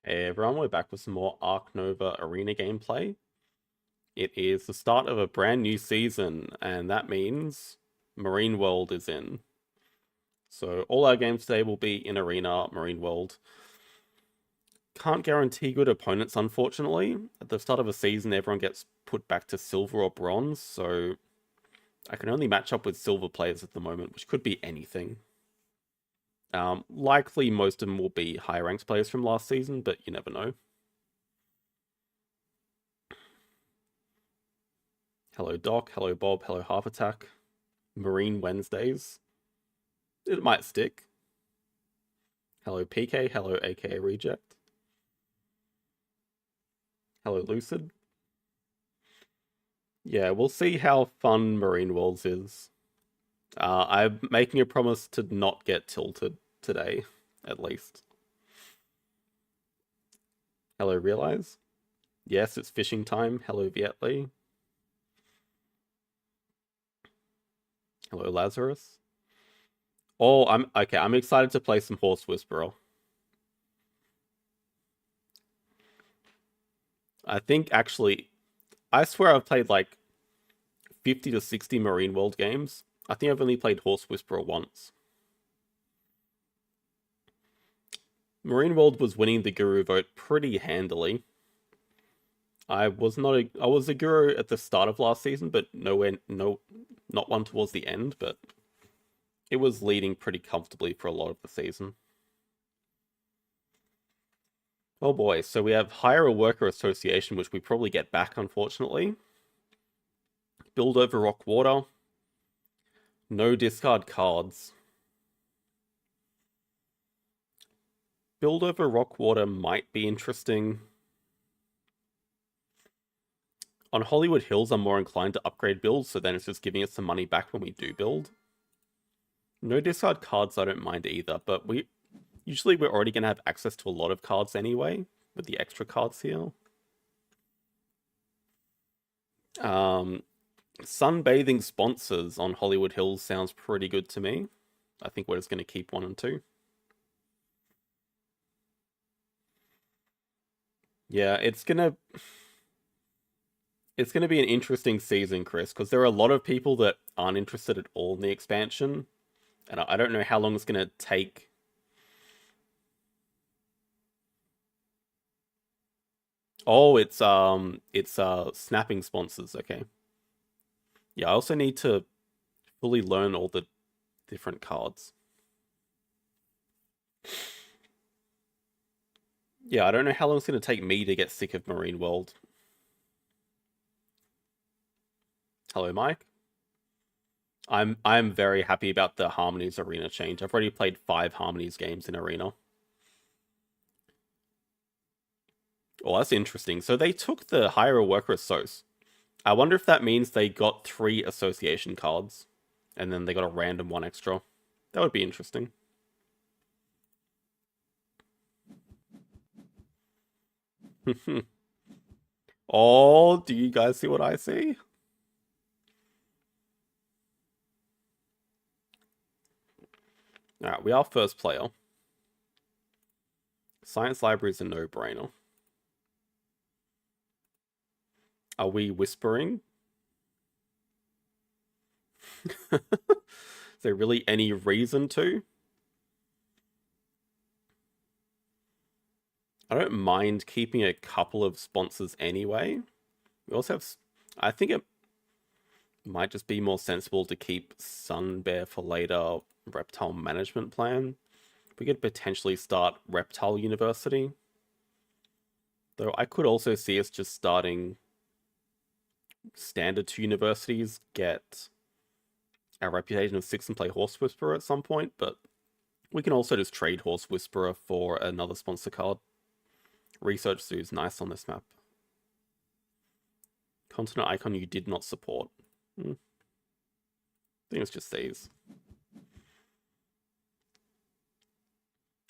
Hey everyone, we're back with some more Ark Nova Arena gameplay. It is the start of a brand new season, and that means Marine World is in. So all our games today will be in Arena, Marine World. Can't guarantee good opponents, unfortunately. At the start of a season, everyone gets put back to silver or bronze, so I can only match up with silver players at the moment, which could be anything. Likely most of them will be higher ranked players from last season, but you never know. Hello Doc, hello Bob, hello Half Attack. Marine Wednesdays. It might stick. Hello PK, hello AKA Reject. Hello Lucid. Yeah, we'll see how fun Marine Worlds is. I'm making a promise to not get tilted today, at least. Hello Realize. Yes, it's fishing time. Hello Vietly. Hello Lazarus. Oh, I'm okay. I'm excited to play some Horse Whisperer. I think actually, I swear I've played like 50 to 60 Marine World games. I think I've only played Horse Whisperer once. Marine World was winning the Guru vote pretty handily. I was a Guru at the start of last season, but not one towards the end, but it was leading pretty comfortably for a lot of the season. Oh boy, so we have Hire a Worker Association, which we probably get back, unfortunately. Build over Rock Water. No discard cards. Build over Rock Water might be interesting. On Hollywood Hills, I'm more inclined to upgrade builds, so then it's just giving us some money back when we do build. No discard cards I don't mind either, but we're already going to have access to a lot of cards anyway, with the extra cards here. Sunbathing sponsors on Hollywood Hills sounds pretty good to me. I think we're just going to keep 1 and 2. Yeah, it's gonna be an interesting season, Chris, because there are a lot of people that aren't interested at all in the expansion, and I don't know how long it's gonna take. Oh, it's snapping sponsors. Okay. Yeah, I also need to fully learn all the different cards. Yeah, I don't know how long it's gonna take me to get sick of Marine World. Hello, Mike. I'm very happy about the Harmonies Arena change. I've already played 5 Harmonies games in Arena. Well, that's interesting. So they took the Hire a Worker Assoc. I wonder if that means they got 3 association cards, and then they got a random 1 extra. That would be interesting. Oh, do you guys see what I see? Alright, we are first player. Science Library is a no-brainer. Are we whispering? Is there really any reason to? I don't mind keeping a couple of sponsors anyway. We also have... I think it might just be more sensible to keep Sun Bear for later reptile management plan. We could potentially start Reptile University. Though I could also see us just starting standard 2 universities, get our reputation of 6 and play Horse Whisperer at some point, but we can also just trade Horse Whisperer for another sponsor card. Research Zoo is nice on this map. Continent icon you did not support. I think it's just these.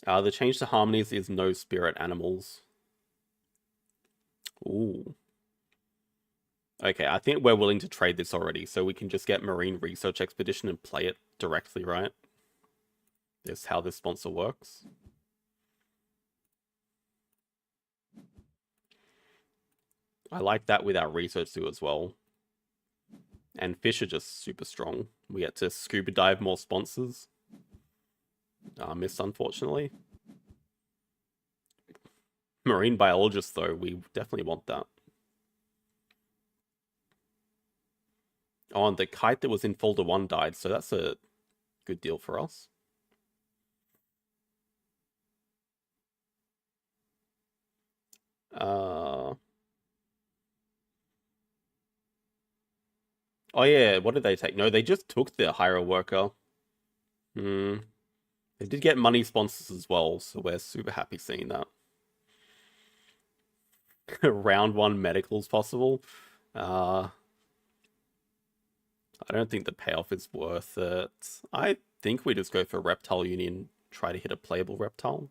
The change to Harmonies is no spirit animals. Ooh. Okay, I think we're willing to trade this already, so we can just get Marine Research Expedition and play it directly, right? This is how this sponsor works. I like that with our research zoo as well. And fish are just super strong. We get to scuba dive more sponsors. Missed, unfortunately. Marine biologist, though, we definitely want that. Oh, and the kite that was in folder 1 died, so that's a good deal for us. Oh yeah, what did they take? No, they just took the hire worker. Hmm. They did get money sponsors as well, so we're super happy seeing that. Round 1 medical's possible. I don't think the payoff is worth it. I think we just go for Reptile Union, try to hit a playable reptile.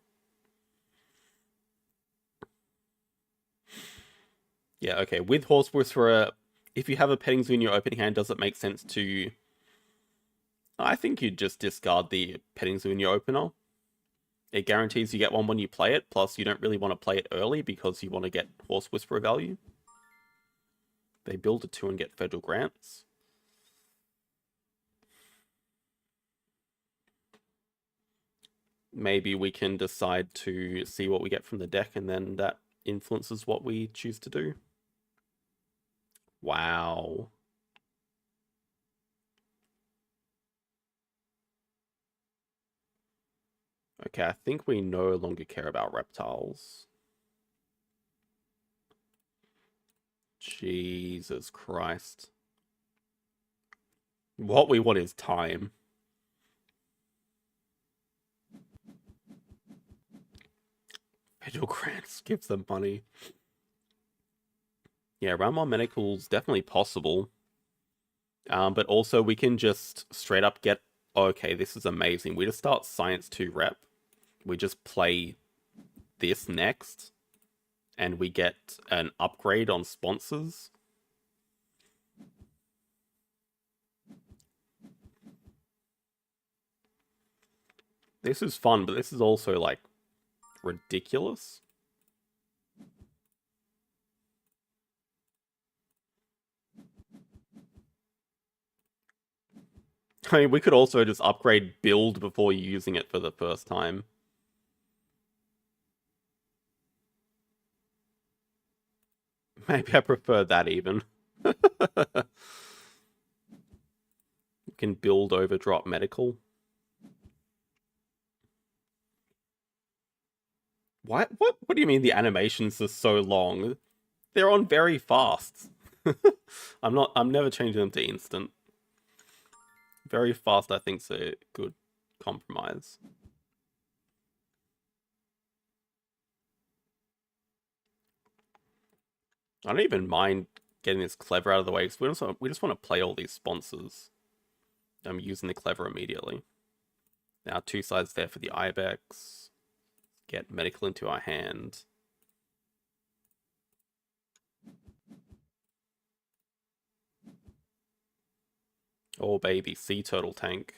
Yeah, okay. With Horse Whisperer, if you have a petting zoo in your opening hand, does it make sense to... I think you'd just discard the petting zoo in your opener. It guarantees you get one when you play it, plus you don't really want to play it early because you want to get Horse Whisperer value. They build a 2 and get federal grants. Maybe we can decide to see what we get from the deck, and then that influences what we choose to do. Wow. Okay, I think we no longer care about reptiles. Jesus Christ. What we want is time. Federal grants gives them money. Yeah, round 1 medical's definitely possible. But also we can just straight up get... Okay, this is amazing. We just start Science 2 rep. We just play this next. And we get an upgrade on sponsors. This is fun, but this is also, like, ridiculous. I mean, we could also just upgrade build before using it for the first time. Maybe I prefer that even. You can build overdrop medical. What do you mean the animations are so long? They're on very fast. I'm never changing them to instant. Very fast I think's a good compromise. I don't even mind getting this clever out of the way because we just want to play all these sponsors. I'm using the clever immediately. Now 2 sides there for the Ibex. Get medical into our hand. Oh baby, sea turtle tank.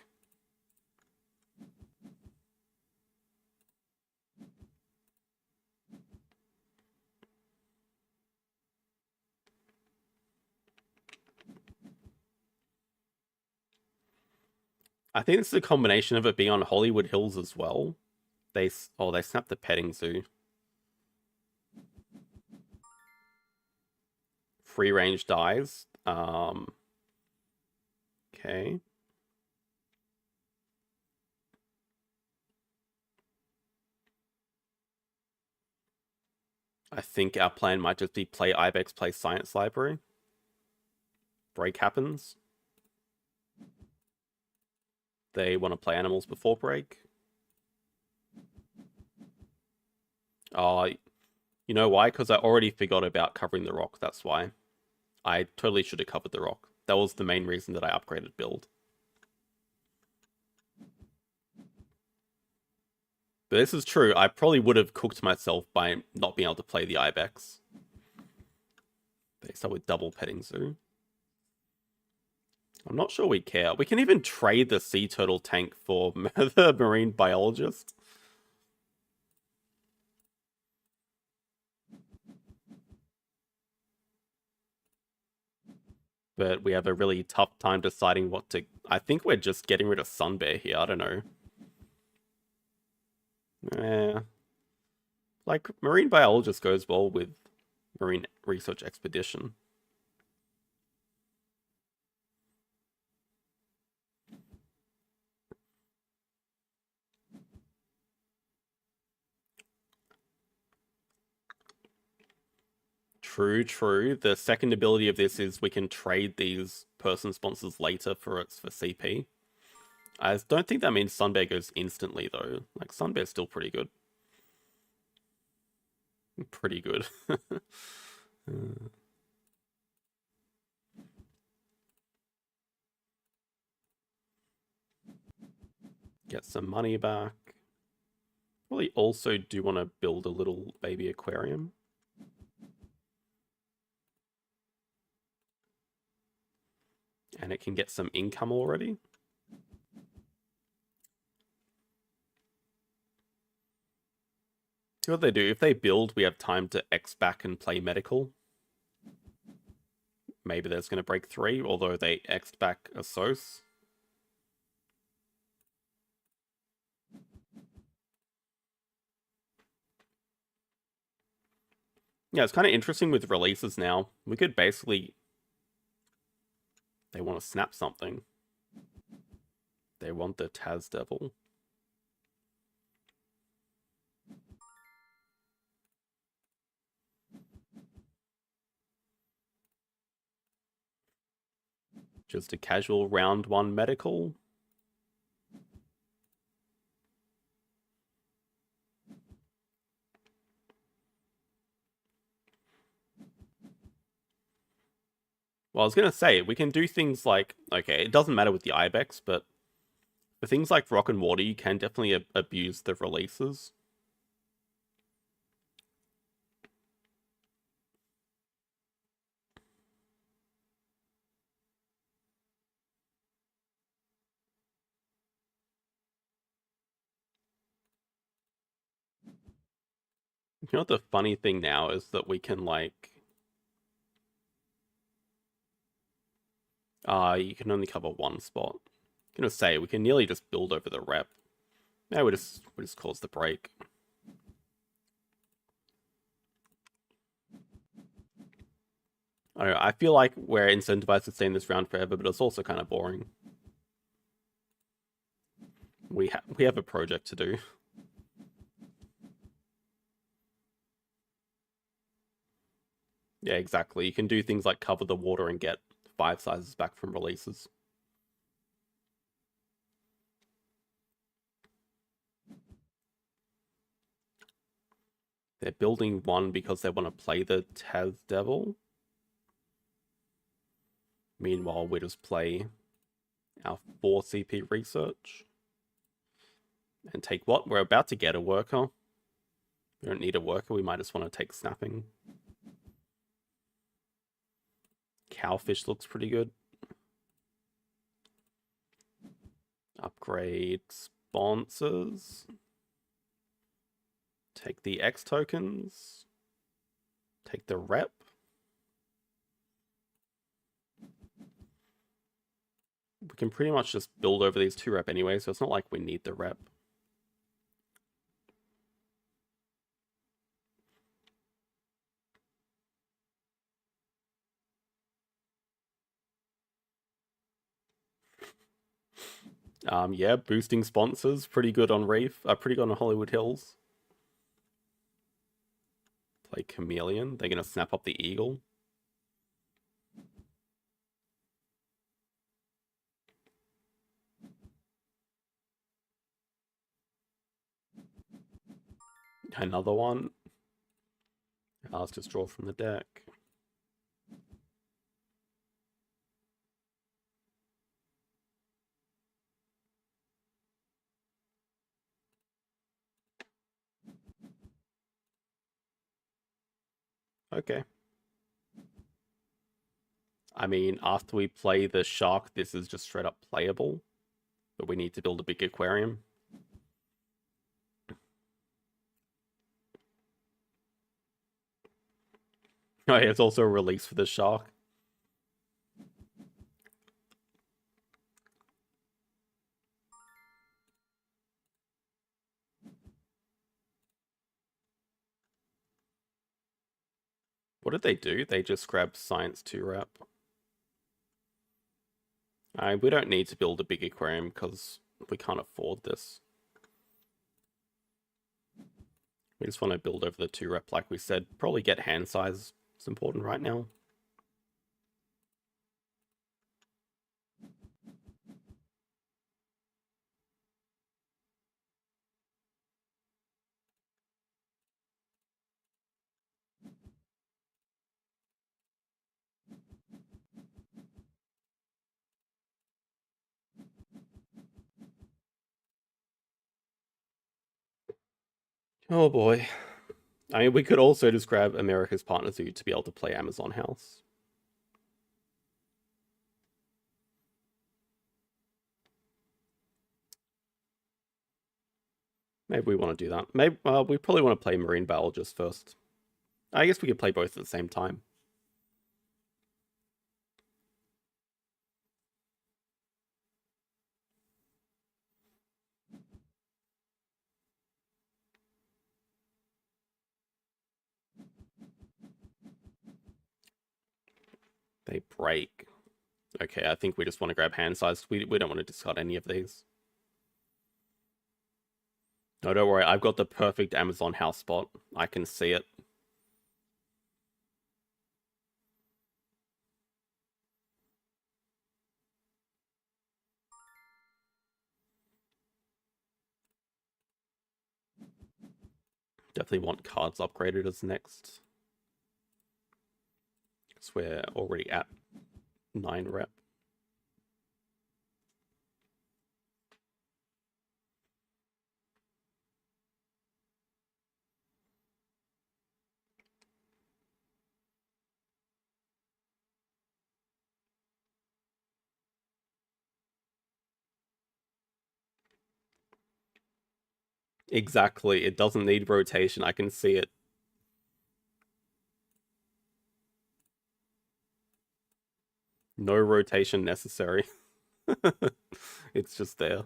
I think it's a combination of it being on Hollywood Hills as well. They snapped the petting zoo. Free range dies. Okay. I think our plan might just be play Ibex, play Science Library. Break happens. They want to play animals before break. Oh, you know why? Because I already forgot about covering the rock. That's why. I totally should have covered the rock. That was the main reason that I upgraded build. But this is true. I probably would have cooked myself by not being able to play the Ibex. They start with double petting zoo. I'm not sure we care. We can even trade the sea turtle tank for the marine biologist. but we have a really tough time deciding what to... I think we're just getting rid of Sunbear here, I don't know. Eh, like, marine biologist goes well with marine research expedition. True, true. The second ability of this is we can trade these person sponsors later for CP. I don't think that means Sunbear goes instantly though. Like Sunbear's still pretty good. Pretty good. Get some money back. Probably also do want to build a little baby aquarium. And it can get some income already. See what they do. If they build, we have time to X back and play medical. Maybe that's going to break 3, although they X'd back a Sos. Yeah, it's kind of interesting with releases now. We could basically... They want to snap something. They want the Taz Devil. Just a casual round 1 medical. Well, I was going to say, we can do things like... Okay, it doesn't matter with the Ibex, but for things like Rock and Water, you can definitely abuse the releases. You know what the funny thing now is that we can like... you can only cover 1 spot. I'm gonna say, we can nearly just build over the rep. Yeah, we just cause the break. I don't know, I feel like we're incentivized to stay in this round forever, but it's also kind of boring. We have a project to do. Yeah, exactly. You can do things like cover the water and get 5 sizes back from releases. They're building 1 because they want to play the Taz Devil. Meanwhile, we just play our 4 CP research. And take what? We're about to get a worker. We don't need a worker, we might just want to take snapping. Cowfish looks pretty good. Upgrade sponsors. Take the X tokens. Take the rep. We can pretty much just build over these 2 rep anyway, so it's not like we need the rep. Yeah, boosting sponsors, pretty good on Reef, pretty good on Hollywood Hills. Play Chameleon, they're gonna snap up the Eagle. Another one. Let's just draw from the deck. Okay. I mean, after we play the shark, this is just straight up playable. But we need to build a big aquarium. Oh, yeah, it's also a release for the shark. What did they do? They just grabbed Science 2 wrap. We don't need to build a big aquarium because we can't afford this. We just want to build over the 2 rep like we said. Probably get hand size. It's important right now. Oh boy. I mean, we could also just grab America's Partner Zoo to be able to play Amazon House. Maybe we want to do that. Maybe we probably want to play Marine Biologist first. I guess we could play both at the same time. They break. Okay, I think we just want to grab hand size. We don't want to discard any of these. No, don't worry. I've got the perfect Amazon house spot. I can see it. Definitely want cards upgraded as next. Because we're already at 9 rep. Exactly. It doesn't need rotation. I can see it. No rotation necessary. It's just there.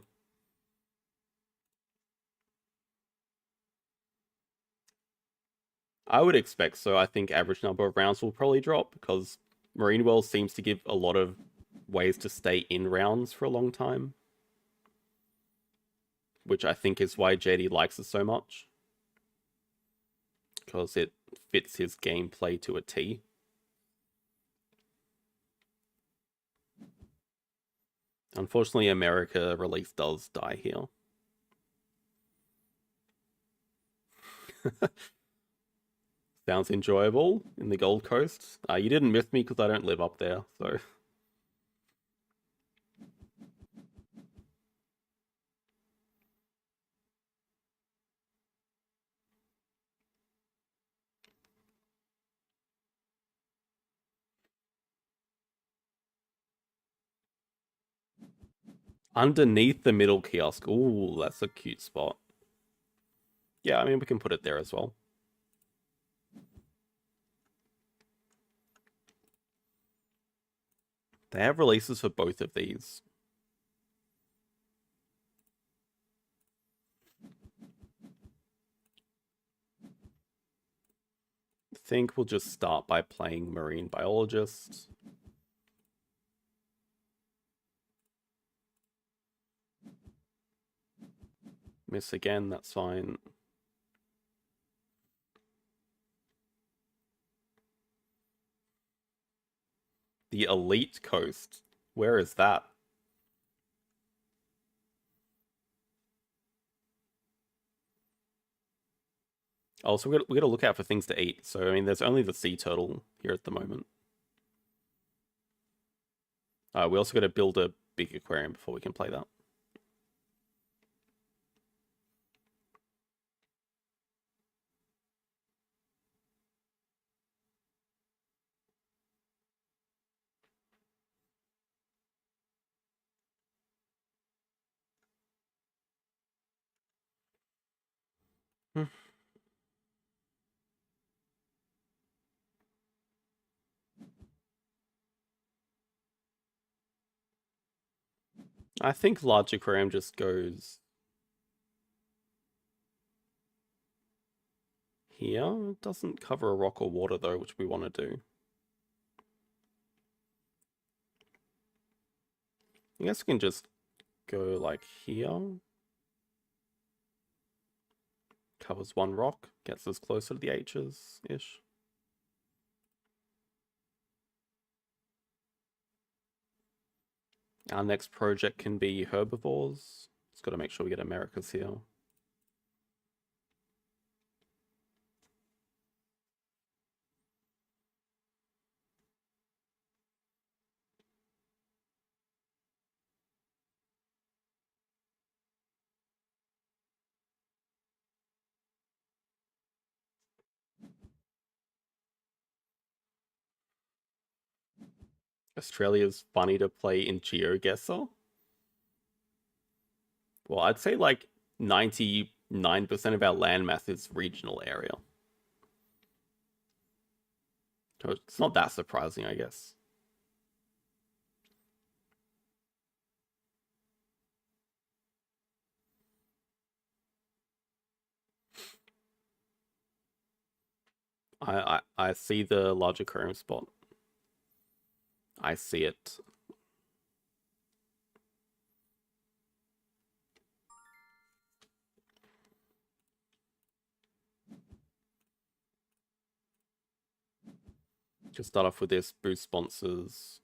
I would expect so. I think average number of rounds will probably drop because Marine World seems to give a lot of ways to stay in rounds for a long time, which I think is why JD likes it so much because it fits his gameplay to a T. Unfortunately, America release does die here. Sounds enjoyable in the Gold Coast. You didn't miss me because I don't live up there, so. Underneath the middle kiosk. Ooh, that's a cute spot. Yeah, I mean, we can put it there as well. They have releases for both of these. I think we'll just start by playing Marine Biologist. Miss again, that's fine. The Elite Coast. Where is that? Also, we gotta look out for things to eat. So, I mean, there's only the sea turtle here at the moment. We also gotta build a big aquarium before we can play that. I think large aquarium just goes here. It doesn't cover a rock or water though, which we want to do. I guess we can just go like here. Covers one rock, gets us closer to the H's-ish. Our next project can be herbivores. Just got to make sure we get Americas here. Australia's funny to play in GeoGuessr. Well, I'd say like 99% of our landmass is regional area. So it's not that surprising, I guess. I see the large aquarium spot. I see it. Just start off with this, boost sponsors.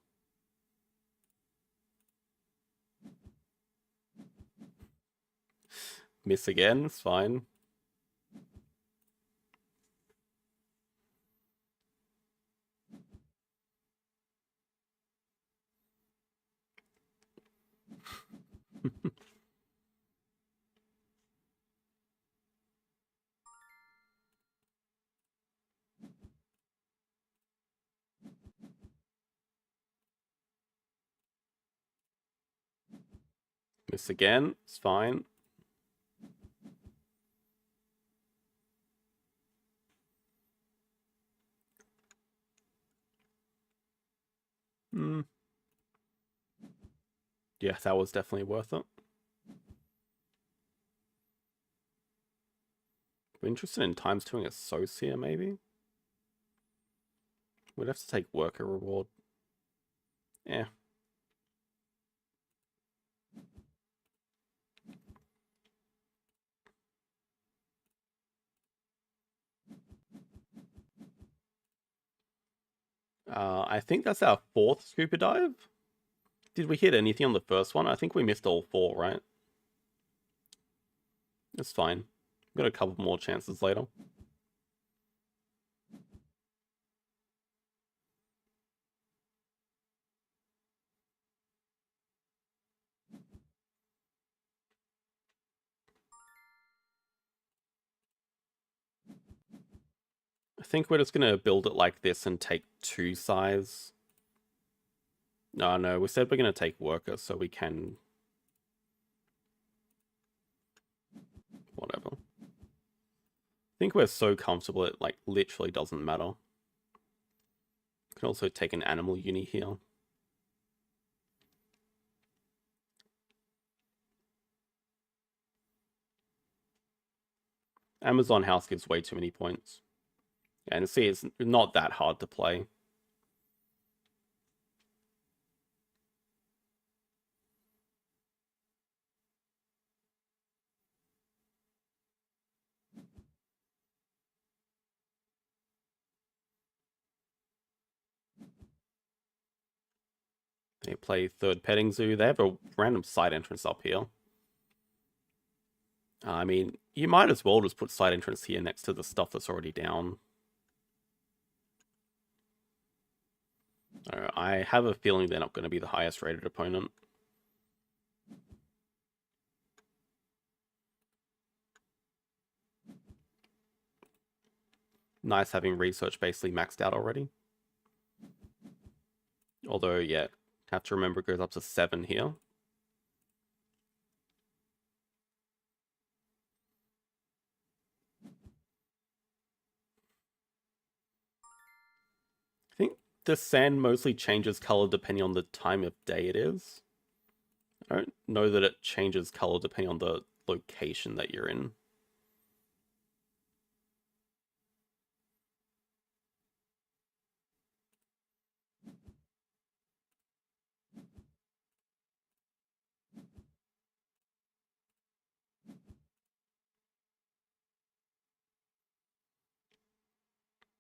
Miss again, it's fine. Miss again, it's fine. Yeah, that was definitely worth it. We're interested in times 2ing Associate, maybe? We'd have to take worker reward. Yeah. I think that's our 4th scuba dive. Did we hit anything on the first one? I think we missed all 4, right? It's fine. We've got a couple more chances later. I think we're just going to build it like this and take 2 size. No, we said we're going to take worker so we can... Whatever. I think we're so comfortable it like literally doesn't matter. Can also take an animal uni here. Amazon House gives way too many points. And see, it's not that hard to play. They play third petting zoo. They have a random side entrance up here. I mean, you might as well just put side entrance here next to the stuff that's already down. I have a feeling they're not going to be the highest rated opponent. Nice having research basically maxed out already. Although, yeah, have to remember it goes up to 7 here. I think the sand mostly changes color depending on the time of day it is. I don't know that it changes color depending on the location that you're in.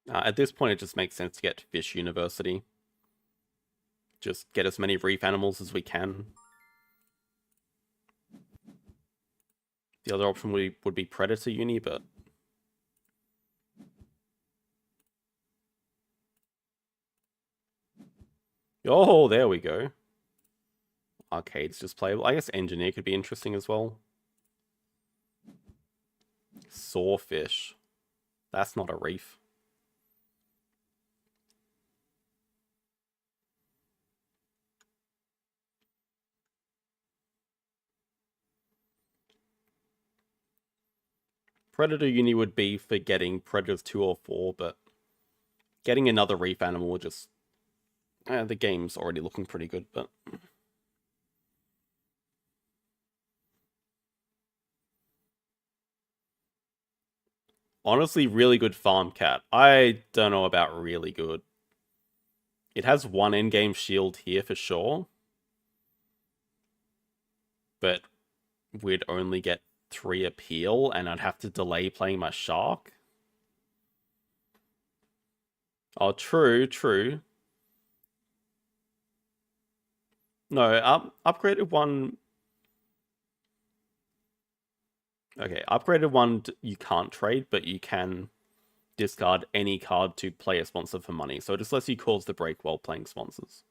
At this point, it just makes sense to get Fish University. Just get as many reef animals as we can. The other option would be Predator Uni, but... Oh, there we go. Arcade's just playable. I guess Engineer could be interesting as well. Sawfish. That's not a reef. Predator Uni would be for getting Predators 2 or 4, but getting another reef animal would just... the game's already looking pretty good, but... Honestly, really good farm cat. I don't know about really good. It has one in-game shield here for sure. But we'd only get 3 appeal, and I'd have to delay playing my shark. Oh, true, true. No, upgraded one... Okay, upgraded one you can't trade, but you can discard any card to play a sponsor for money. So it just lets you cause the break while playing sponsors.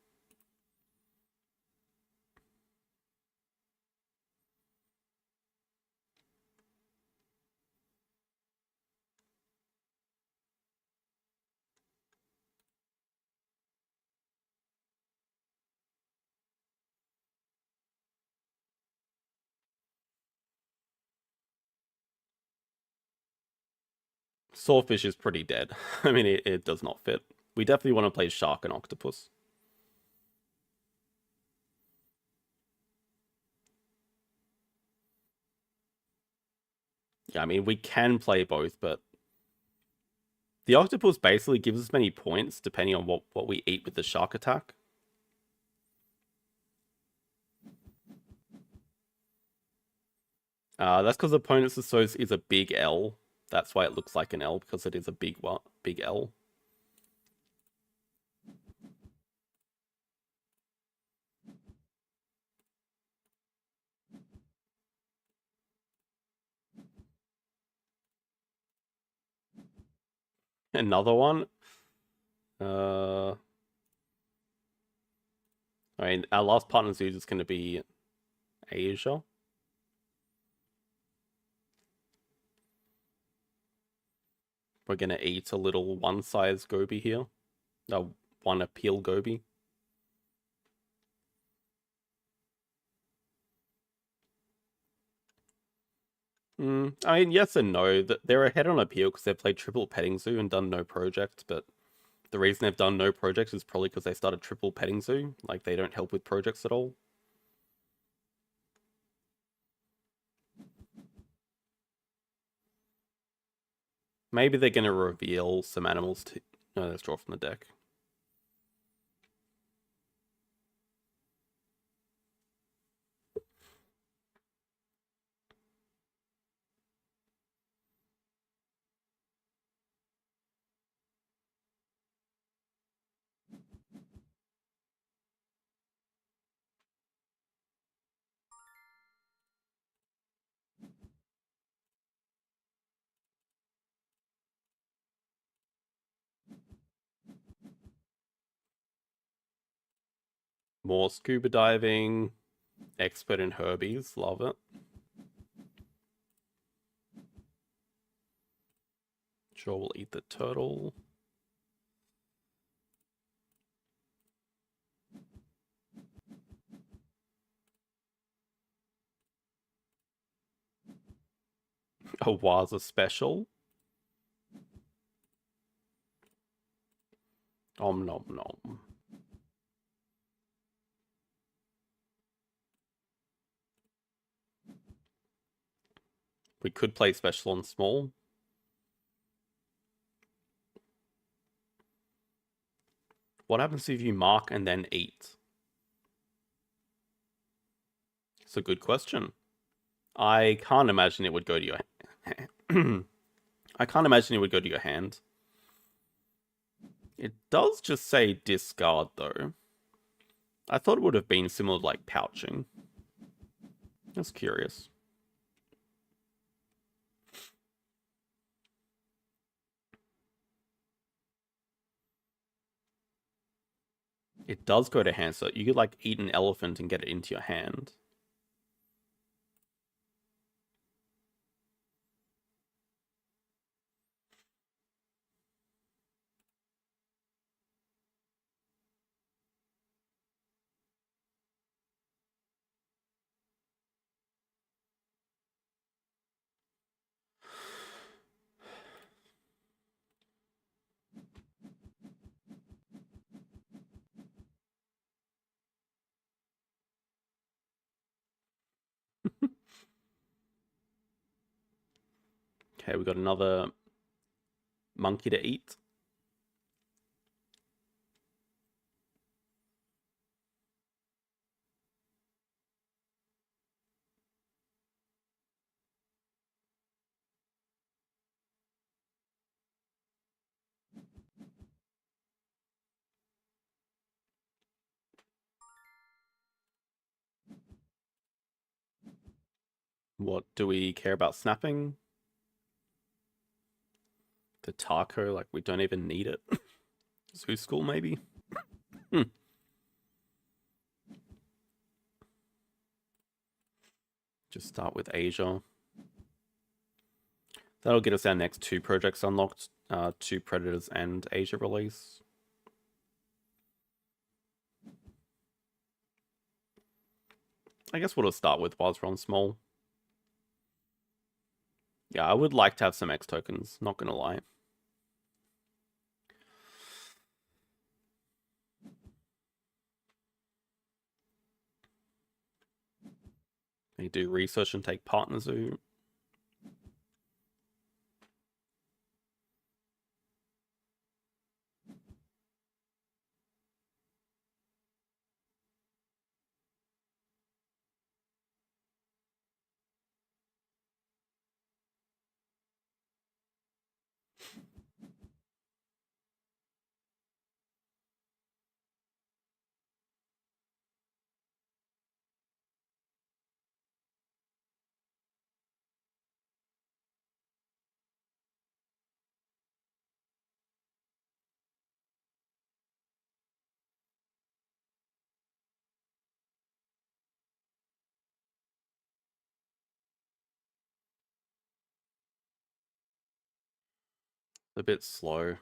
Sawfish is pretty dead. I mean, it does not fit. We definitely want to play Shark and Octopus. Yeah, I mean, we can play both, but the Octopus basically gives us many points depending on what we eat with the Shark attack. That's because opponent's Assos is a big L. That's why it looks like an L, because it is a big L. Another one. I mean, our last partner zoo is going to be Asia. We're going to eat a little one-size goby here. One appeal goby. I mean, yes and no. They're ahead on appeal because they've played triple petting zoo and done no projects, but the reason they've done no projects is probably because they started triple petting zoo. Like, they don't help with projects at all. Maybe they're going to reveal some animals to... No, let's draw from the deck. More scuba diving. Expert in herbies. Love it. Sure, we'll eat the turtle. A Waza special. Om nom nom. We could play special on small. What happens if you mark and then eat? It's a good question. I can't imagine it would go to your... I can't imagine it would go to your hand. It does just say discard, though. I thought it would have been similar to, like, pouching. Just curious. It does go to hand, so you could, like, eat an elephant and get it into your hand. Okay, we got another monkey to eat. What do we care about snapping? The taco, like we don't even need it. Zoo school, maybe? Hmm. Just start with Asia. That'll get us our next 2 projects unlocked. 2 Predators and Asia release. I guess we'll just start with whilst we're on small. Yeah, I would like to have some X tokens, not gonna lie. They do research and take partner zoo. A bit slow.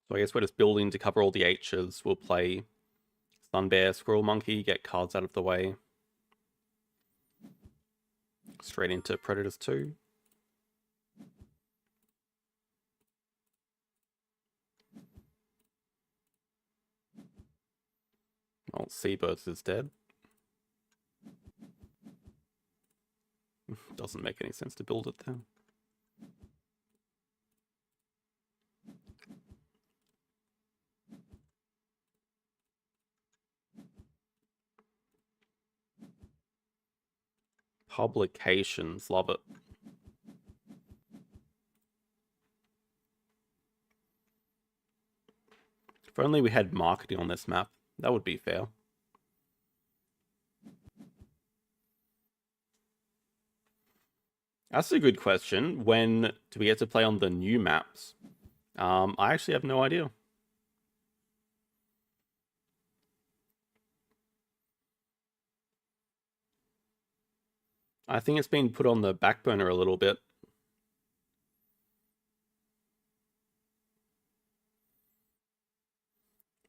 So I guess we're just building to cover all the H's. We'll play Sun Bear, Squirrel Monkey, get cards out of the way. Straight into Predators 2. Oh, Seabirds is dead. Doesn't make any sense to build it then. Publications, love it. If only we had marketing on this map, that would be fair. That's a good question. When do we get to play on the new maps? I actually have no idea. I think it's been put on the back burner a little bit.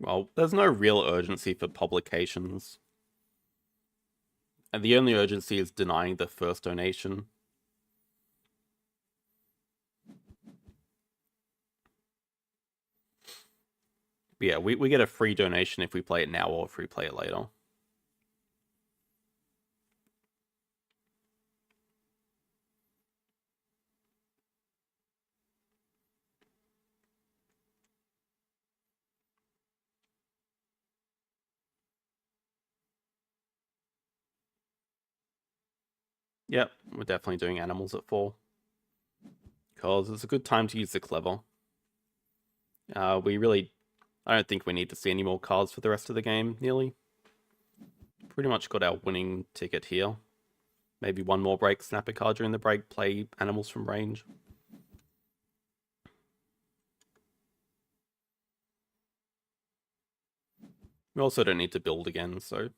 Well, there's no real urgency for publications. And the only urgency is denying the first donation. But yeah, we get a free donation if we play it now or if we play it later. Yep, we're definitely doing animals at 4. Because it's a good time to use the clever. I don't think we need to see any more cards for the rest of the game, nearly. Pretty much got our winning ticket here. Maybe one more break, snap a card during the break, play animals from range. We also don't need to build again, so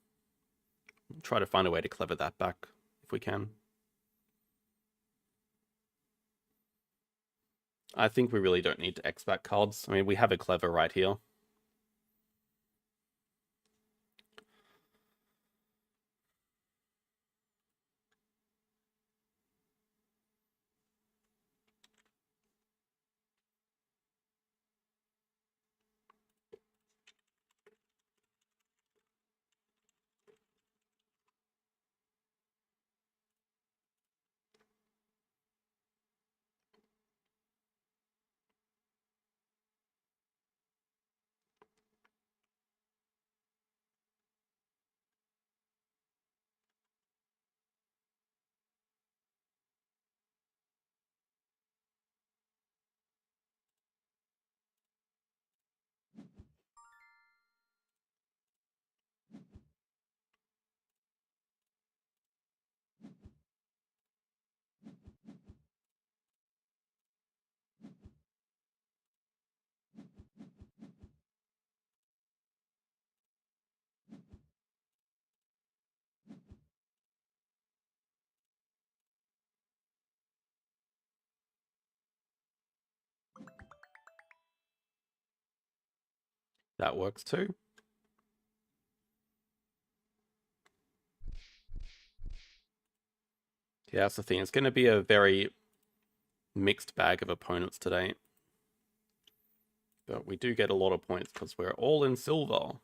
try to find a way to clever that back if we can. I think we really don't need to X-back cards. I mean, we have a clever right here. That works too. Yeah, that's the thing. It's going to be a very mixed bag of opponents today. But we do get a lot of points because we're all in silver.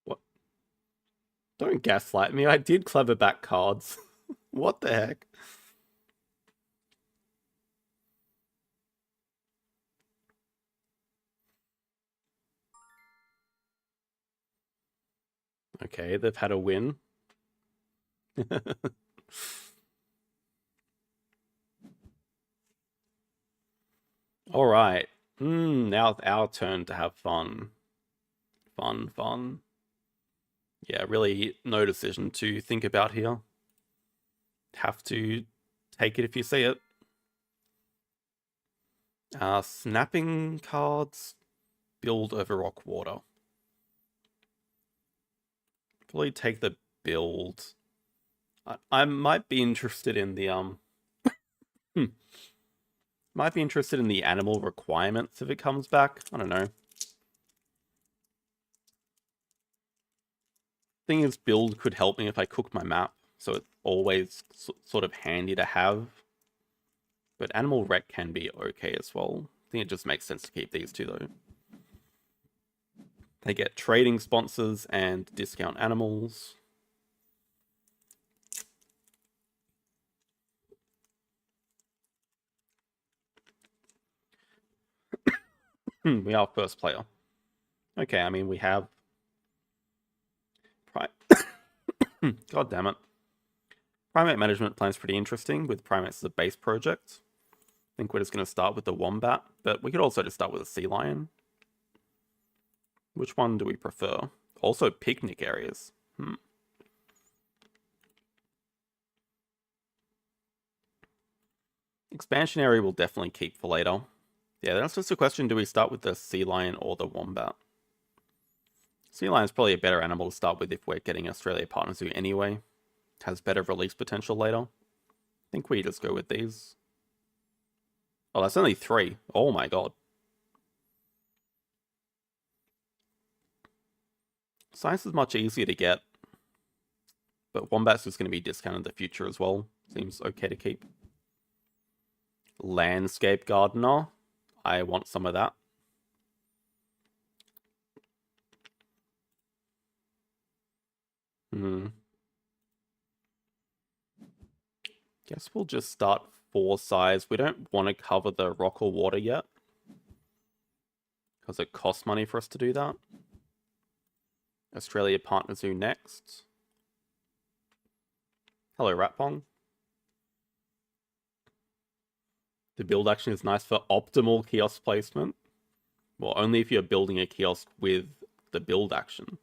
What? Don't gaslight me. I did clever back cards. What the heck? Okay, they've had a win. All right. Now our turn to have fun. Fun. Yeah, really no decision to think about here. Have to take it if you see it. Snapping cards, build over rock water. Probably take the build. I might be interested in the might be interested in the animal requirements if it comes back. I don't know. Thing is, build could help me if I cook my map, so it's always sort of handy to have. But animal rec can be okay as well. I think it just makes sense to keep these two though. They get trading sponsors and discount animals. We are first player. Okay, I mean, we have... God damn it. Primate management plan's pretty interesting, with primates as a base project. I think we're just going to start with the wombat, but we could also just start with a sea lion. Which one do we prefer? Also picnic areas. Expansion area will definitely keep for later. Yeah, that's just a question. Do we start with the sea lion or the wombat? Sea lion's probably a better animal to start with if we're getting Australia Partner Zoo anyway. Has better release potential later. I think we just go with these. Oh, that's only 3. Oh my god. Science is much easier to get. But Wombat's just going to be discounted in the future as well. Seems okay to keep. Landscape Gardener. I want some of that. Guess we'll just start 4 size. We don't want to cover the rock or water yet. Because it costs money for us to do that. Australia Partner Zoo next. Hello, Ratpong. The build action is nice for optimal kiosk placement. Well, only if you're building a kiosk with the build action.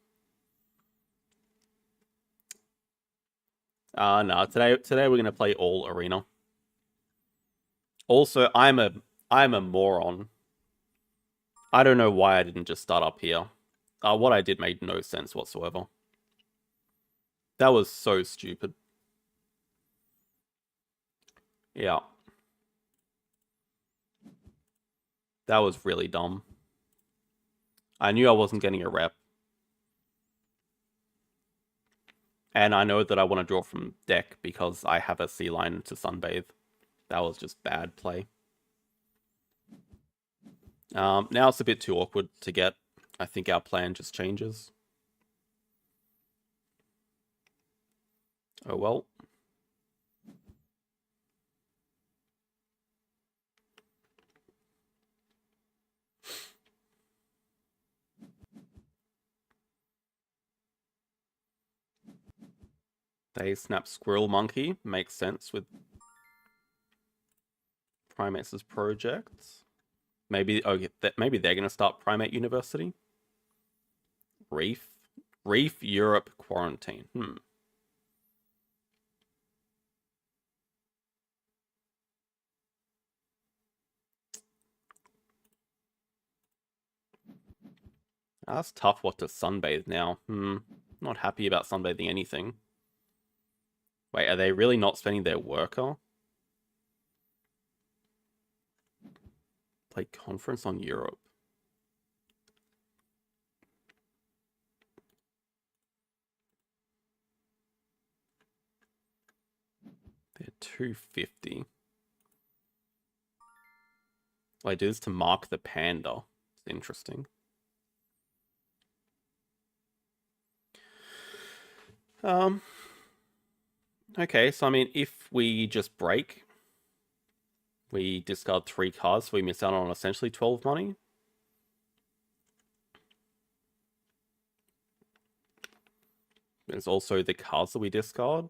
No, today we're gonna play all arena. Also, I'm a moron. I don't know why I didn't just start up here. What I did made no sense whatsoever. That was so stupid. Yeah. That was really dumb. I knew I wasn't getting a rep. And I know that I want to draw from deck because I have a sea lion to sunbathe. That was just bad play. Now it's a bit too awkward to get. I think our plan just changes. Oh well. They snap Squirrel Monkey. Makes sense with Primates' projects. Maybe maybe they're gonna start Primate University. Reef Europe quarantine. That's tough. What to sunbathe now? Not happy about sunbathing anything. Wait, are they really not spending their worker? Play conference on Europe. They're 250. I do this to mark the panda. It's interesting. Okay, so I mean, if we just break, we discard 3 cards, so we miss out on essentially 12 money. There's also the cards that we discard.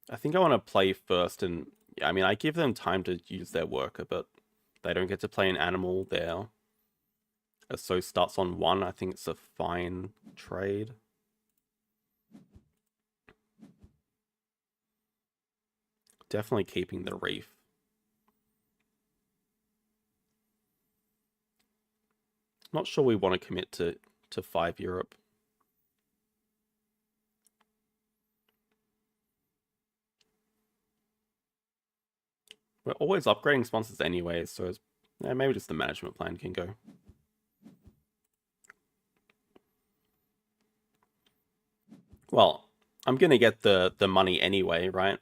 I think I want to play first, and yeah, I mean, I give them time to use their worker, but they don't get to play an animal there. So starts on 1. I think it's a fine trade. Definitely keeping the reef. Not sure we want to commit to 5 Europe. We're always upgrading sponsors anyway, so yeah, maybe just the management plan can go. Well, I'm gonna get the money anyway, right?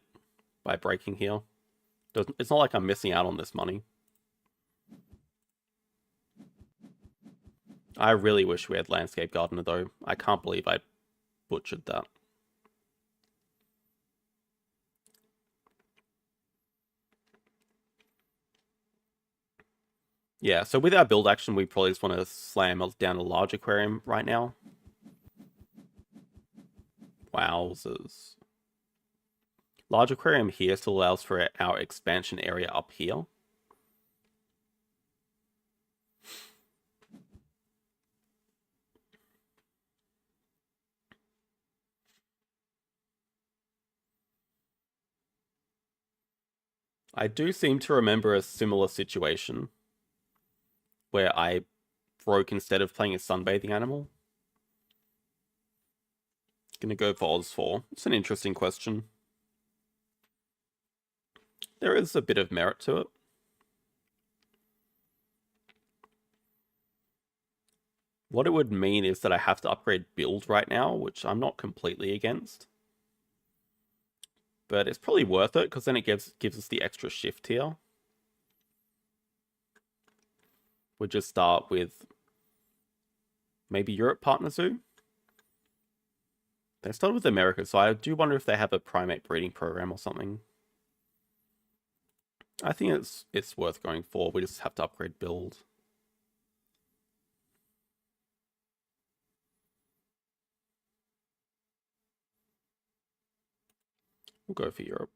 By breaking here. It's not like I'm missing out on this money. I really wish we had Landscape Gardener, though. I can't believe I butchered that. Yeah, so with our build action, we probably just want to slam down a large aquarium right now. Wowzers. Large aquarium here still allows for our expansion area up here. I do seem to remember a similar situation where I broke instead of playing a sunbathing animal. Gonna go for Oz 4. It's an interesting question. There is a bit of merit to it. What it would mean is that I have to upgrade build right now, which I'm not completely against. But it's probably worth it, because then it gives us the extra shift here. We'll just start with maybe Europe Partner Zoo. They started with America, so I do wonder if they have a primate breeding program or something. I think it's worth going for. We just have to upgrade build. We'll go for Europe.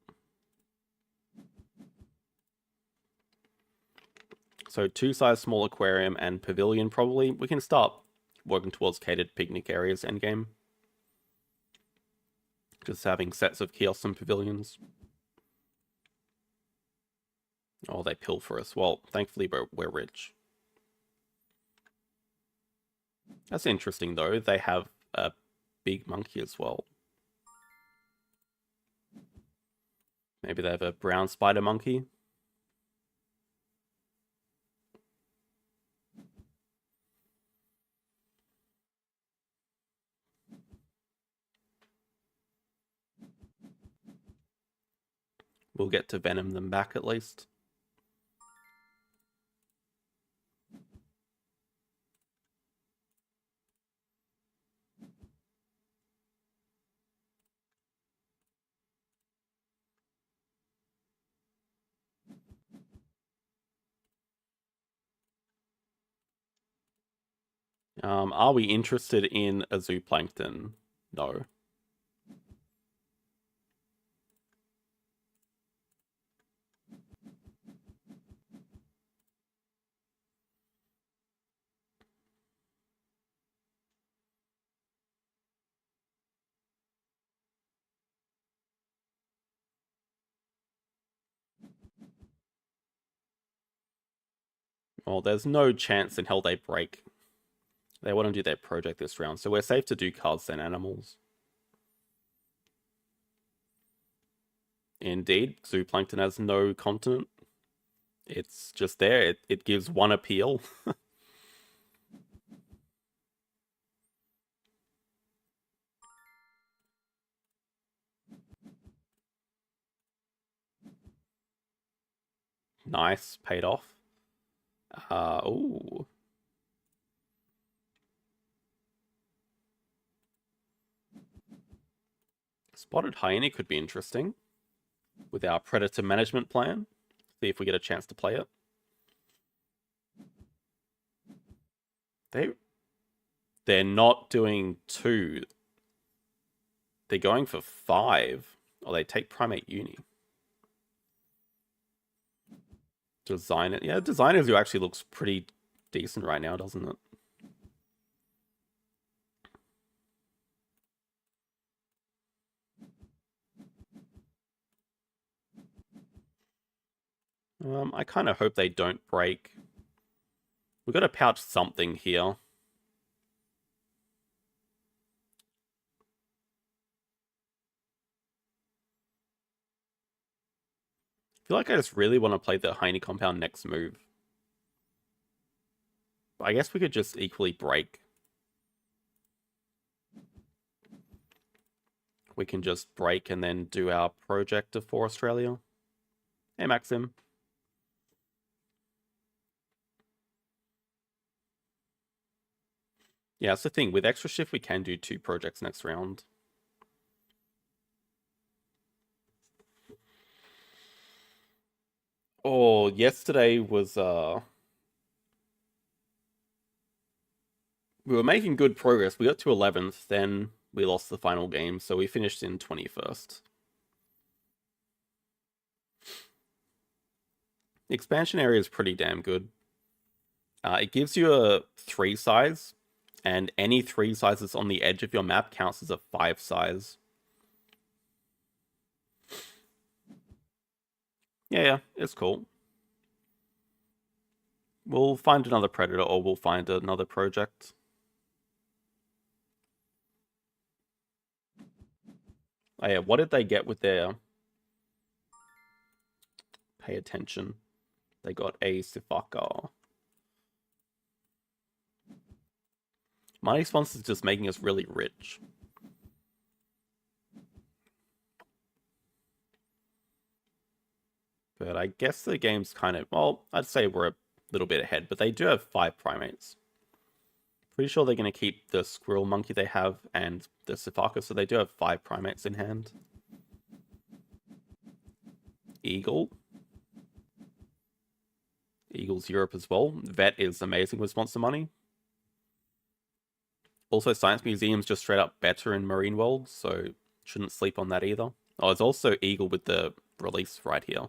So 2-size small aquarium and pavilion probably. We can start working towards catered picnic areas endgame. Just having sets of kiosks and pavilions. Oh, they pill for us. Well, thankfully we're rich. That's interesting though. They have a big monkey as well. Maybe they have a brown spider monkey. We'll get to venom them back at least. Are we interested in a zooplankton? No. Well, there's no chance in hell they break. They want to do their project this round, so we're safe to do cards and animals. Indeed, zooplankton has no continent. It's just there. It gives one appeal. Nice, paid off. Ooh. Spotted hyena could be interesting with our predator management plan. See if we get a chance to play it. They're not doing 2. They're going for 5. Or they take primate uni. Design it. Yeah, Designer Zoo actually looks pretty decent right now, doesn't it? I kind of hope they don't break. We've got to pouch something here. I feel like I just really want to play the Heine compound next move. But I guess we could just equally break. We can just break and then do our project for Australia. Hey, Maxim. Yeah, that's the thing. With extra shift, we can do 2 projects next round. Oh, yesterday was we were making good progress. We got to 11th, then we lost the final game, so we finished in 21st. The expansion area is pretty damn good. It gives you a 3 size, and any 3 sizes on the edge of your map counts as a 5 size. Yeah, it's cool. We'll find another predator or we'll find another project. Oh yeah, what did they get with their pay attention? They got a Sifaka. Money sponsors just making us really rich. But I guess the game's kind of, well, I'd say we're a little bit ahead, but they do have 5 primates. Pretty sure they're going to keep the squirrel monkey they have and the Sifaka, so they do have 5 primates in hand. Eagle. Eagle's Europe as well. Vet is amazing with sponsor money. Also, Science Museum's just straight up better in Marine World, so shouldn't sleep on that either. Oh, there's also Eagle with the release right here.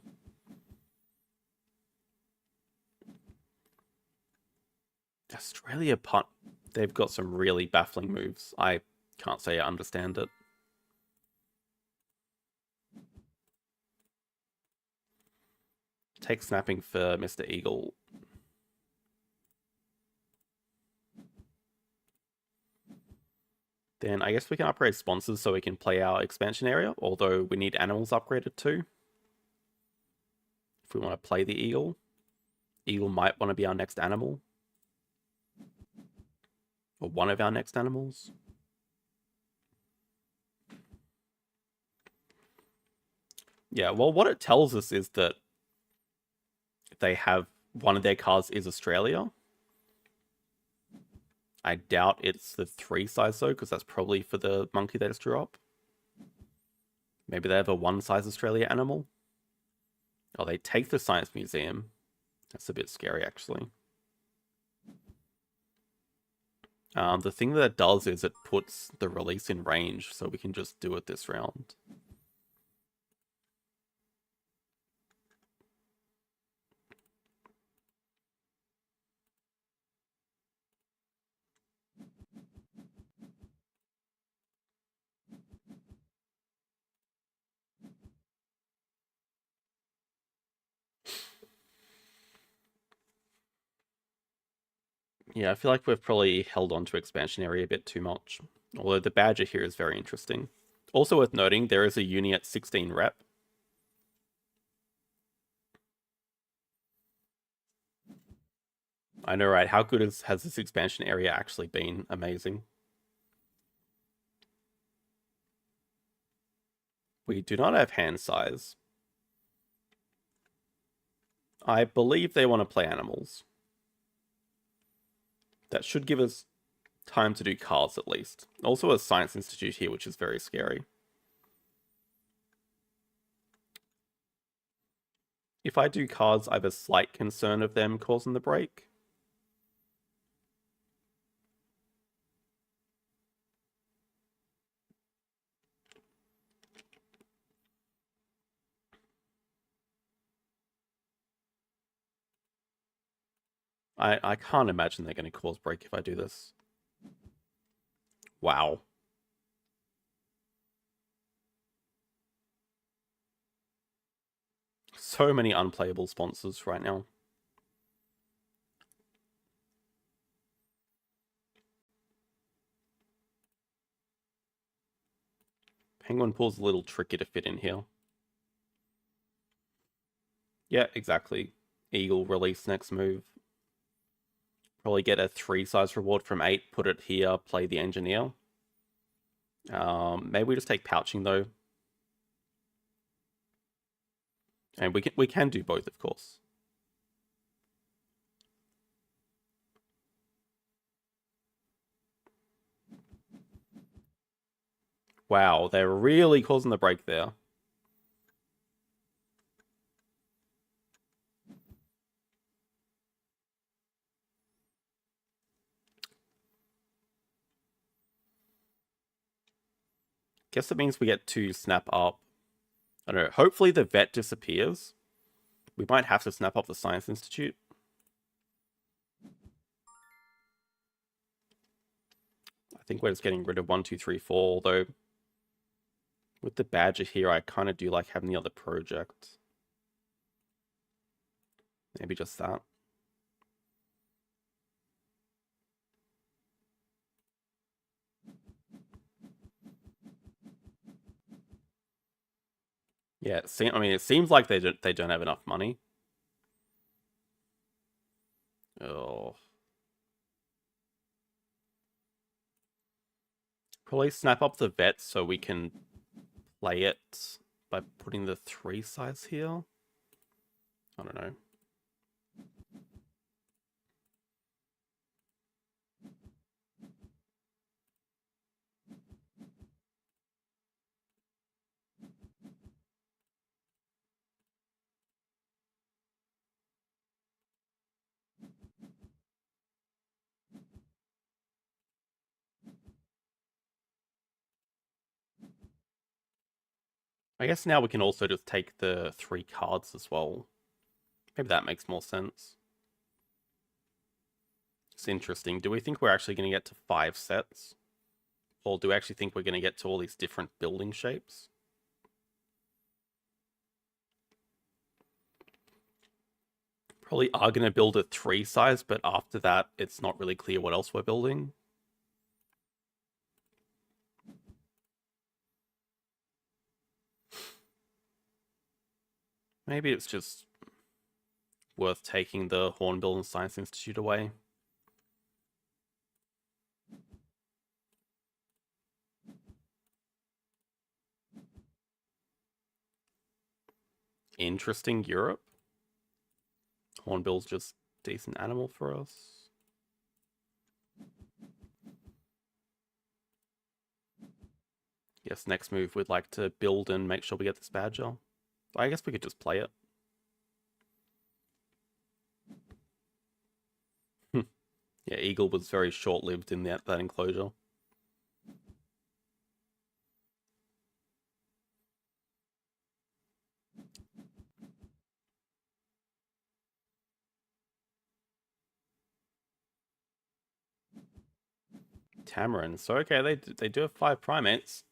Australia punt. They've got some really baffling moves. I can't say I understand it. Take snapping for Mr. Eagle. Then I guess we can upgrade sponsors so we can play our expansion area, although we need animals upgraded too. If we want to play the eagle. Eagle might want to be our next animal. Or one of our next animals. Yeah, well, what it tells us is that they have one of their cards is Australia. I doubt it's the 3 size though, because that's probably for the monkey they just drew up. Maybe they have a 1 size Australia animal. Oh, they take the Science Museum. That's a bit scary, actually. The thing that it does is it puts the release in range, so we can just do it this round. Yeah, I feel like we've probably held on to expansion area a bit too much. Although the badger here is very interesting. Also worth noting, there is a uni at 16 rep. I know, right? How good has this expansion area actually been? Amazing. We do not have hand size. I believe they want to play animals. That should give us time to do cards at least. Also a science institute here, which is very scary. If I do cards, I have a slight concern of them causing the break. I can't imagine they're going to cause break if I do this. Wow. So many unplayable sponsors right now. Penguin Pool's a little tricky to fit in here. Yeah, exactly. Eagle release next move. Probably get a 3 size reward from 8, put it here, play the engineer. Maybe we just take pouching though. And we can do both, of course. Wow, they're really causing the break there. Guess that means we get to snap up. I don't know, hopefully the vet disappears. We might have to snap up the Science Institute. I think we're just getting rid of 1, 2, 3, 4, although with the badger here, I kind of do like having the other project. Maybe just that. Yeah, I mean, it seems like they don't have enough money. Oh, probably snap up the vet so we can play it by putting the 3 size here. I don't know. I guess now we can also just take the 3 cards as well. Maybe that makes more sense. It's interesting. Do we think we're actually going to get to 5 sets? Or do we actually think we're going to get to all these different building shapes? Probably are going to build a 3 size, but after that, it's not really clear what else we're building. Maybe it's just worth taking the Hornbill and Science Institute away. Interesting Europe. Hornbill's just decent animal for us. Yes, next move we'd like to build and make sure we get this badger. I guess we could just play it. Yeah, Eagle was very short-lived in that enclosure. Tamarin. So okay, they do have 5 primates.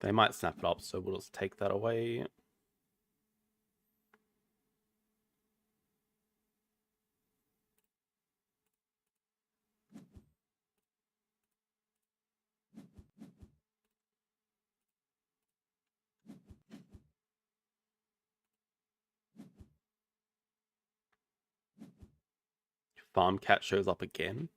They might snap it up, so we'll just take that away. Farm cat shows up again.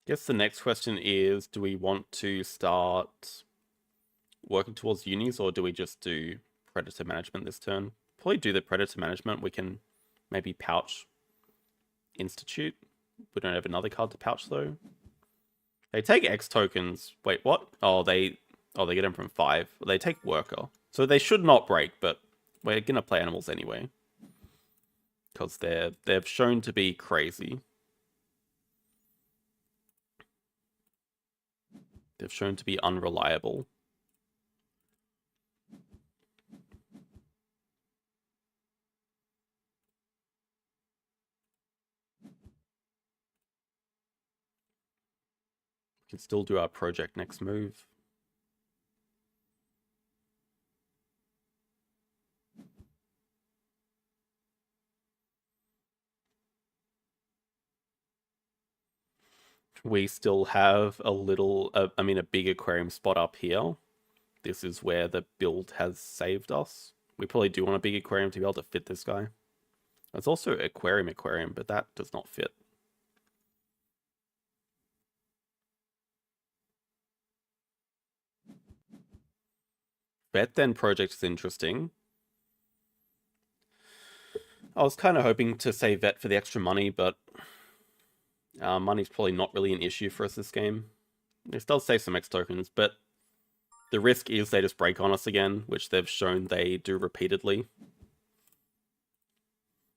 Guess the next question is, do we want to start working towards unis, or do we just do predator management this turn? Probably do the predator management. We can maybe pouch Institute. We don't have another card to pouch though. They take X tokens. Wait, what? They get them from 5. They take Worker. So they should not break, but we're gonna play animals anyway. Because they've shown to be crazy. They've shown to be unreliable. We can still do our project next move. We still have a big aquarium spot up here. This is where the build has saved us. We probably do want a big aquarium to be able to fit this guy. There's also aquarium, but that does not fit. Vet then project is interesting. I was kind of hoping to save vet for the extra money, but money's probably not really an issue for us this game. This does save some X tokens, but The risk is they just break on us again, which they've shown they do repeatedly.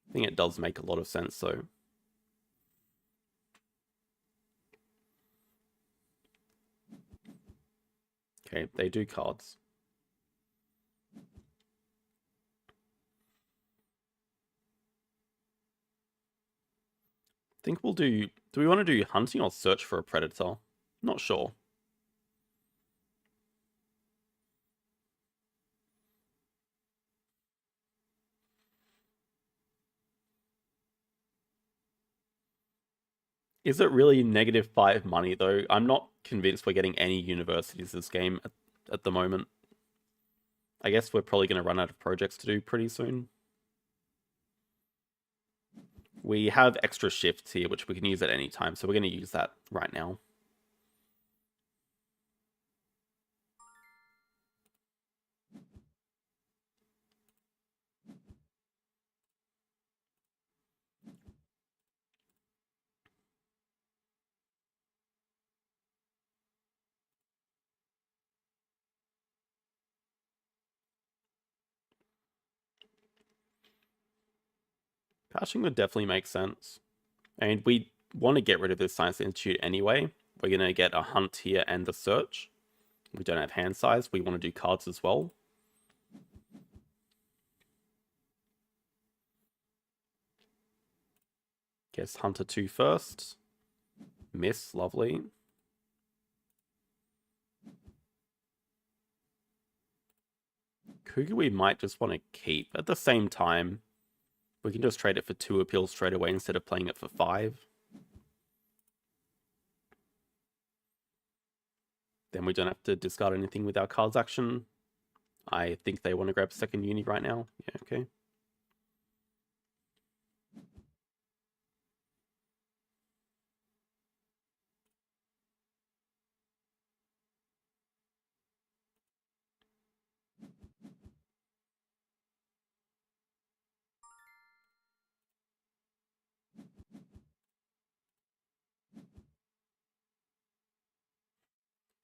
I think it does make a lot of sense, though. Okay, they do cards. I think we'll do... Do we want to do hunting or search for a predator? Not sure. Is it really -5 money, though? I'm not convinced we're getting any universities this game at the moment. I guess we're probably going to run out of projects to do pretty soon. We have extra shifts here, which we can use at any time, so we're going to use that right now. Patching would definitely make sense. And we want to get rid of this Science Institute anyway. We're going to get a hunt here and a search. We don't have hand size. We want to do cards as well. Guess Hunter 2 first. Miss, lovely. Cougar we might just want to keep. At the same time, we can just trade it for 2 appeals straight away instead of playing it for 5. Then we don't have to discard anything with our cards action. I think they want to grab second uni right now. Yeah, okay.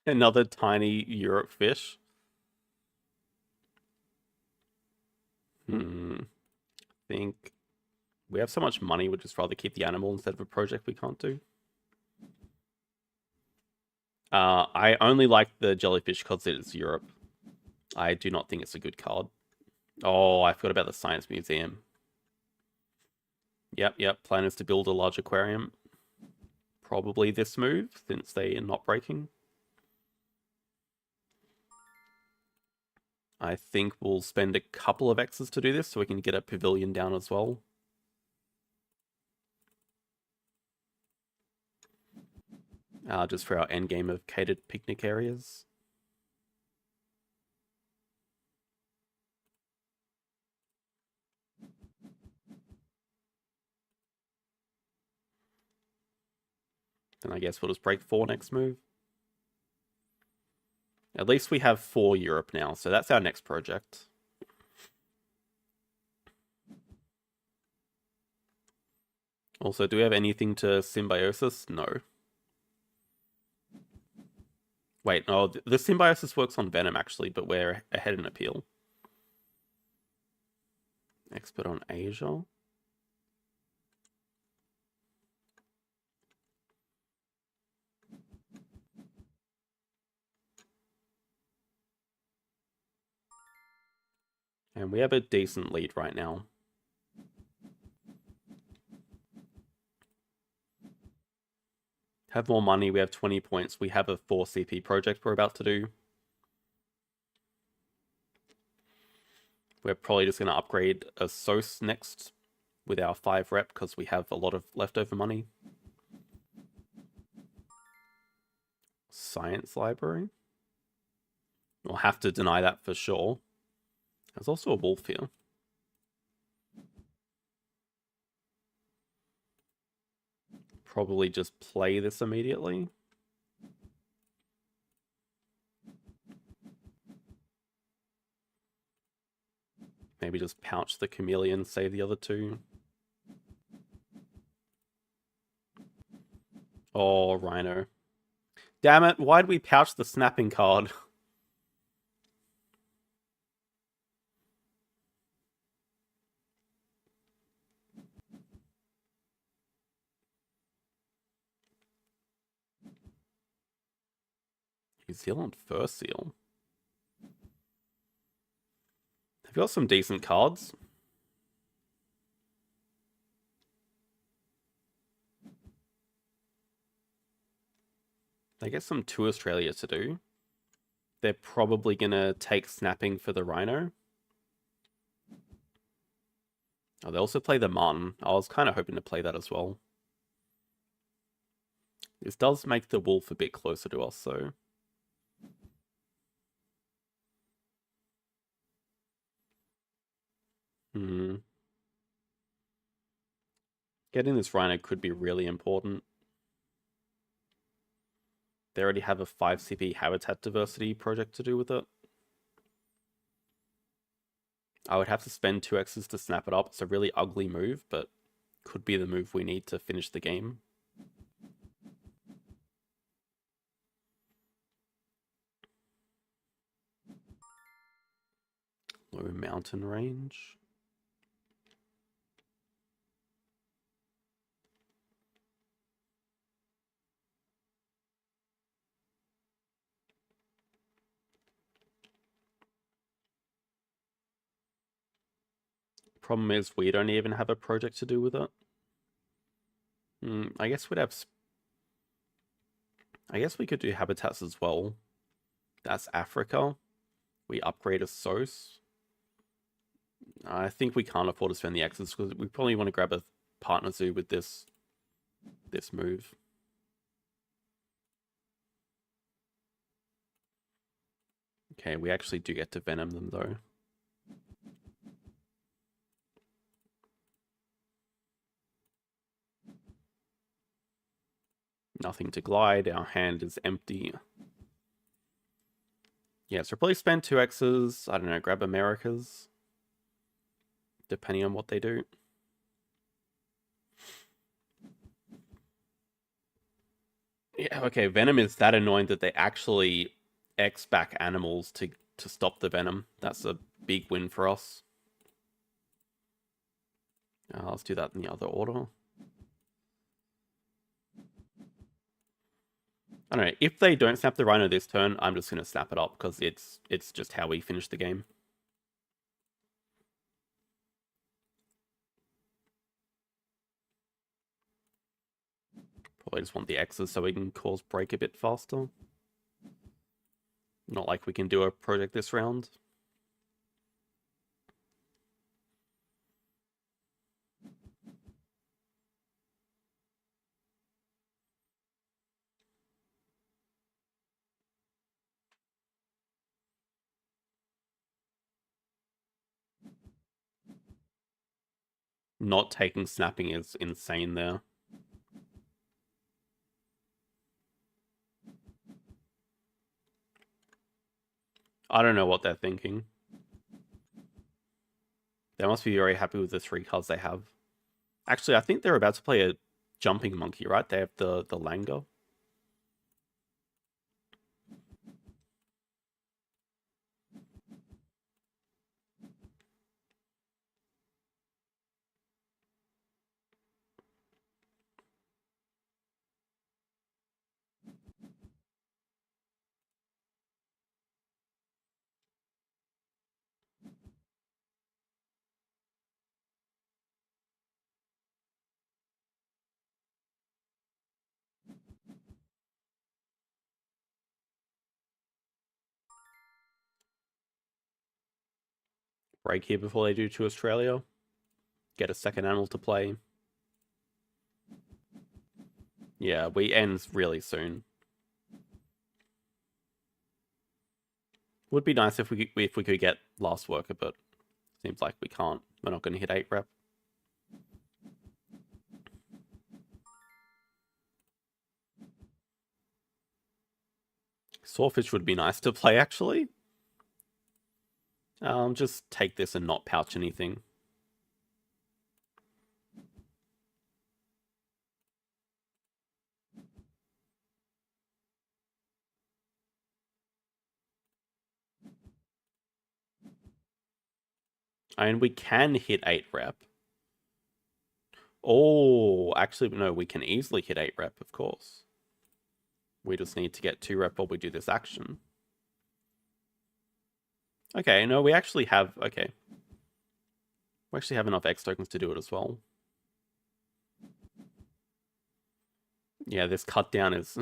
Another tiny Europe fish. I think we have so much money, we'd just rather keep the animal instead of a project we can't do. I only like the jellyfish because it's Europe. I do not think it's a good card. Oh, I forgot about the Science Museum. Yep. Plan is to build a large aquarium. Probably this move, since they are not breaking. I think we'll spend a couple of X's to do this, so we can get a pavilion down as well. Just for our endgame of catered picnic areas. Then I guess we'll just break 4 next move. At least we have 4 Europe now, so that's our next project. Also, do we have anything to symbiosis? No. Wait, no, the symbiosis works on Venom actually, but we're ahead in appeal. Expert on Asia. And we have a decent lead right now. Have more money, we have 20 points. We have a 4 CP project we're about to do. We're probably just going to upgrade a SOS next with our 5 rep because we have a lot of leftover money. Science library. We'll have to deny that for sure. There's also a wolf here. Probably just play this immediately. Maybe just pouch the chameleon, save the other 2. Oh, Rhino. Damn it, why'd we pouch the snapping card? New Zealand fur seal. They've got some decent cards. They get some to Australia to do. They're probably going to take snapping for the Rhino. Oh, they also play the Martin. I was kind of hoping to play that as well. This does make the Wolf a bit closer to us, though. Getting this Rhino could be really important. They already have a 5 CP habitat diversity project to do with it. I would have to spend 2x's to snap it up. It's a really ugly move, but could be the move we need to finish the game. Low mountain range. Problem is, we don't even have a project to do with it. I guess we'd have... I guess we could do habitats as well. That's Africa. We upgrade a SOS. I think we can't afford to spend the X's because we probably want to grab a partner zoo with this move. Okay, we actually do get to venom them though. Nothing to glide. Our hand is empty. Yeah, so probably spend 2x's. I don't know, grab Americas. Depending on what they do. Yeah, okay, Venom is that annoying that they actually X back animals to stop the Venom. That's a big win for us. Let's do that in the other order. I don't know, if they don't snap the Rhino this turn, I'm just going to snap it up because it's just how we finish the game. Probably just want the X's so we can cause break a bit faster. Not like we can do a project this round. Not taking snapping is insane there. I don't know what they're thinking. They must be very happy with the 3 cards they have. Actually, I think they're about to play a jumping monkey, right? They have the Langer. Break here before they do to Australia. Get a second animal to play. Yeah, we end really soon. Would be nice if we could get last worker, but seems like we can't. We're not going to hit 8 rep. Sawfish would be nice to play, actually. Just take this and not pouch anything. And we can hit 8 rep. Oh, actually, no, we can easily hit 8 rep, of course. We just need to get 2 rep while we do this action. Okay, no, we actually have... Okay. We actually have enough X tokens to do it as well. Yeah, this cut down is...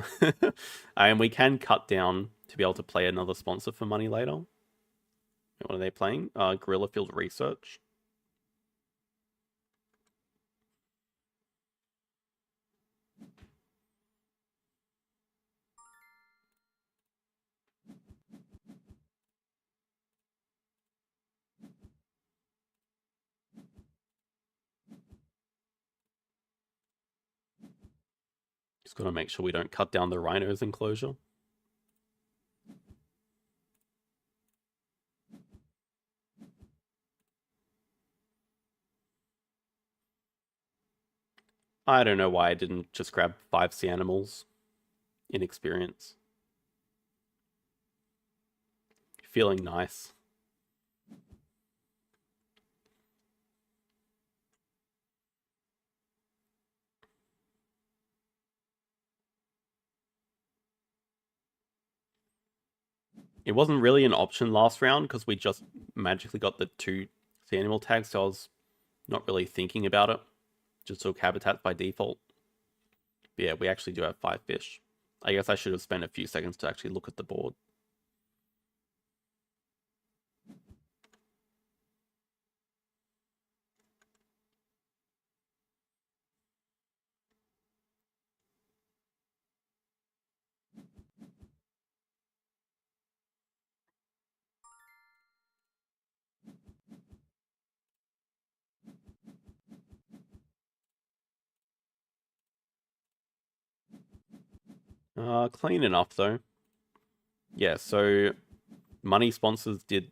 and we can cut down to be able to play another sponsor for money later. What are they playing? Guerrilla Field Research. Just got to make sure we don't cut down the rhino's enclosure. I don't know why I didn't just grab 5 sea animals. Inexperience. Feeling nice. It wasn't really an option last round because we just magically got the 2 sea animal tags, so I was not really thinking about it. Just took habitats by default. But yeah, we actually do have 5 fish. I guess I should have spent a few seconds to actually look at the board. Clean enough though. Yeah, so money sponsors did...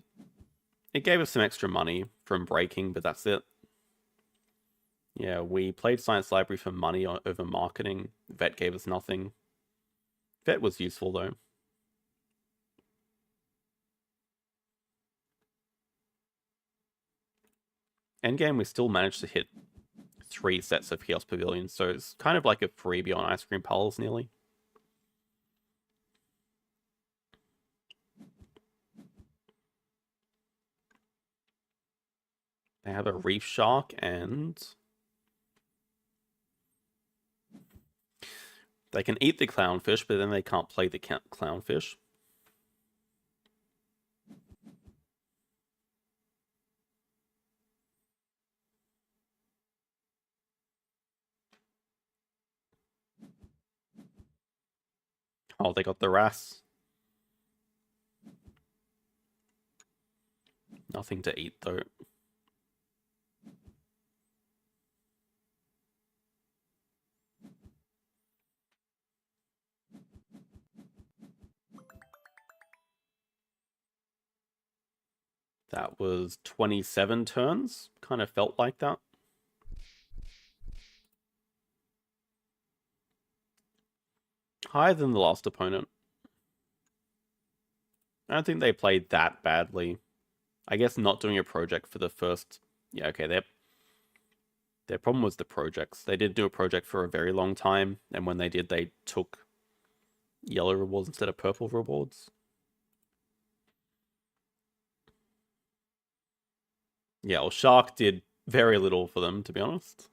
It gave us some extra money from breaking, but that's it. Yeah, we played Science Library for money over marketing. Vet gave us nothing. Vet was useful though. Endgame, we still managed to hit 3 sets of Kiosk Pavilions, so it's kind of like a freebie on Ice Cream Palace nearly. They have a Reef Shark and... They can eat the clownfish, but then they can't play the clownfish. Oh, they got the wrasse. Nothing to eat, though. That was 27 turns. Kind of felt like that. Higher than the last opponent. I don't think they played that badly. I guess not doing a project for the first... Yeah, okay, their problem was the projects. They did do a project for a very long time, and when they did, they took yellow rewards instead of purple rewards. Yeah, well, Shark did very little for them, to be honest.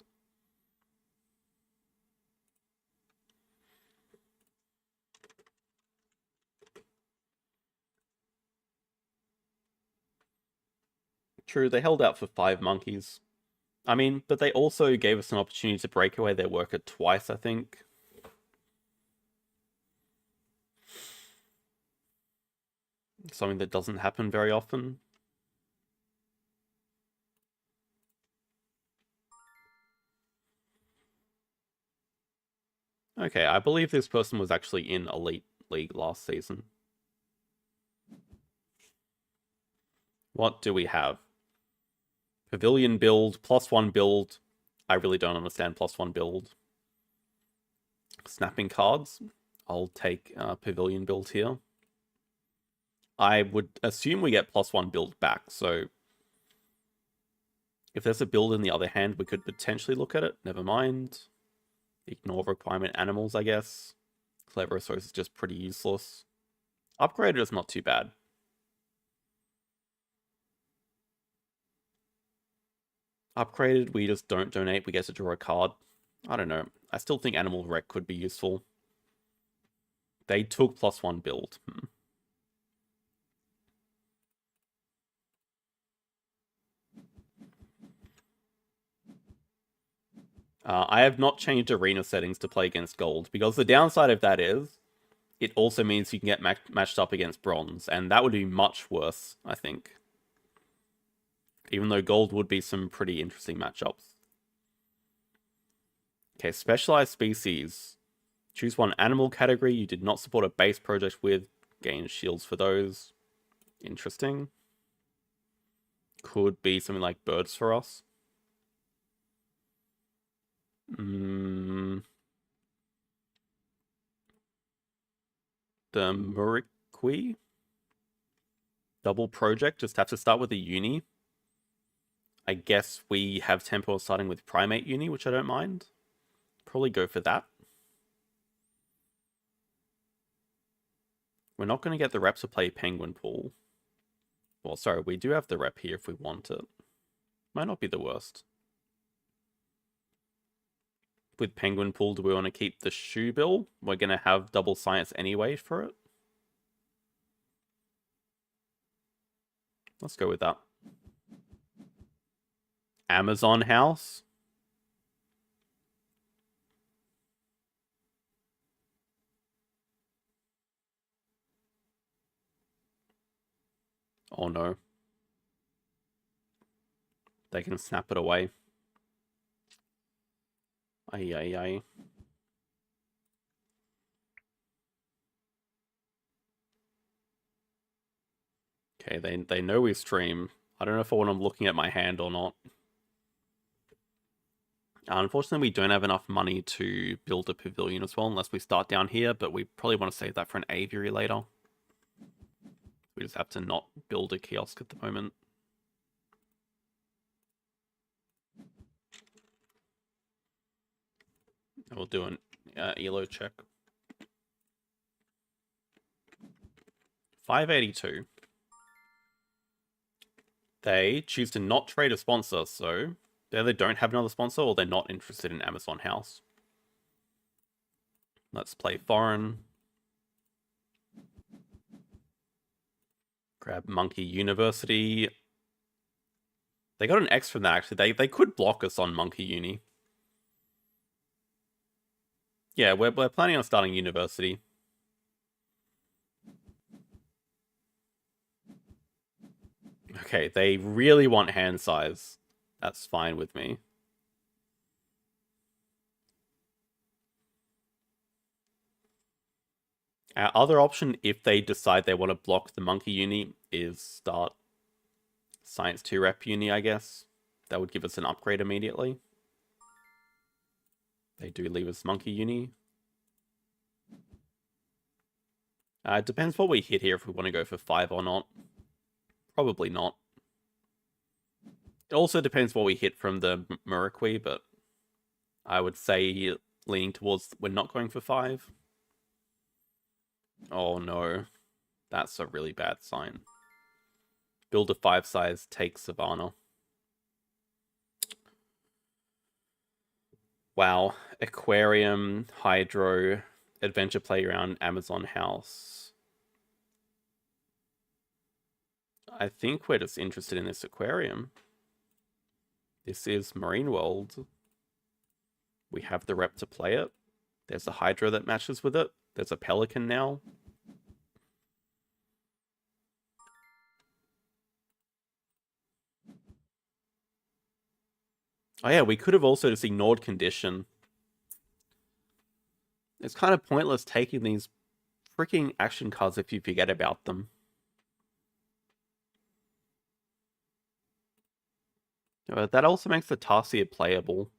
True, they held out for 5 monkeys. I mean, but they also gave us an opportunity to break away their worker twice, I think. Something that doesn't happen very often. Okay, I believe this person was actually in Elite League last season. What do we have? Pavilion build, +1 build. I really don't understand +1 build. Snapping cards. I'll take Pavilion build here. I would assume we get +1 build back, so if there's a build in the other hand, we could potentially look at it. Never mind. Ignore requirement animals, I guess. As Clever Source is just pretty useless. Upgraded is not too bad. Upgraded, we just don't donate, we get to draw a card. I don't know. I still think Animal Wreck could be useful. They took +1 build. I have not changed arena settings to play against gold, because the downside of that is it also means you can get matched up against bronze, and that would be much worse, I think. Even though gold would be some pretty interesting matchups. Okay, specialized species. Choose one animal category you did not support a base project with. Gain shields for those. Interesting. Could be something like birds for us. The Muriqui. Double project. Just have to start with a uni. I guess we have tempo starting with primate uni, which I don't mind. Probably go for that. We're not going to get the rep to play Penguin Pool. Well, sorry, we do have the rep here if we want it. Might not be the worst. With Penguin Pool, do we want to keep the Shoe Bill? We're going to have double science anyway for it. Let's go with that. Amazon House. Oh no. They can snap it away. Ay, ay, ay. Okay, they know we stream. I don't know if I want them looking at my hand or not. Unfortunately, we don't have enough money to build a pavilion as well, unless we start down here, but we probably want to save that for an aviary later. We just have to not build a kiosk at the moment. We'll do an ELO check. 582. They choose to not trade a sponsor, so they either don't have another sponsor or they're not interested in Amazon House. Let's play foreign. Grab Monkey University. They got an X from that, actually. They could block us on Monkey Uni. Yeah, we're planning on starting University. Okay, they really want hand size. That's fine with me. Our other option, if they decide they want to block the Monkey Uni, is start Science 2 Rep Uni, I guess. That would give us an upgrade immediately. They do leave us Monkey Uni. It depends what we hit here if we want to go for 5 or not. Probably not. It also depends what we hit from the Muriqui, but I would say leaning towards we're not going for 5. Oh no. That's a really bad sign. Build a 5 size, take Savannah. Wow. Aquarium, Hydro, Adventure Playground, Amazon House. I think we're just interested in this aquarium. This is Marine World. We have the rep to play it. There's a Hydra that matches with it. There's a Pelican now. Oh yeah, we could have also just ignored condition. It's kind of pointless taking these freaking action cards if you forget about them. That also makes the Tarsier playable.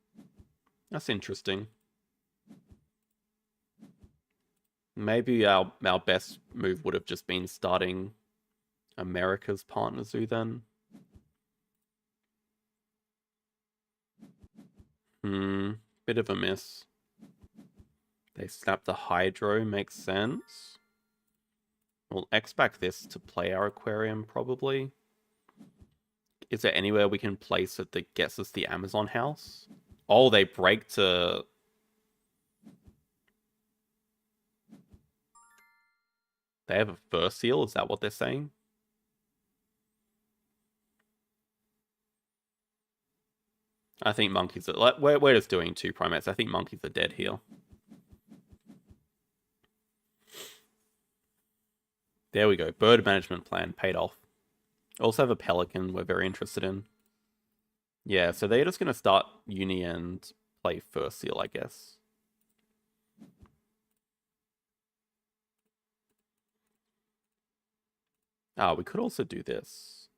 That's interesting. Maybe our best move would have just been starting America's Partner Zoo then. Bit of a miss. They snap the hydro, makes sense. We'll X-back this to play our aquarium, probably. Is there anywhere we can place it that gets us the Amazon house? Oh, they break to... They have a fur seal, is that what they're saying? I think monkeys are... We're just doing 2 primates. I think monkeys are dead here. There we go. Bird management plan paid off. Also have a pelican we're very interested in. Yeah, so they're just going to start uni and play fur seal, I guess. Ah, we could also do this.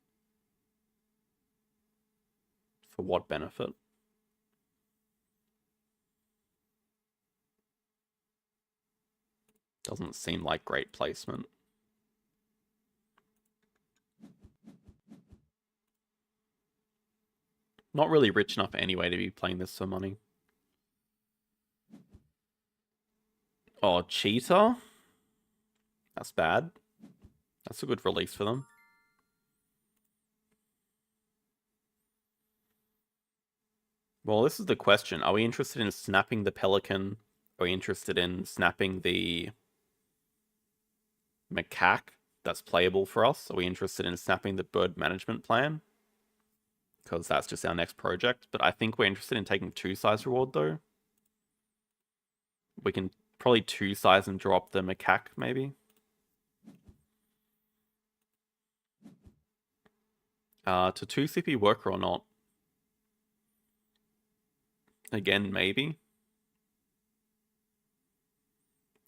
For what benefit? Doesn't seem like great placement. Not really rich enough anyway to be playing this for money. Oh, cheetah? That's bad. That's a good release for them. Well, this is the question. Are we interested in snapping the pelican? Are we interested in snapping the macaque that's playable for us? Are we interested in snapping the bird management plan? Because that's just our next project. But I think we're interested in taking 2 size reward, though. We can probably 2 size and drop the macaque, maybe. To 2 CP worker or not? Again, maybe.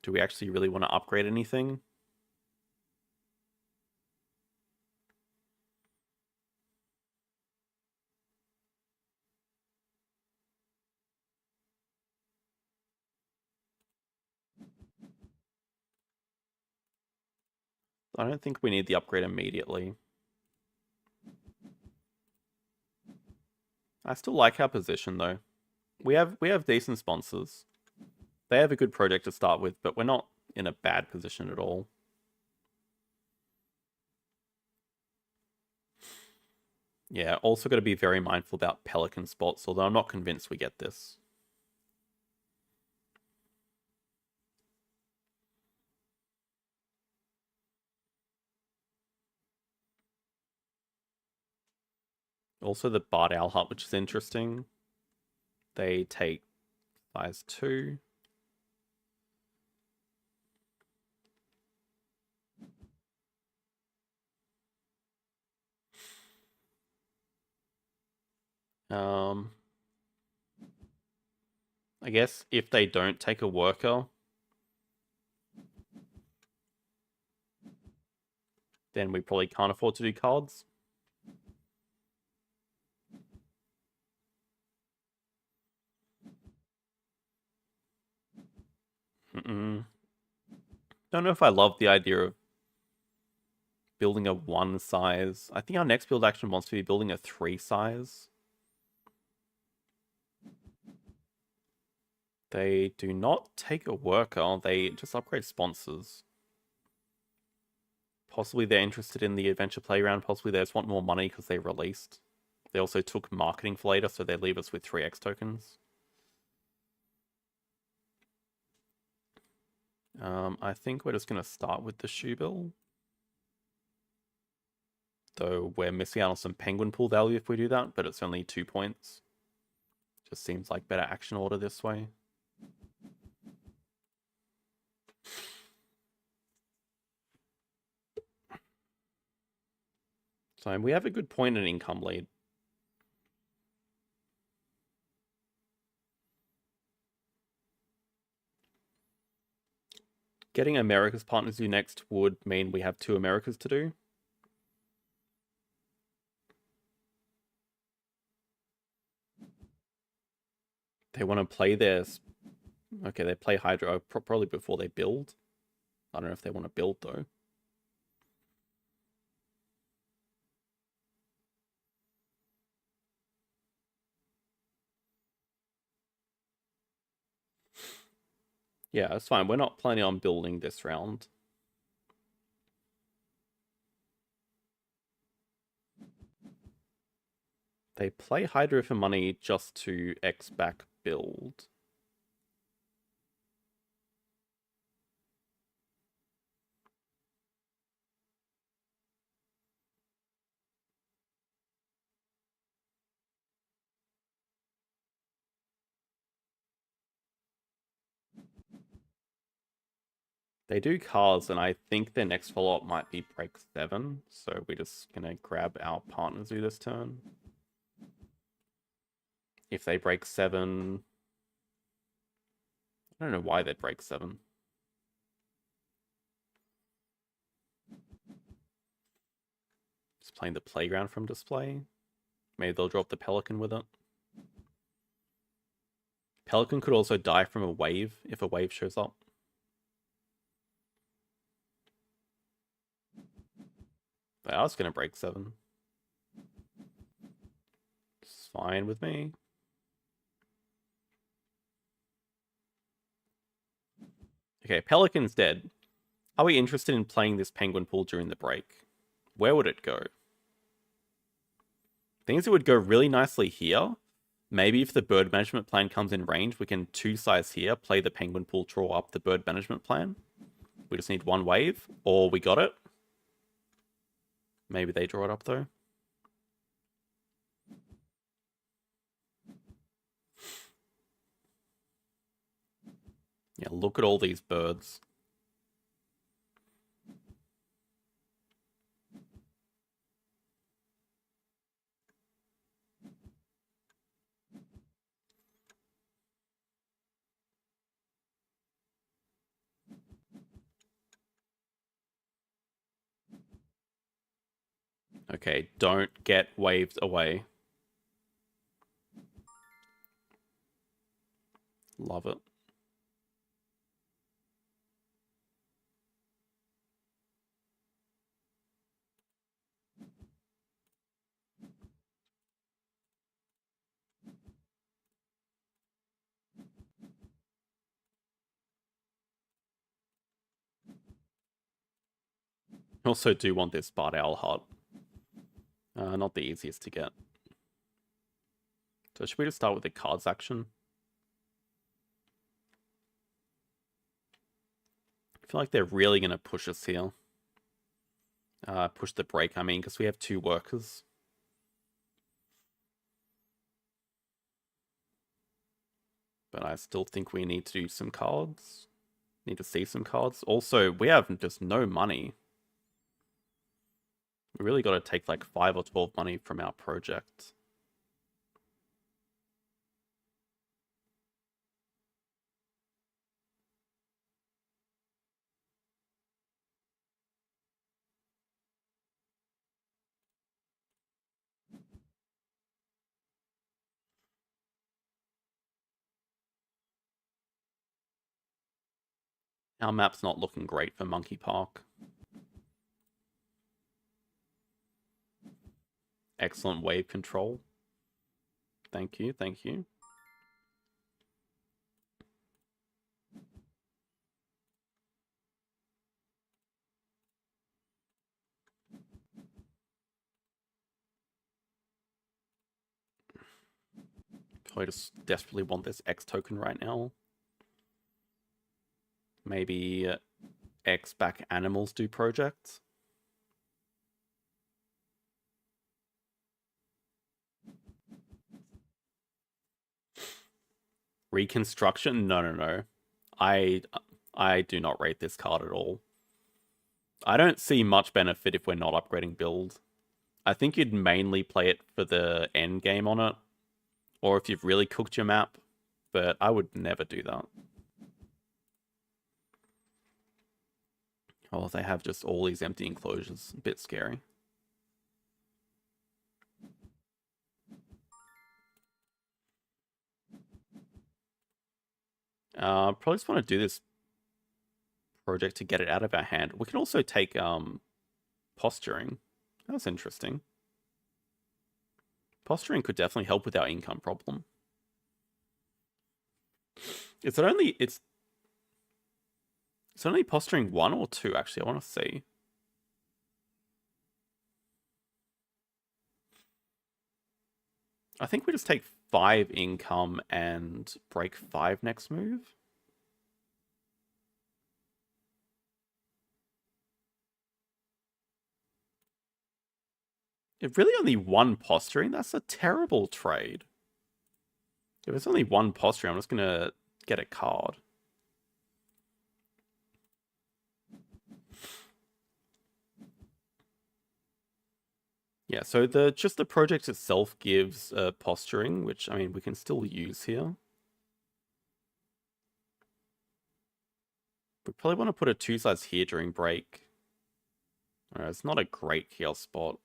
Do we actually really want to upgrade anything? I don't think we need the upgrade immediately. I still like our position though. We have decent sponsors. They have a good project to start with, but we're not in a bad position at all. Yeah, also got to be very mindful about pelican spots, although I'm not convinced we get this. Also the barred owl hut, which is interesting. They take size 2. I guess if they don't take a worker, then we probably can't afford to do cards. Don't know if I love the idea of building a 1 size. I think our next build action wants to be building a 3 size. They do not take a worker, they just upgrade sponsors. Possibly they're interested in the adventure playground, possibly they just want more money because they released. They also took marketing for later, so they leave us with 3x tokens. I think we're just going to start with the shoe bill. Though we're missing out on some penguin pool value if we do that, but it's only 2 points. Just seems like better action order this way. So we have a good point and income lead. Getting America's partners to do next would mean we have 2 Americas to do. They want to play theirs. Okay, they play Hydro probably before they build. I don't know if they want to build though. Yeah, that's fine. We're not planning on building this round. They play Hydro for money just to X back build. They do cards, and I think their next follow-up might be break 7, so we're just gonna grab our partner zoo this turn. If they break 7... I don't know why they'd break 7. Just playing the playground from display. Maybe they'll drop the Pelican with it. Pelican could also die from a wave if a wave shows up. But I was going to break 7. It's fine with me. Okay, Pelican's dead. Are we interested in playing this Penguin pool during the break? Where would it go? Things it would go really nicely here. Maybe if the bird management plan comes in range, we can 2-size here, play the Penguin pool, draw up the bird management plan. We just need 1 wave, or we got it. Maybe they draw it up though. Yeah, look at all these birds. Okay, don't get waved away. Love it. I also do want this Bard Owl hut. Not the easiest to get. So should we just start with the cards action? I feel like they're really going to push us here. Push the break, I mean, because we have 2 workers. But I still think we need to do some cards. Need to see some cards. Also, we have just no money. We really got to take like 5 or 12 money from our project. Our map's not looking great for Monkey Park. Excellent wave control. Thank you, thank you. I just desperately want this X token right now. Maybe X back animals do projects. Reconstruction? No. I do not rate this card at all. I don't see much benefit if we're not upgrading build. I think you'd mainly play it for the end game on it, or if you've really cooked your map, but I would never do that. Oh, they have just all these empty enclosures. A bit scary. Probably just want to do this project to get it out of our hand. We can also take posturing. That's interesting. Posturing could definitely help with our income problem. It's Is it only posturing 1 or 2, actually? I want to see. I think we just take 5 income and break 5 next move. If really only 1 posturing, that's a terrible trade. If it's only 1 posturing, I'm just going to get a card. Yeah, so just the project itself gives posturing, which, I mean, we can still use here. We probably want to put a 2-size here during break. It's not a great heal spot.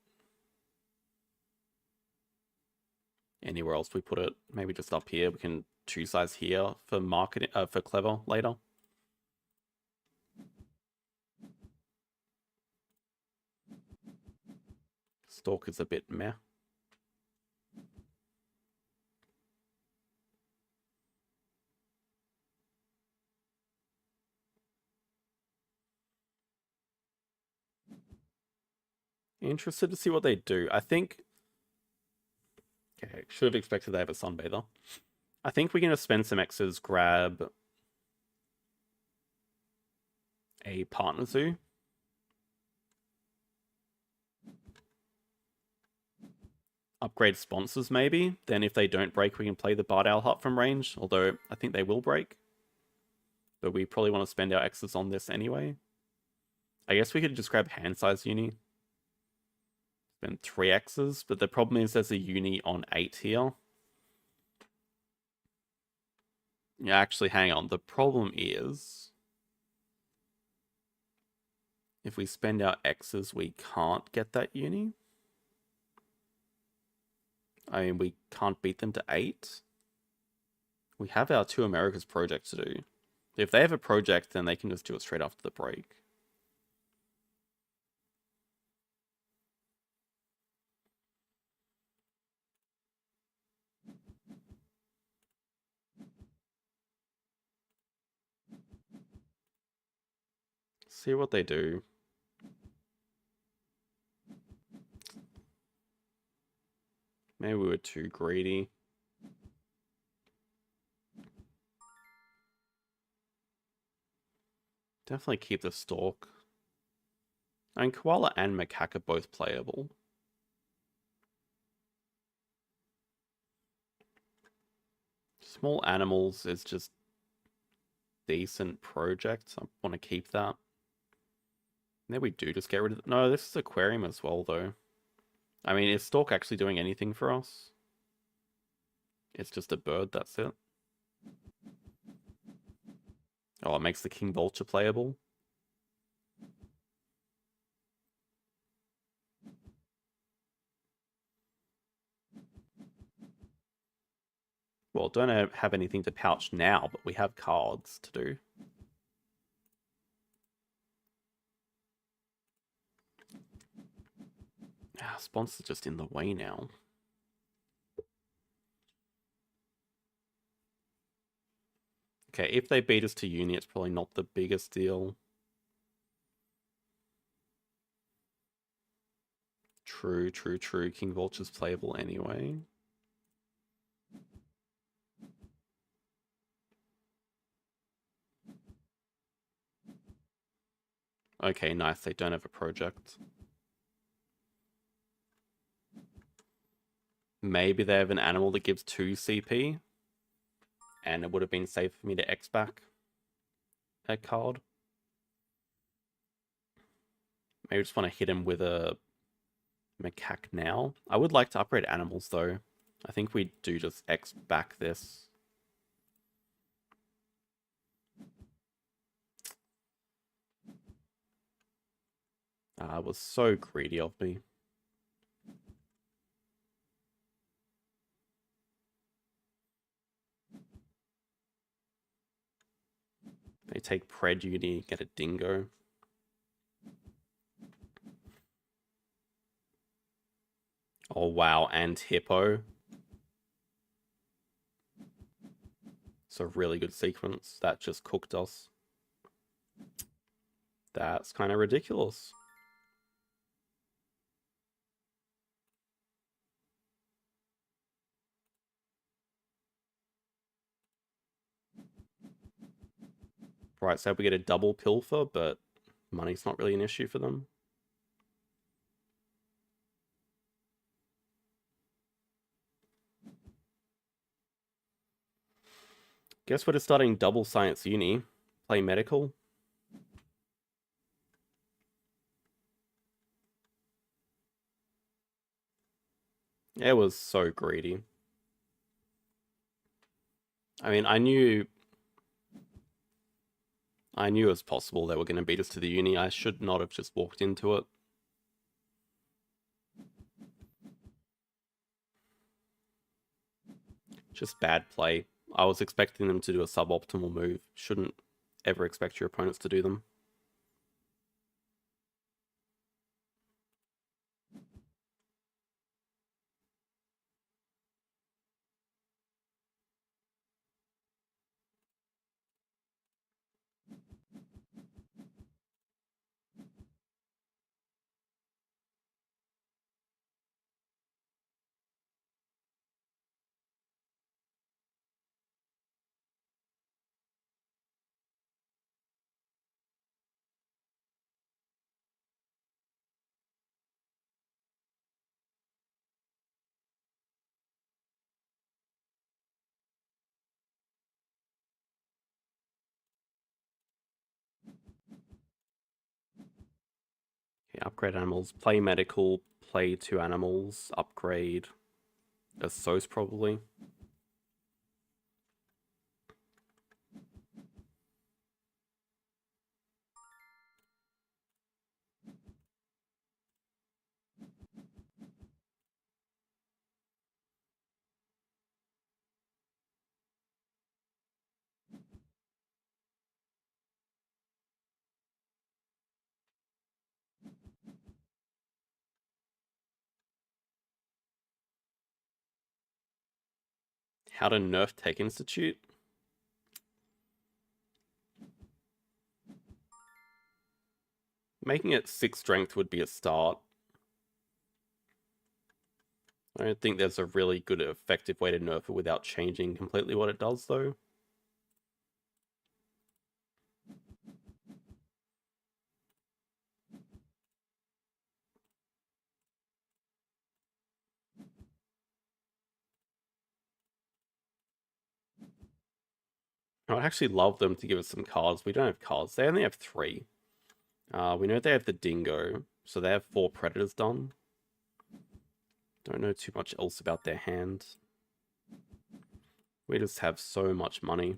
Anywhere else we put it, maybe just up here. We can 2-size here for marketing, for clever later. Stalk is a bit meh. Interested to see what they do. I think... Okay, should have expected they have a Sunbather. I think we're going to spend some X's, grab a Partner Zoo. Upgrade sponsors, maybe. Then if they don't break, we can play the Bard Owl Hut from range. Although, I think they will break. But we probably want to spend our X's on this anyway. I guess we could just grab Hand Size Uni. Spend 3 X's. But the problem is there's a Uni on 8 here. Yeah, actually, hang on. The problem is... if we spend our X's, we can't get that Uni. I mean, we can't beat them to 8. We have our 2 Americas project to do. If they have a project, then they can just do it straight after the break. See what they do. Maybe we were too greedy. Definitely keep the Stalk. I mean, Koala and Macaque are both playable. Small Animals is just decent project. I want to keep that. Maybe we do just get rid of... No, this is Aquarium as well, though. I mean, is Stalk actually doing anything for us? It's just a bird, that's it. Oh, it makes the King Vulture playable. Well, don't have anything to pouch now, but we have cards to do. Sponsor's just in the way now. Okay, if they beat us to Uni, it's probably not the biggest deal. True, true, true. King Vulture's playable anyway. Okay, nice. They don't have a project. Maybe they have an animal that gives 2 CP. And it would have been safe for me to X back a card. Maybe just want to hit him with a Macaque now. I would like to upgrade animals, though. I think we do just X back this. It was so greedy of me. They take Pred Uni, get a Dingo. Oh wow, and Hippo. It's a really good sequence. That just cooked us. That's kind of ridiculous. Right, so we get a double pilfer, but money's not really an issue for them. Guess we're just starting double science uni. Play medical. It was so greedy. I mean, I knew it was possible they were going to beat us to the uni. I should not have just walked into it. Just bad play. I was expecting them to do a suboptimal move. Shouldn't ever expect your opponents to do them. Okay, upgrade animals. Play medical. Play 2 animals. Upgrade a Sos probably. How to nerf Tech Institute? Making it 6 strength would be a start. I don't think there's a really good, effective way to nerf it without changing completely what it does, though. I'd actually love them to give us some cards. We don't have cards. They only have 3. We know they have the Dingo, so they have 4 Predators done. Don't know too much else about their hand. We just have so much money.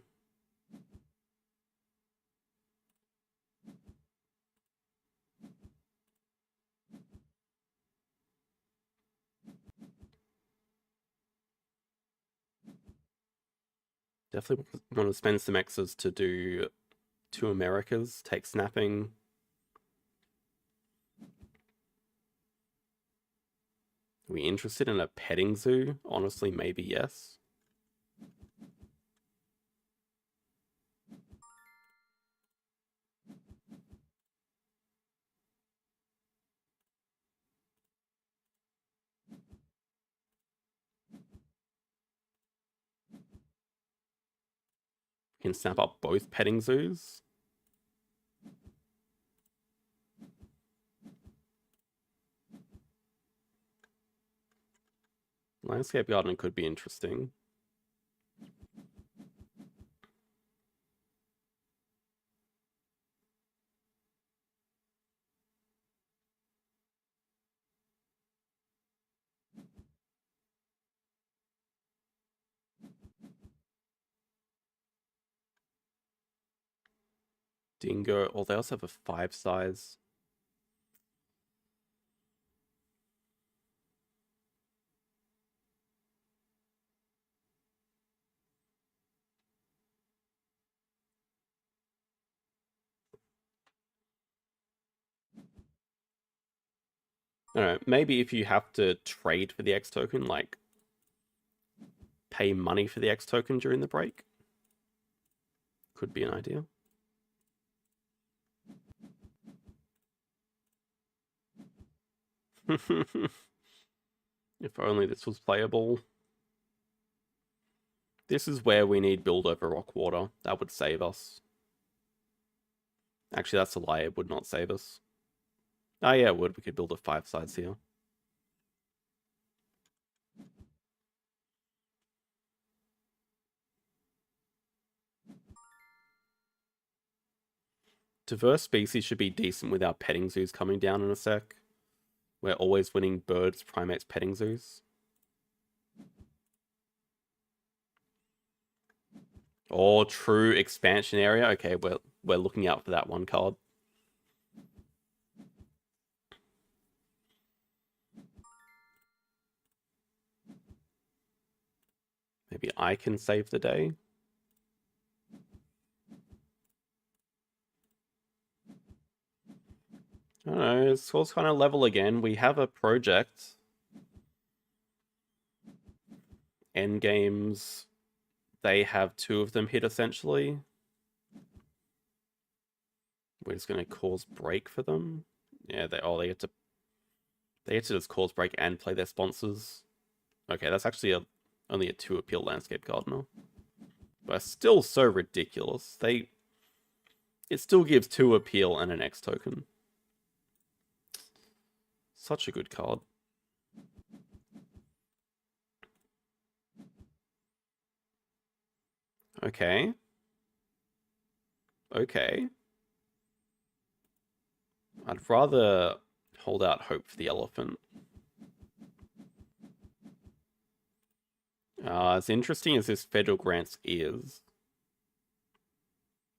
Definitely want to spend some X's to do 2 Americas, take snapping. Are we interested in a petting zoo? Honestly, maybe yes. We can snap up both petting zoos. Landscape garden could be interesting. Dingo. Oh, they also have a 5 size. I don't know. Maybe if you have to trade for the X token, like pay money for the X token during the break, could be an idea. If only this was playable. This is where we need build over rock water. That would save us. Actually, that's a lie. It would not save us. Oh yeah, it would. We could build a 5 sides here. Diverse species should be decent with our petting zoos coming down in a sec. We're always winning birds, primates, petting zoos. Oh, true expansion area. Okay, we're looking out for that one card. Maybe I can save the day. I don't know, score's kind of level again. We have a project. End games, they have 2 of them hit essentially. We're just gonna cause break for them. Yeah, they get to just cause break and play their sponsors. Okay, that's actually only a 2 appeal landscape gardener. But still so ridiculous. It still gives 2 appeal and an X token. Such a good card. Okay. Okay. I'd rather hold out hope for the elephant. As interesting as this federal grants is,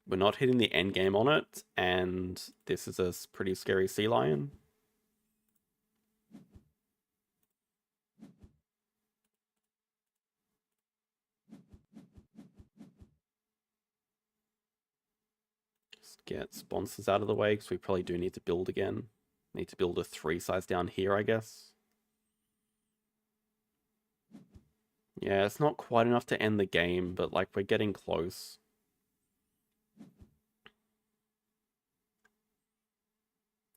we're not hitting the end game on it, and this is a pretty scary sea lion. Just get sponsors out of the way, because we probably do need to build again. Need to build a 3 size down here, I guess. Yeah, it's not quite enough to end the game, but like we're getting close.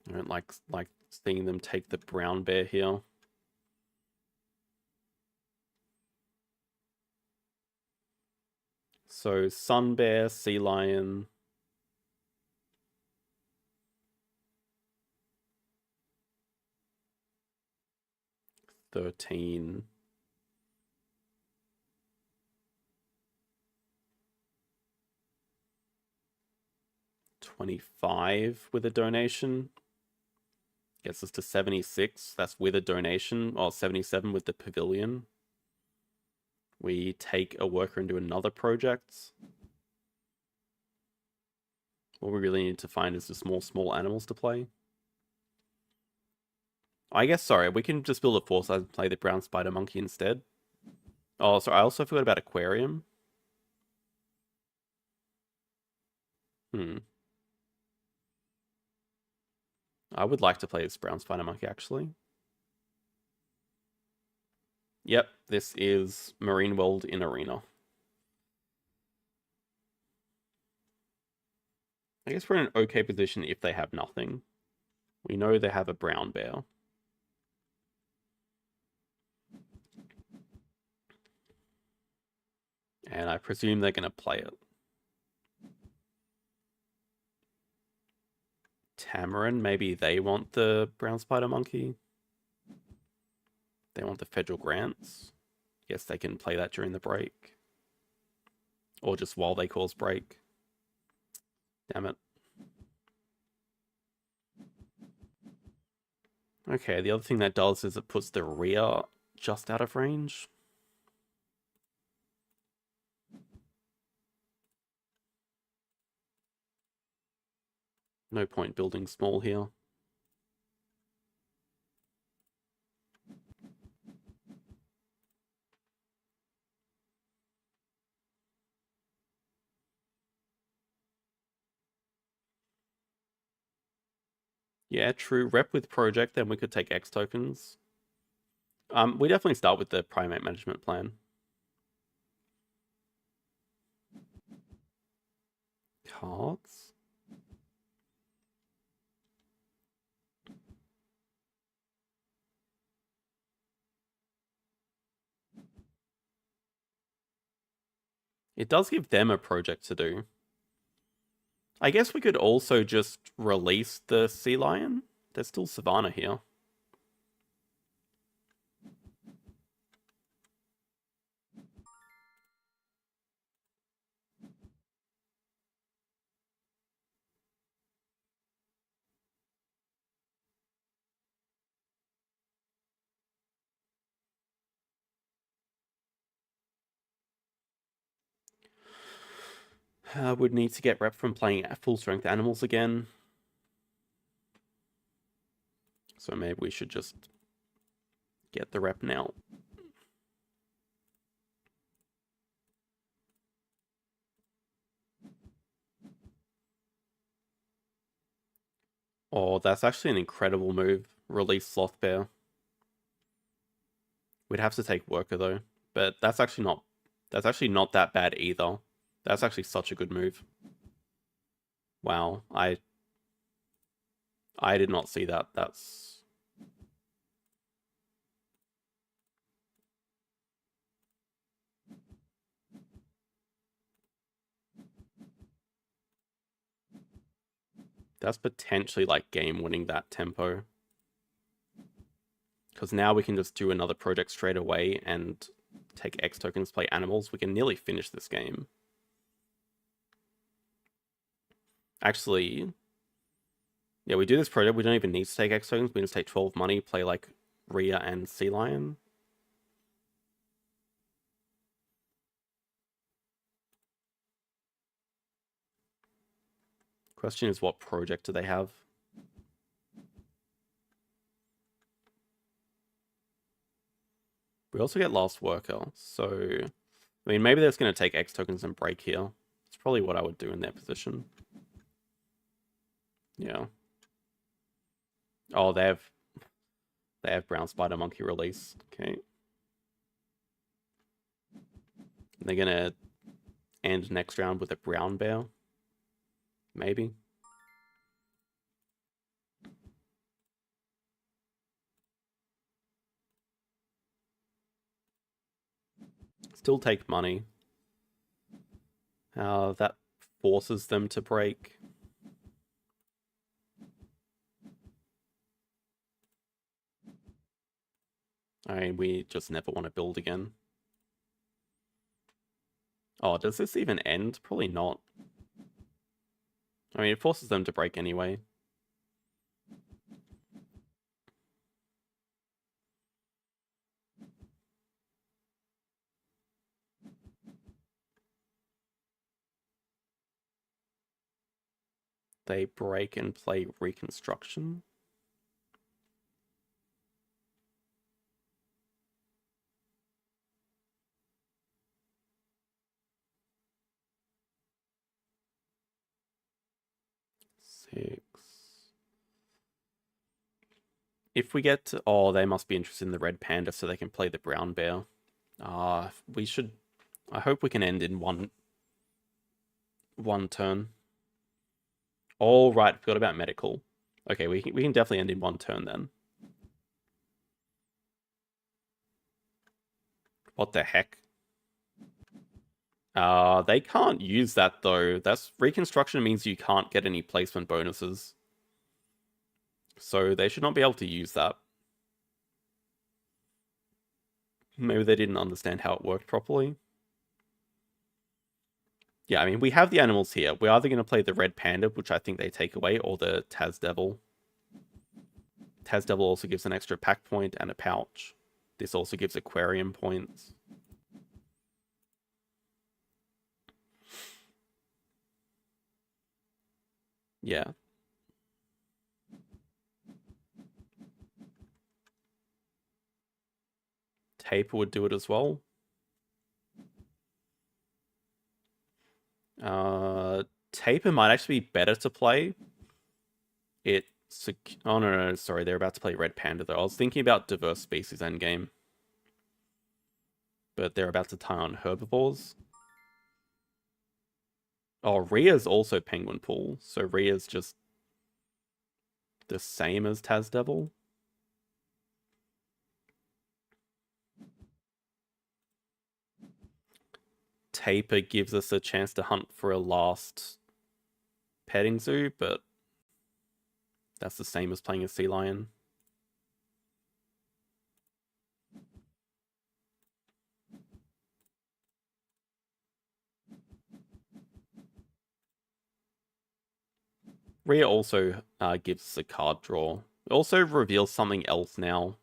I don't like seeing them take the brown bear here. So sun bear, sea lion. $13. 25 with a donation. Gets us to 76. That's with a donation. Or 77 with the pavilion. We take a worker into another project. What we really need to find is just more small animals to play. I guess, sorry, we can just build a 4 size and play the brown spider monkey instead. Oh, sorry, I also forgot about aquarium. I would like to play this brown spider monkey, actually. Yep, this is Marine World in Arena. I guess we're in an okay position if they have nothing. We know they have a brown bear. And I presume they're going to play it. Tamarin, maybe they want the brown spider monkey. They want the federal grants. Guess they can play that during the break. Or just while they cause break. Damn it. Okay, the other thing that does is it puts the rear just out of range. No point building small here. Yeah, true. Rep with project, then we could take X tokens. We definitely start with the primate management plan. Cards? It does give them a project to do. I guess we could also just release the sea lion. There's still Savannah here. Would need to get rep from playing full strength animals again. So maybe we should just get the rep now. Oh, that's actually an incredible move. Release Sloth Bear. We'd have to take Worker though, but that's actually not that bad either. That's actually such a good move. Wow, I did not see that. That's potentially like game winning that tempo. Because now we can just do another project straight away and take X tokens, play animals. We can nearly finish this game. Actually, yeah, we do this project. We don't even need to take X tokens. We just take 12 money, play like Rhea and Sea Lion. Question is, what project do they have? We also get Last Worker, so I mean, maybe they're just going to take X tokens and break here. It's probably what I would do in their position. Yeah. Oh, they have Brown Spider Monkey release. Okay. They're going to end next round with a Brown Bear. Maybe. Still take money. That forces them to break. I mean, we just never want to build again. Oh, does this even end? Probably not. I mean, it forces them to break anyway. They break and play Reconstruction. Six. If we get to... Oh, they must be interested in the red panda so they can play the brown bear. We should... I hope we can end in one turn. Oh, right. Forgot about medical. Okay, we can definitely end in one turn then. What the heck? They can't use that though. That's Reconstruction means you can't get any placement bonuses. So they should not be able to use that. Maybe they didn't understand how it worked properly. Yeah, I mean, we have the animals here. We're either going to play the red panda, which I think they take away, or the Taz Devil. Taz Devil also gives an extra pack point and a pouch. This also gives aquarium points. Yeah. Taper would do it as well. Taper might actually be better to play. Oh no, sorry, they're about to play Red Panda though. I was thinking about diverse species endgame. But they're about to tie on herbivores. Oh, Rhea's also Penguin Pool, so Rhea's just the same as Taz Devil. Taper gives us a chance to hunt for a last petting zoo, but that's the same as playing a sea lion. Rhea also gives us a card draw. It also reveals something else now.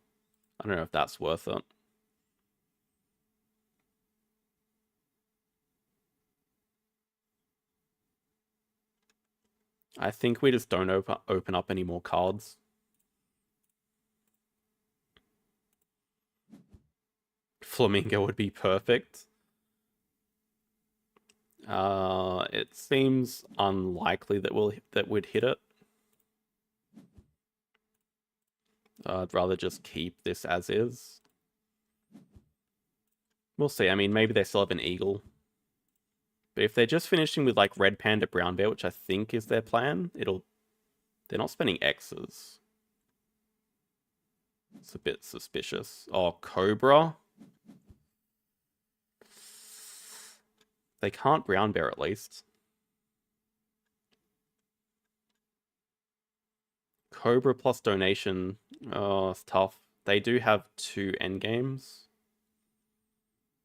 I don't know if that's worth it. I think we just don't open up any more cards. Flamingo would be perfect. It seems unlikely that we'd hit it. I'd rather just keep this as is. We'll see. I mean, maybe they still have an eagle. But if they're just finishing with like red panda, brown bear, which I think is their plan, they're not spending X's. It's a bit suspicious. Oh, Cobra. They can't brown bear at least. Cobra plus donation. Oh, it's tough. They do have 2 endgames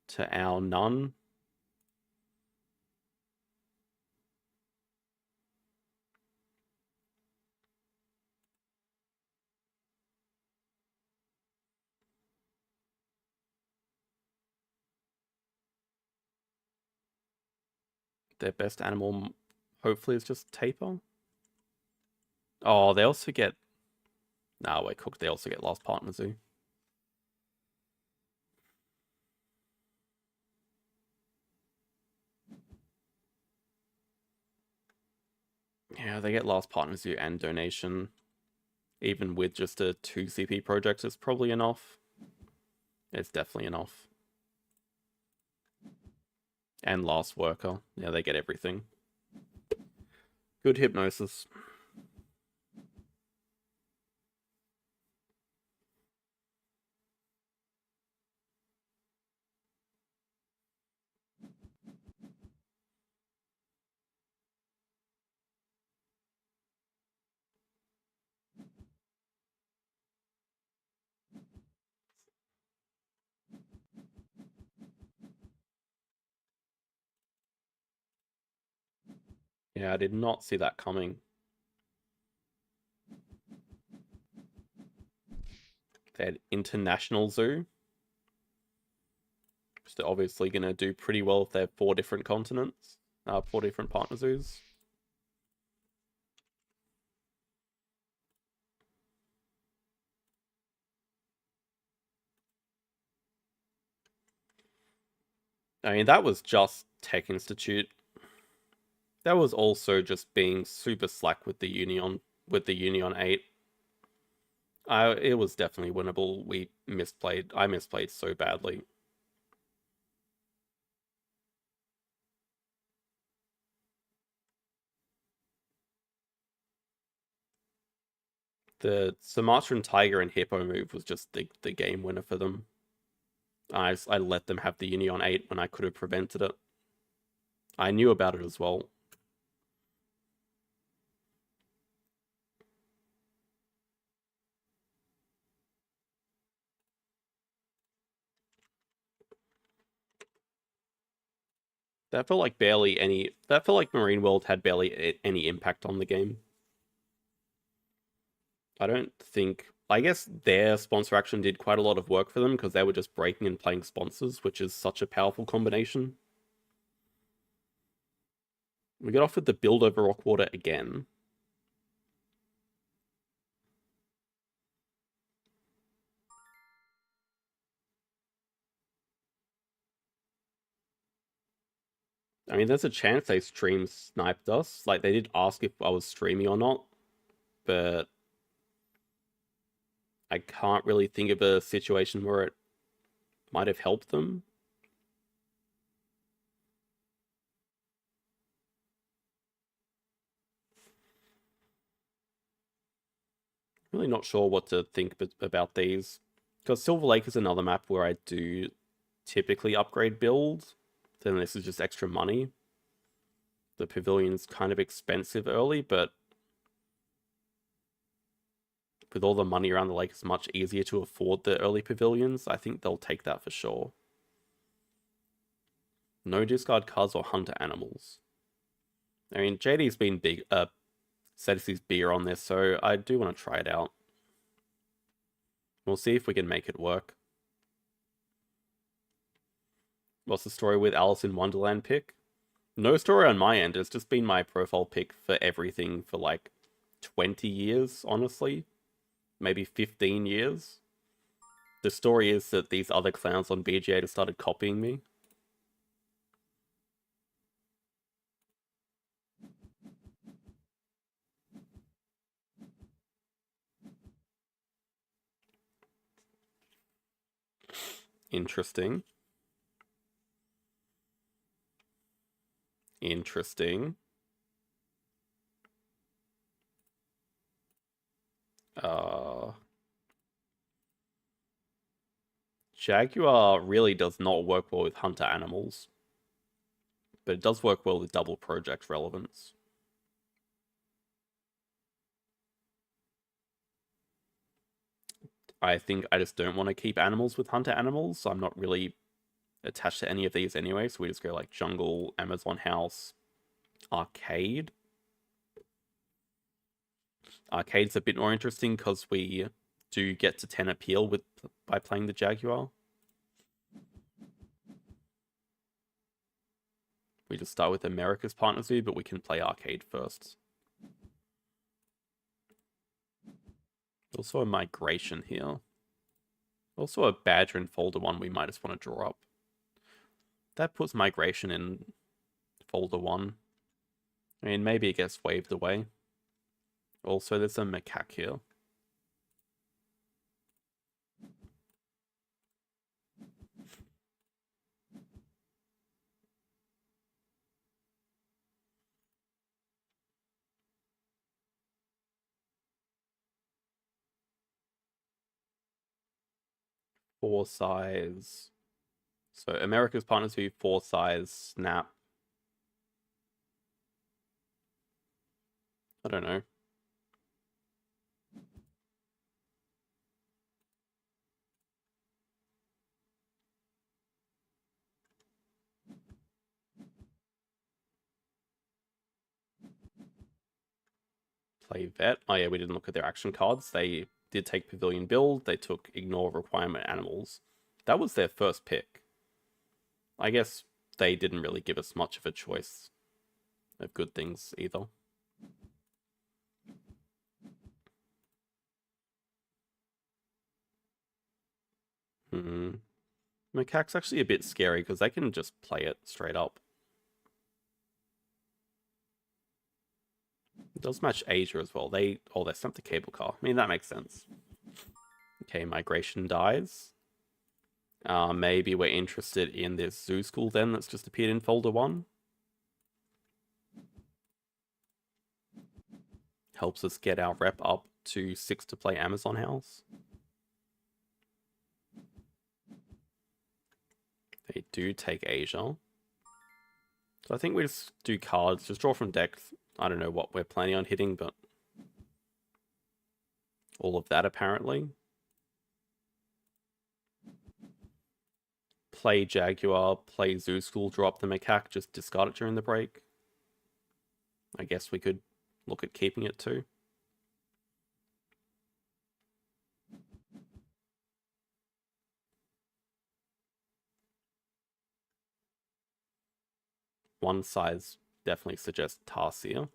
to our none. Their best animal hopefully is just Taper. Oh, they also get... Nah, wait, Cook. They also get Last Partner Zoo. Yeah, they get Last Partner Zoo and donation. Even with just a 2 CP project, it's probably enough. It's definitely enough. And Last Worker. Yeah, they get everything. Good hypnosis. Yeah, I did not see that coming. They had International Zoo. So they're obviously going to do pretty well if they have 4 different continents. 4 different partner zoos. I mean, that was just Tech Institute. That was also just being super slack with the Union 8. It was definitely winnable. I misplayed so badly. The Sumatran Tiger and Hippo move was just the game winner for them. I let them have the Union 8 when I could have prevented it. I knew about it as well. That felt like Marine World had barely any impact on the game. I guess their sponsor action did quite a lot of work for them because they were just breaking and playing sponsors, which is such a powerful combination. We got off with the build over Rockwater again. I mean, there's a chance they stream sniped us. Like, they did ask if I was streaming or not, but I can't really think of a situation where it might have helped them. Really not sure what to think about these. Because Silver Lake is another map where I do typically upgrade builds. then this is just extra money. The pavilion's kind of expensive early, but with all the money around the lake, it's much easier to afford the early pavilions. I think they'll take that for sure. No discard cards or hunter animals. I mean, JD's been big, said he's bigger on this, so I do want to try it out. We'll see if we can make it work. What's the story with Alice in Wonderland pick? No story on my end. It's just been my profile pick for everything for like 20 years, honestly. Maybe 15 years. The story is that these other clowns on BGA just started copying me. Interesting. Interesting. Jaguar really does not work well with hunter animals, but it does work well with double project relevance. I think I just don't want to keep animals with hunter animals, so I'm not really attached to any of these anyway, so we just go like jungle, Amazon house, arcade. Arcade's a bit more interesting because we do get to 10 appeal by playing the Jaguar. We just start with America's Partner Zoo, but we can play arcade first. Also a migration here. Also a badger in folder 1 we might just want to draw up. That puts migration in folder 1. I mean, maybe it gets waved away. Also, there's a macaque here. Four size. So America's Partners View, 4 size, snap. I don't know. Play vet. Oh yeah, we didn't look at their action cards. They did take Pavilion Build. They took Ignore Requirement Animals. That was their first pick. I guess they didn't really give us much of a choice of good things either. Macaque's actually a bit scary because they can just play it straight up. It does match Asia as well. They stumped the cable car. I mean, that makes sense. Okay, migration dies. Maybe we're interested in this zoo school then that's just appeared in folder 1. Helps us get our rep up to 6 to play Amazon House. They do take Asia. So I think we just do cards, just draw from deck. I don't know what we're planning on hitting, but all of that apparently. Play Jaguar, play Zoo School, drop the macaque, just discard it during the break. I guess we could look at keeping it too. One size definitely suggests Tarsier.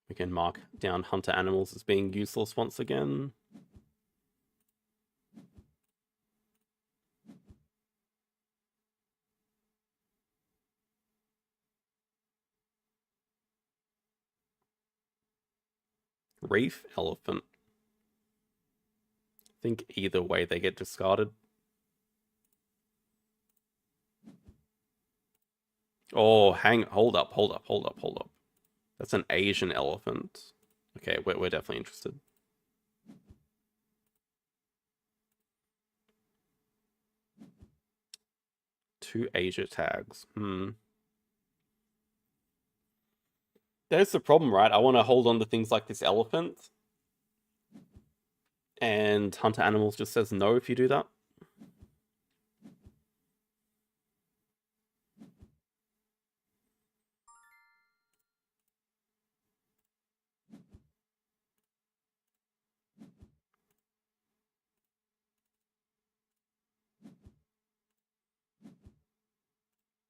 We can mark down hunter animals as being useless once again. Reef elephant. I think either way they get discarded. Oh, hold up, hold up, hold up, hold up. That's an Asian elephant. Okay, we're definitely interested. Two Asia tags. There's the problem, right? I want to hold on to things like this elephant, and Hunter Animals just says no if you do that.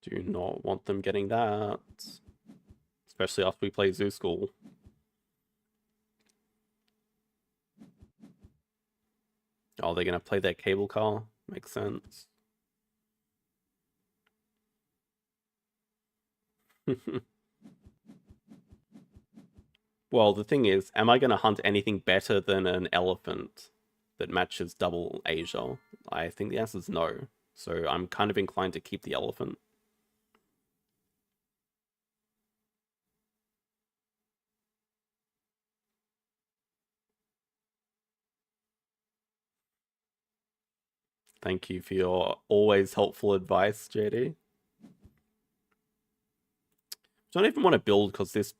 Do not want them getting that. Especially after we play Zoo School. Oh, they're gonna play their cable car? Makes sense. Well, the thing is, am I gonna hunt anything better than an elephant that matches double Asia? I think the answer is no. So I'm kind of inclined to keep the elephant. Thank you for your always helpful advice, JD. Don't even want to build because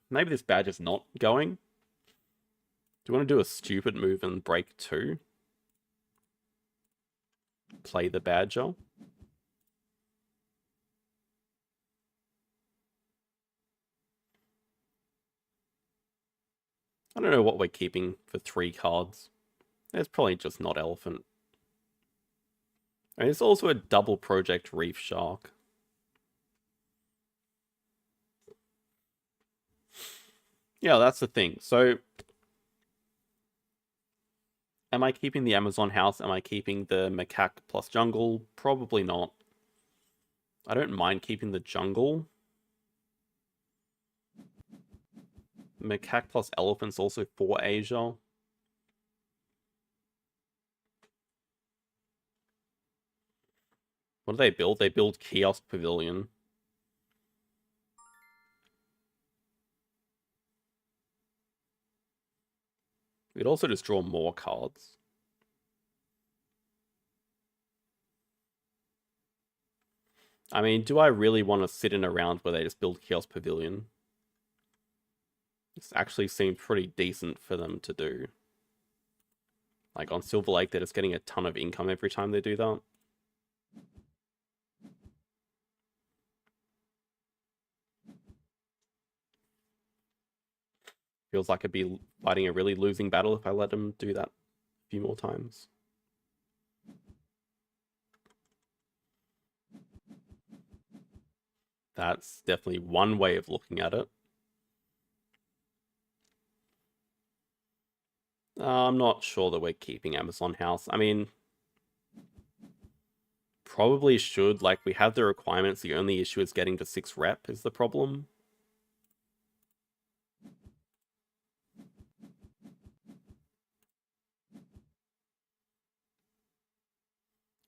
maybe this badge is not going. Do you want to do a stupid move and break two? Play the badger? I don't know what we're keeping for 3 cards. It's probably just not elephant. And it's also a double project reef shark. Yeah, that's the thing. So, am I keeping the Amazon house? Am I keeping the macaque plus jungle? Probably not. I don't mind keeping the jungle. Macaque plus elephant's also for Asia. What do they build? They build Kiosk Pavilion. We'd also just draw more cards. I mean, do I really want to sit in a round where they just build Kiosk Pavilion? This actually seems pretty decent for them to do. Like on Silver Lake, they're just getting a ton of income every time they do that. Feels like I'd be fighting a really losing battle if I let them do that a few more times. That's definitely one way of looking at it. I'm not sure that we're keeping Amazon House. I mean, probably should. Like, we have the requirements. The only issue is getting to 6 rep is the problem.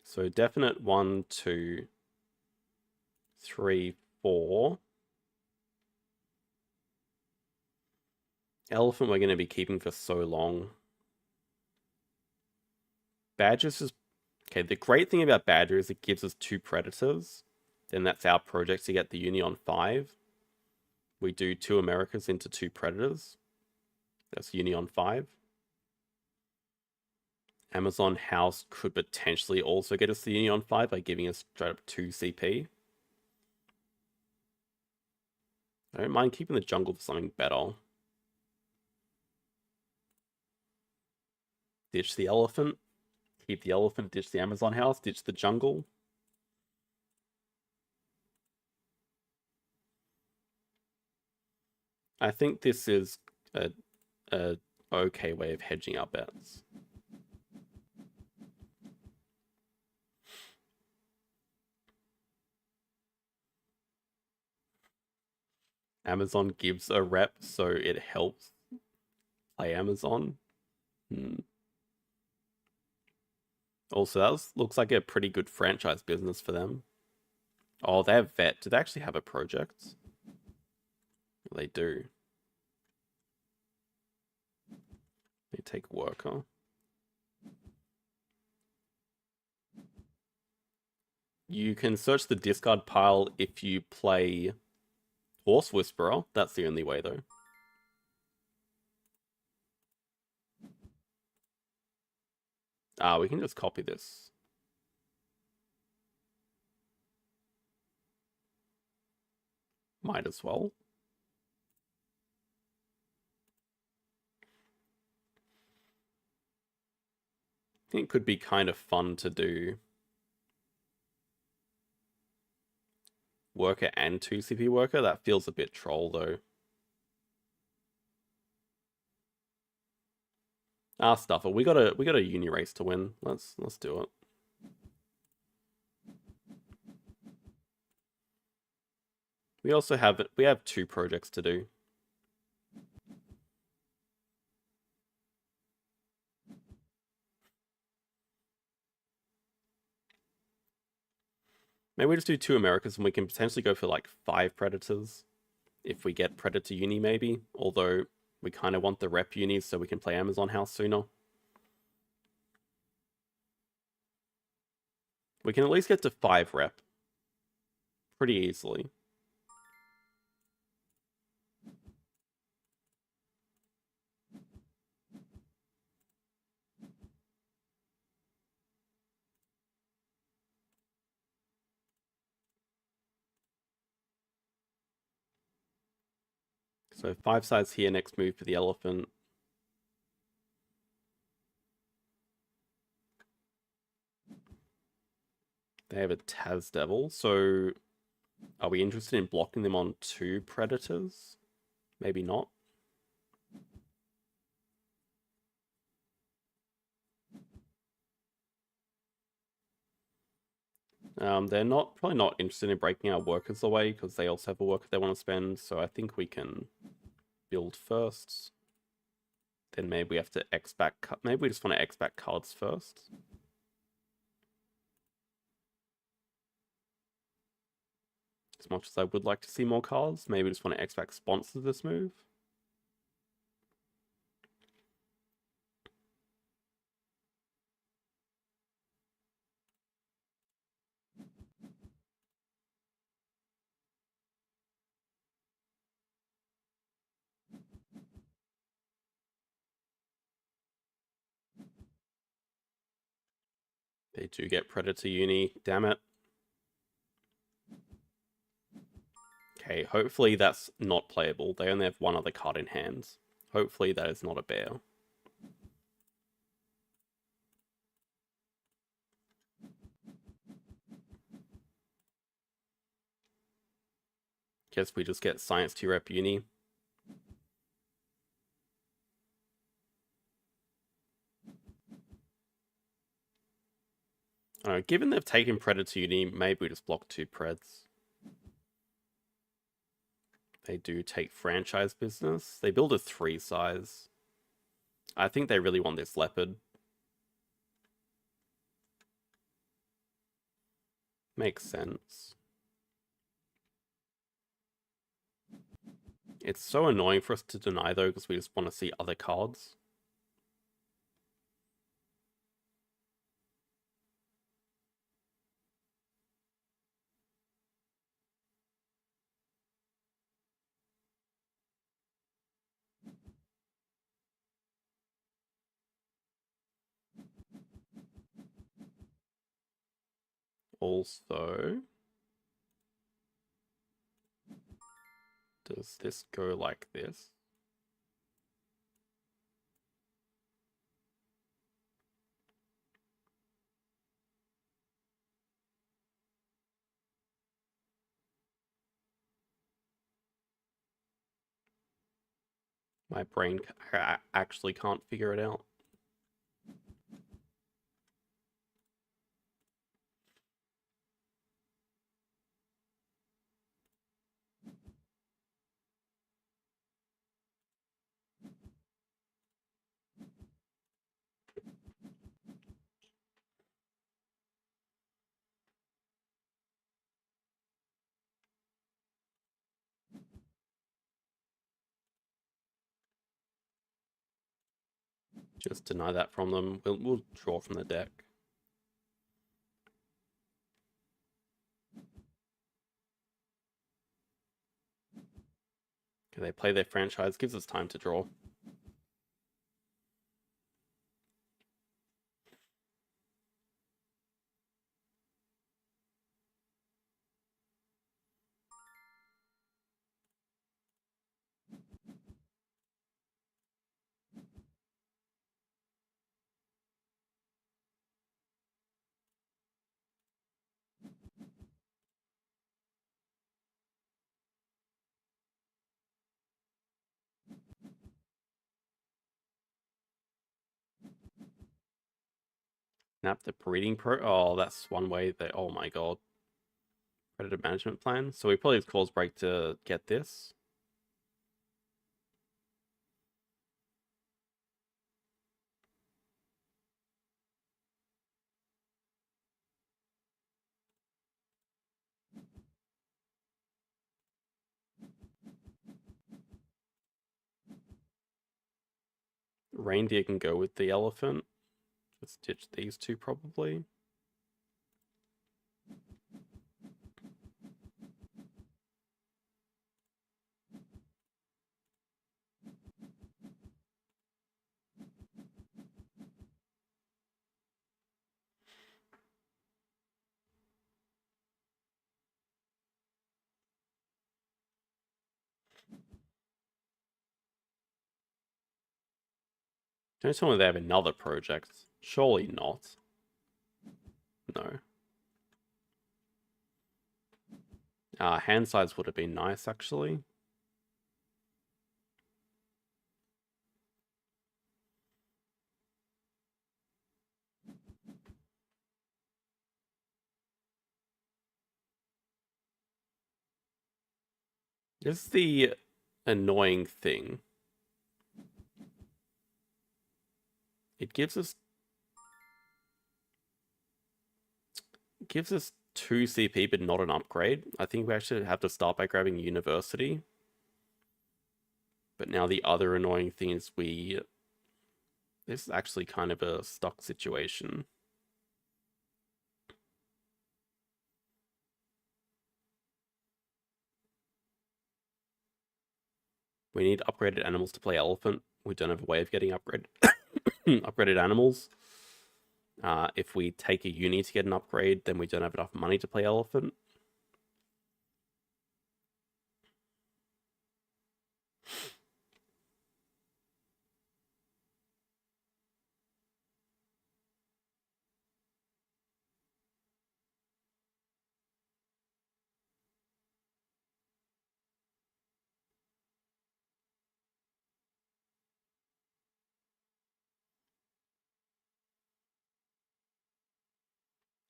So definite 1, 2, 3, 4. Elephant we're going to be keeping for so long. Badgers is... Okay, the great thing about Badger is it gives us 2 predators. Then that's our project to get the uni on 5. We do 2 Americas into 2 predators. That's uni on 5. Amazon House could potentially also get us the uni on 5 by giving us straight up 2 CP. I don't mind keeping the jungle for something better. Ditch the elephant. Keep the elephant, ditch the Amazon house, ditch the jungle. I think this is a okay way of hedging our bets. Amazon gives a rep, so it helps play Amazon. Also, that looks like a pretty good franchise business for them. Oh, they have vet. Do they actually have a project? They do. They take worker. You can search the discard pile if you play Horse Whisperer. That's the only way, though. We can just copy this. Might as well. I think it could be kind of fun to do worker and 2 CP worker. That feels a bit troll, though. Stuff it. We got a uni race to win. Let's do it. We have 2 projects to do. Maybe we just do 2 Americas and we can potentially go for like 5 predators. If we get Predator Uni, maybe. Although we kind of want the rep unis so we can play Amazon House sooner. We can at least get to 5 rep. Pretty easily. So 5 sides here, next move for the elephant. They have a Taz Devil, so are we interested in blocking them on 2 predators? Maybe not. They're probably not interested in breaking our workers away because they also have a worker they want to spend. So I think we can build first. Then maybe we have to X back. Maybe we just want to X back cards first. As much as I would like to see more cards, maybe we just want to X back sponsor this move. They do get Predator Uni. Damn it. Okay, hopefully that's not playable. They only have 1 other card in hand. Hopefully that is not a bear. Guess we just get Science 2 Rep Uni. I don't know, given they've taken Predator Uni, maybe we just block 2 Preds. They do take franchise business. They build a 3 size. I think they really want this leopard. Makes sense. It's so annoying for us to deny though, because we just want to see other cards. Also, does this go like this? My brain actually can't figure it out. Just deny that from them. We'll draw from the deck. Okay, they play their franchise, gives us time to draw. Snap the breeding oh, that's one way they, oh my god. Predator management plan. So we probably have cause break to get this. Reindeer can go with the elephant. Just ditch these two probably. Don't tell me they have another project. Surely not. No. Hand size would have been nice, actually. This is the annoying thing. It gives us 2 CP but not an upgrade. I think we actually have to start by grabbing University. But now the other annoying thing is this is actually kind of a stuck situation. We need upgraded animals to play elephant. We don't have a way of getting upgraded animals. If we take a uni to get an upgrade, then we don't have enough money to play elephant.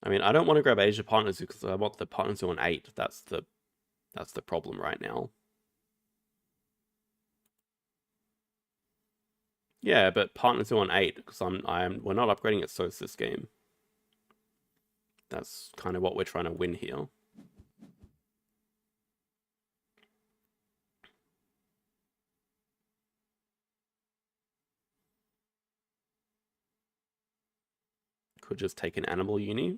I mean, I don't want to grab Asia partners because I want the partners on 8. That's the problem right now. Yeah, but partners on 8 because we're not upgrading at SOS this game. That's kind of what we're trying to win here. Could just take an animal uni.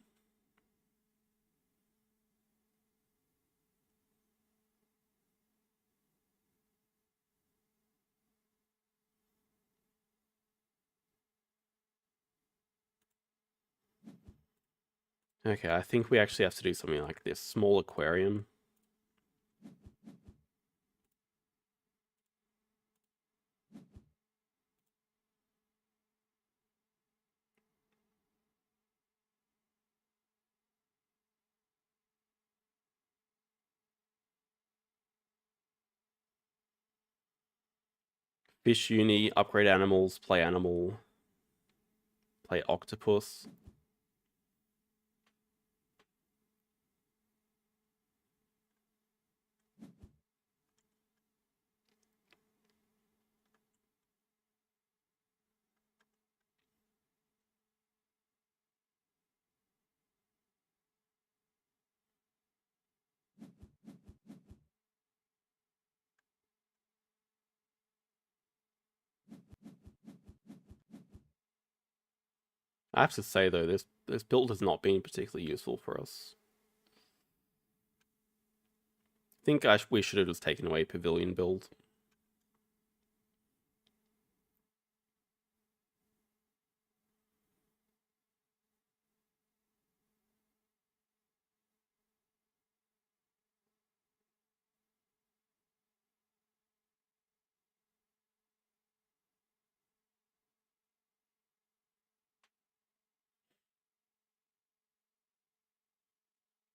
Okay, I think we actually have to do something like this. Small aquarium. Fish uni, upgrade animals, play animal, play octopus. I have to say though, this build has not been particularly useful for us. I think we should have just taken away Pavilion build.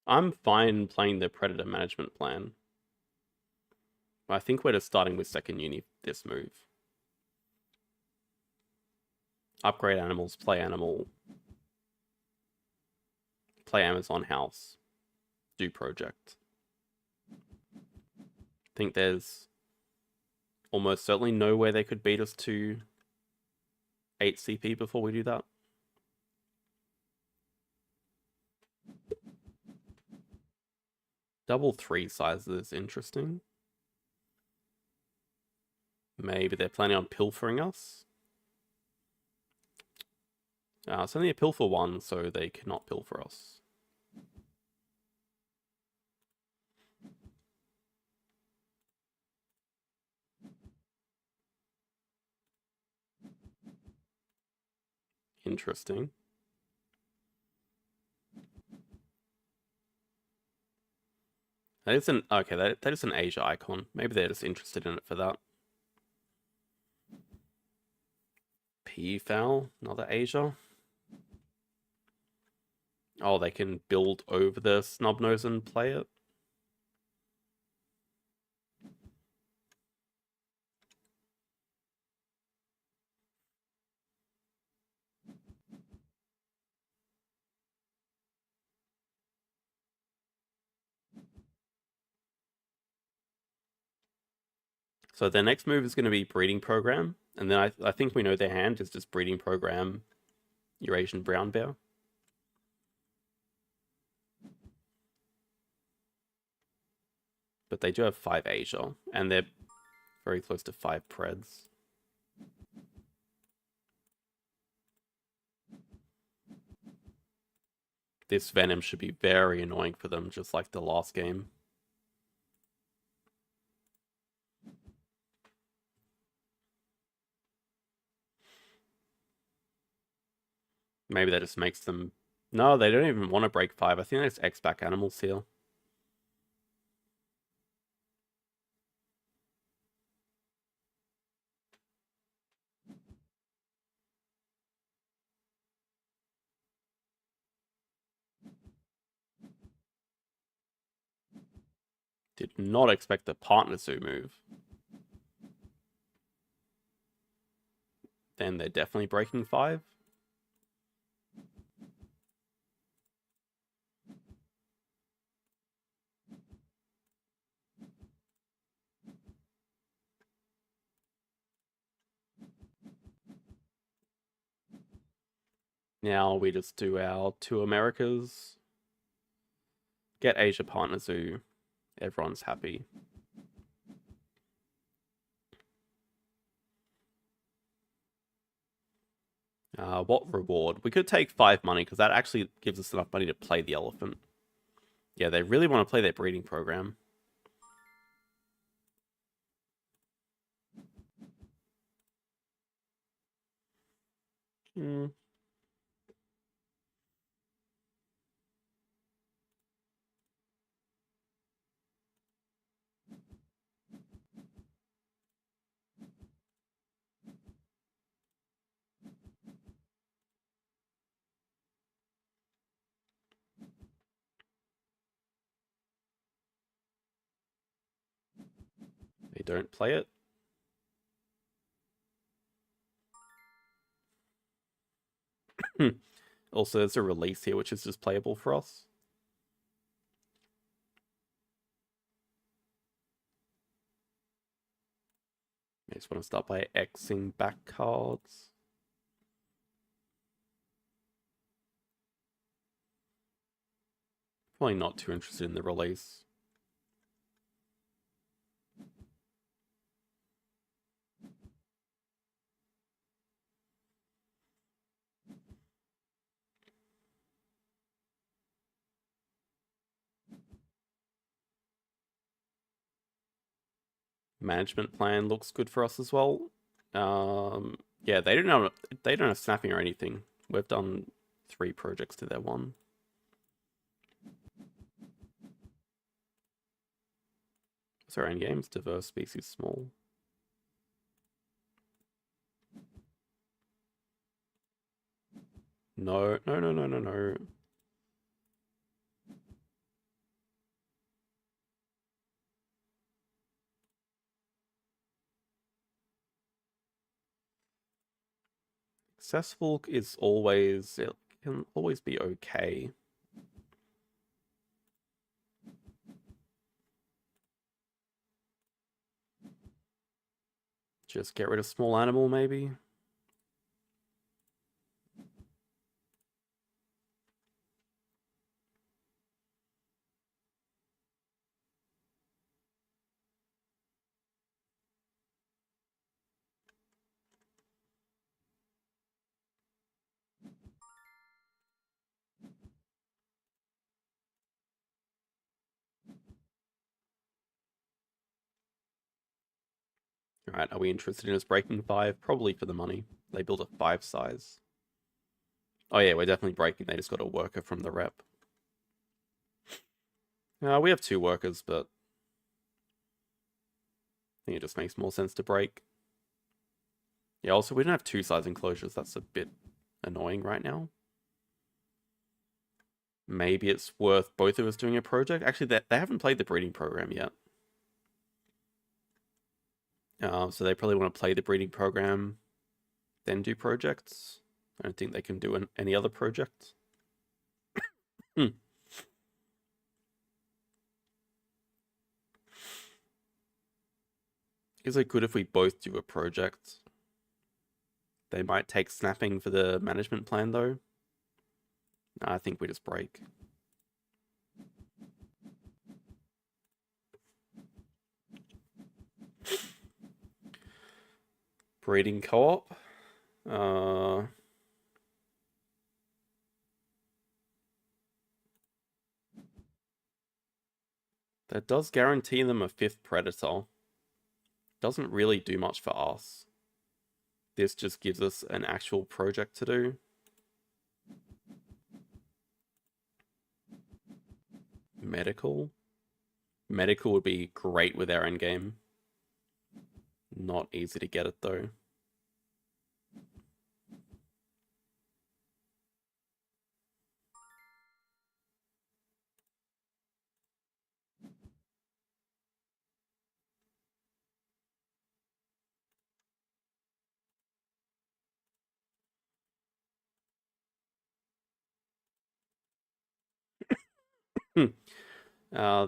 I'm fine playing the Predator management plan. I think we're just starting with second uni this move. Upgrade animals, play animal, play Amazon house, do project. I think there's almost certainly no way they could beat us to 8 CP before we do that. Double 3 sizes is interesting. Maybe they're planning on pilfering us. It's only a pilfer 1, so they cannot pilfer us. Interesting. That is an okay. That is an Asia icon. Maybe they're just interested in it for that. P foul, another Asia. Oh, they can build over the snub nose and play it. So their next move is going to be breeding program, and then I think we know their hand is just breeding program Eurasian brown bear. But they do have 5 Asia, and they're very close to 5 Preds. This Venom should be very annoying for them, just like the last game. Maybe that just makes them... No, they don't even want to break 5. I think there's X-back animals here. Did not expect the partner zoo move. Then they're definitely breaking 5. Now we just do our 2 Americas. Get Asia partner zoo. Everyone's happy. What reward? We could take 5 money, because that actually gives us enough money to play the elephant. Yeah, they really want to play their breeding program. Hmm. They don't play it. Also, there's a release here, which is just playable for us. I just want to start by Xing back cards. Probably not too interested in the release. Management plan looks good for us as well. Yeah, they don't have snapping or anything. We've done 3 projects to their 1. So our end games, diverse species, small. No, no, no, no, no, no. Accessible is always, it can always be okay. Just get rid of small animal, maybe. Alright, are we interested in us breaking 5? Probably for the money. They build a 5 size. Oh yeah, we're definitely breaking. They just got a worker from the rep. We have 2 workers, but I think it just makes more sense to break. Yeah, also, we don't have 2 size enclosures. That's a bit annoying right now. Maybe it's worth both of us doing a project. Actually, they haven't played the breeding program yet. So they probably want to play the breeding program, then do projects. I don't think they can do any other projects. Hmm. Is it good if we both do a project? They might take snapping for the management plan, though. No, I think we just break. Breeding co-op. That does guarantee them a 5th predator. Doesn't really do much for us. This just gives us an actual project to do. Medical. Medical would be great with our endgame. Not easy to get it though.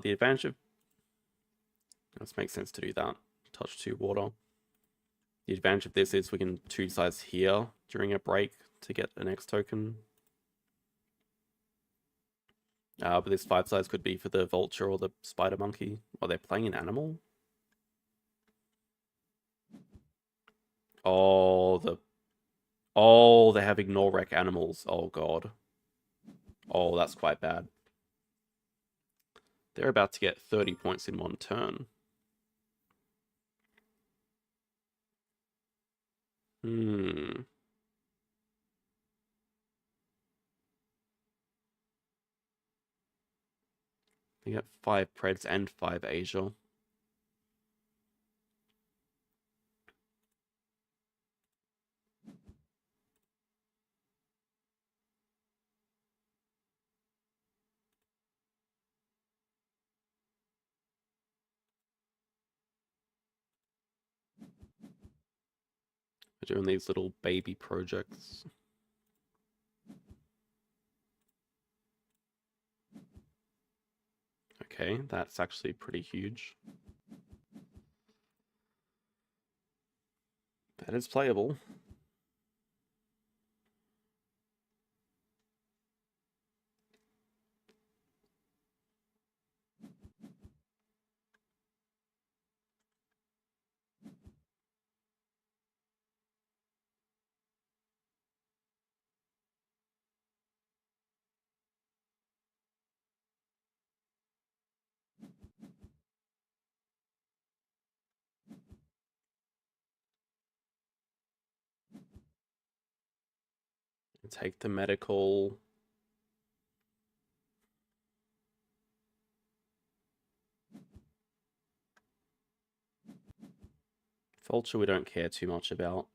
The advantage of this makes sense to do that. Touch 2 water. The advantage of this is we can 2 size here during a break to get an X token. But this 5 size could be for the vulture or the spider monkey. Are they playing an animal? Oh, they're having Norrek animals. Oh god. Oh, that's quite bad. They're about to get 30 points in 1 turn. Hmm. They got 5 Preds and 5 Asia. They're doing these little baby projects. Okay, that's actually pretty huge. That is playable. Take the medical. Vulture we don't care too much about.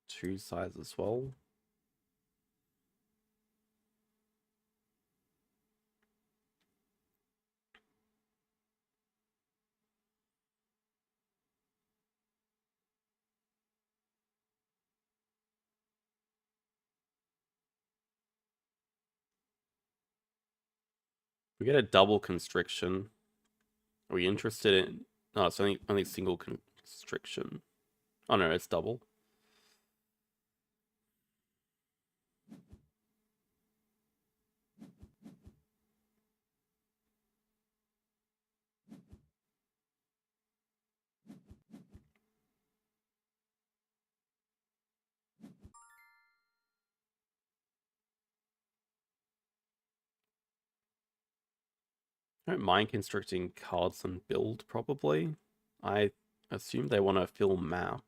Two sides as well. We get a double constriction. Are we interested in... No, it's only single constriction. Oh no, it's double. I don't mind constricting cards and build, probably. I assume they want to fill map.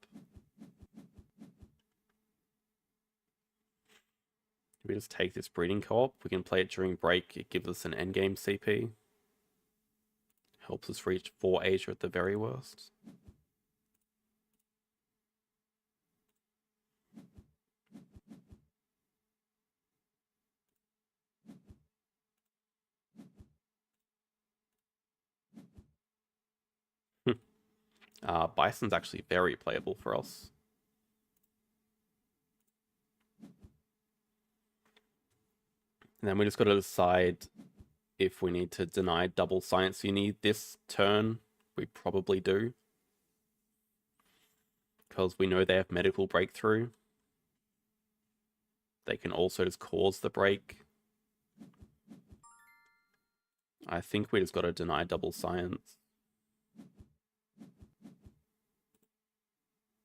We just take this breeding co-op. We can play it during break. It gives us an endgame CP. Helps us reach 4 Asia at the very worst. Bison's actually very playable for us. And then we just got to decide if we need to deny double science uni this turn. We probably do. Because we know they have medical breakthrough. They can also just cause the break. I think we just got to deny double science.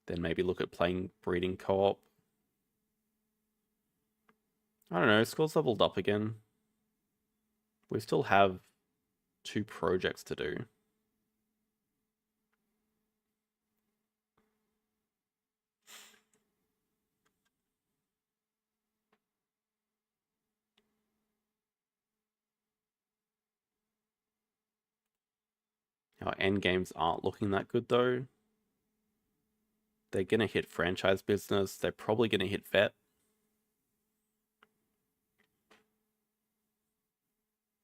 Then maybe look at playing breeding co-op. I don't know, scores leveled up again. We still have 2 projects to do. Our end games aren't looking that good though. They're gonna hit franchise business. They're probably gonna hit vet.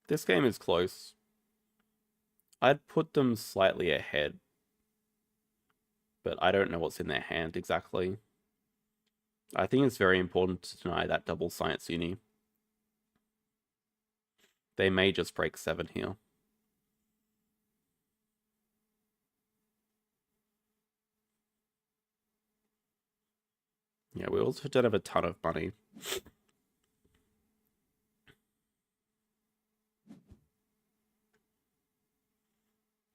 This game is close. I'd put them slightly ahead, but I don't know what's in their hand exactly. I think it's very important to deny that double science uni. They may just break 7 here. Yeah, we also don't have a ton of money.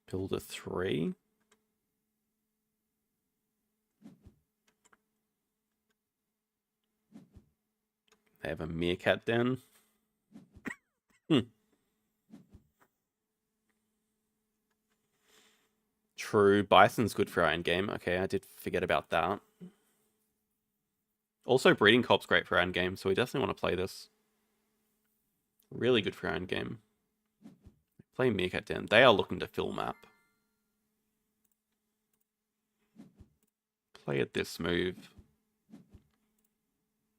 Build a 3. They have a meerkat den. True, Bison's good for our endgame. Okay, I did forget about that. Also, breeding cop's great for our endgame, so we definitely want to play this. Really good for our endgame. Play meerkat den. They are looking to fill map. Play at this move.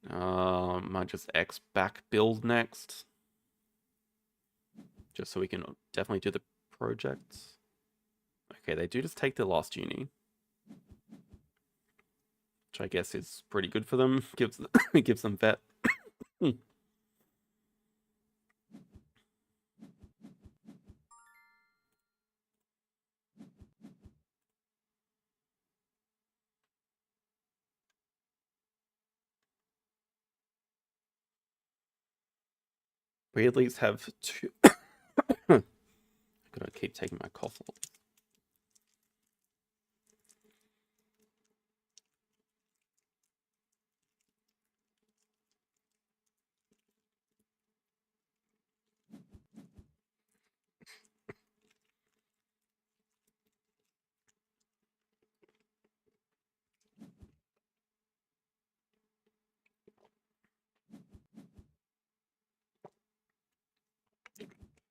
Might just X back build next. Just so we can definitely do the projects. Okay, they do just take the last uni. Which I guess is pretty good for them. Gives them vet. We at least have 2. Gotta keep taking my cough off.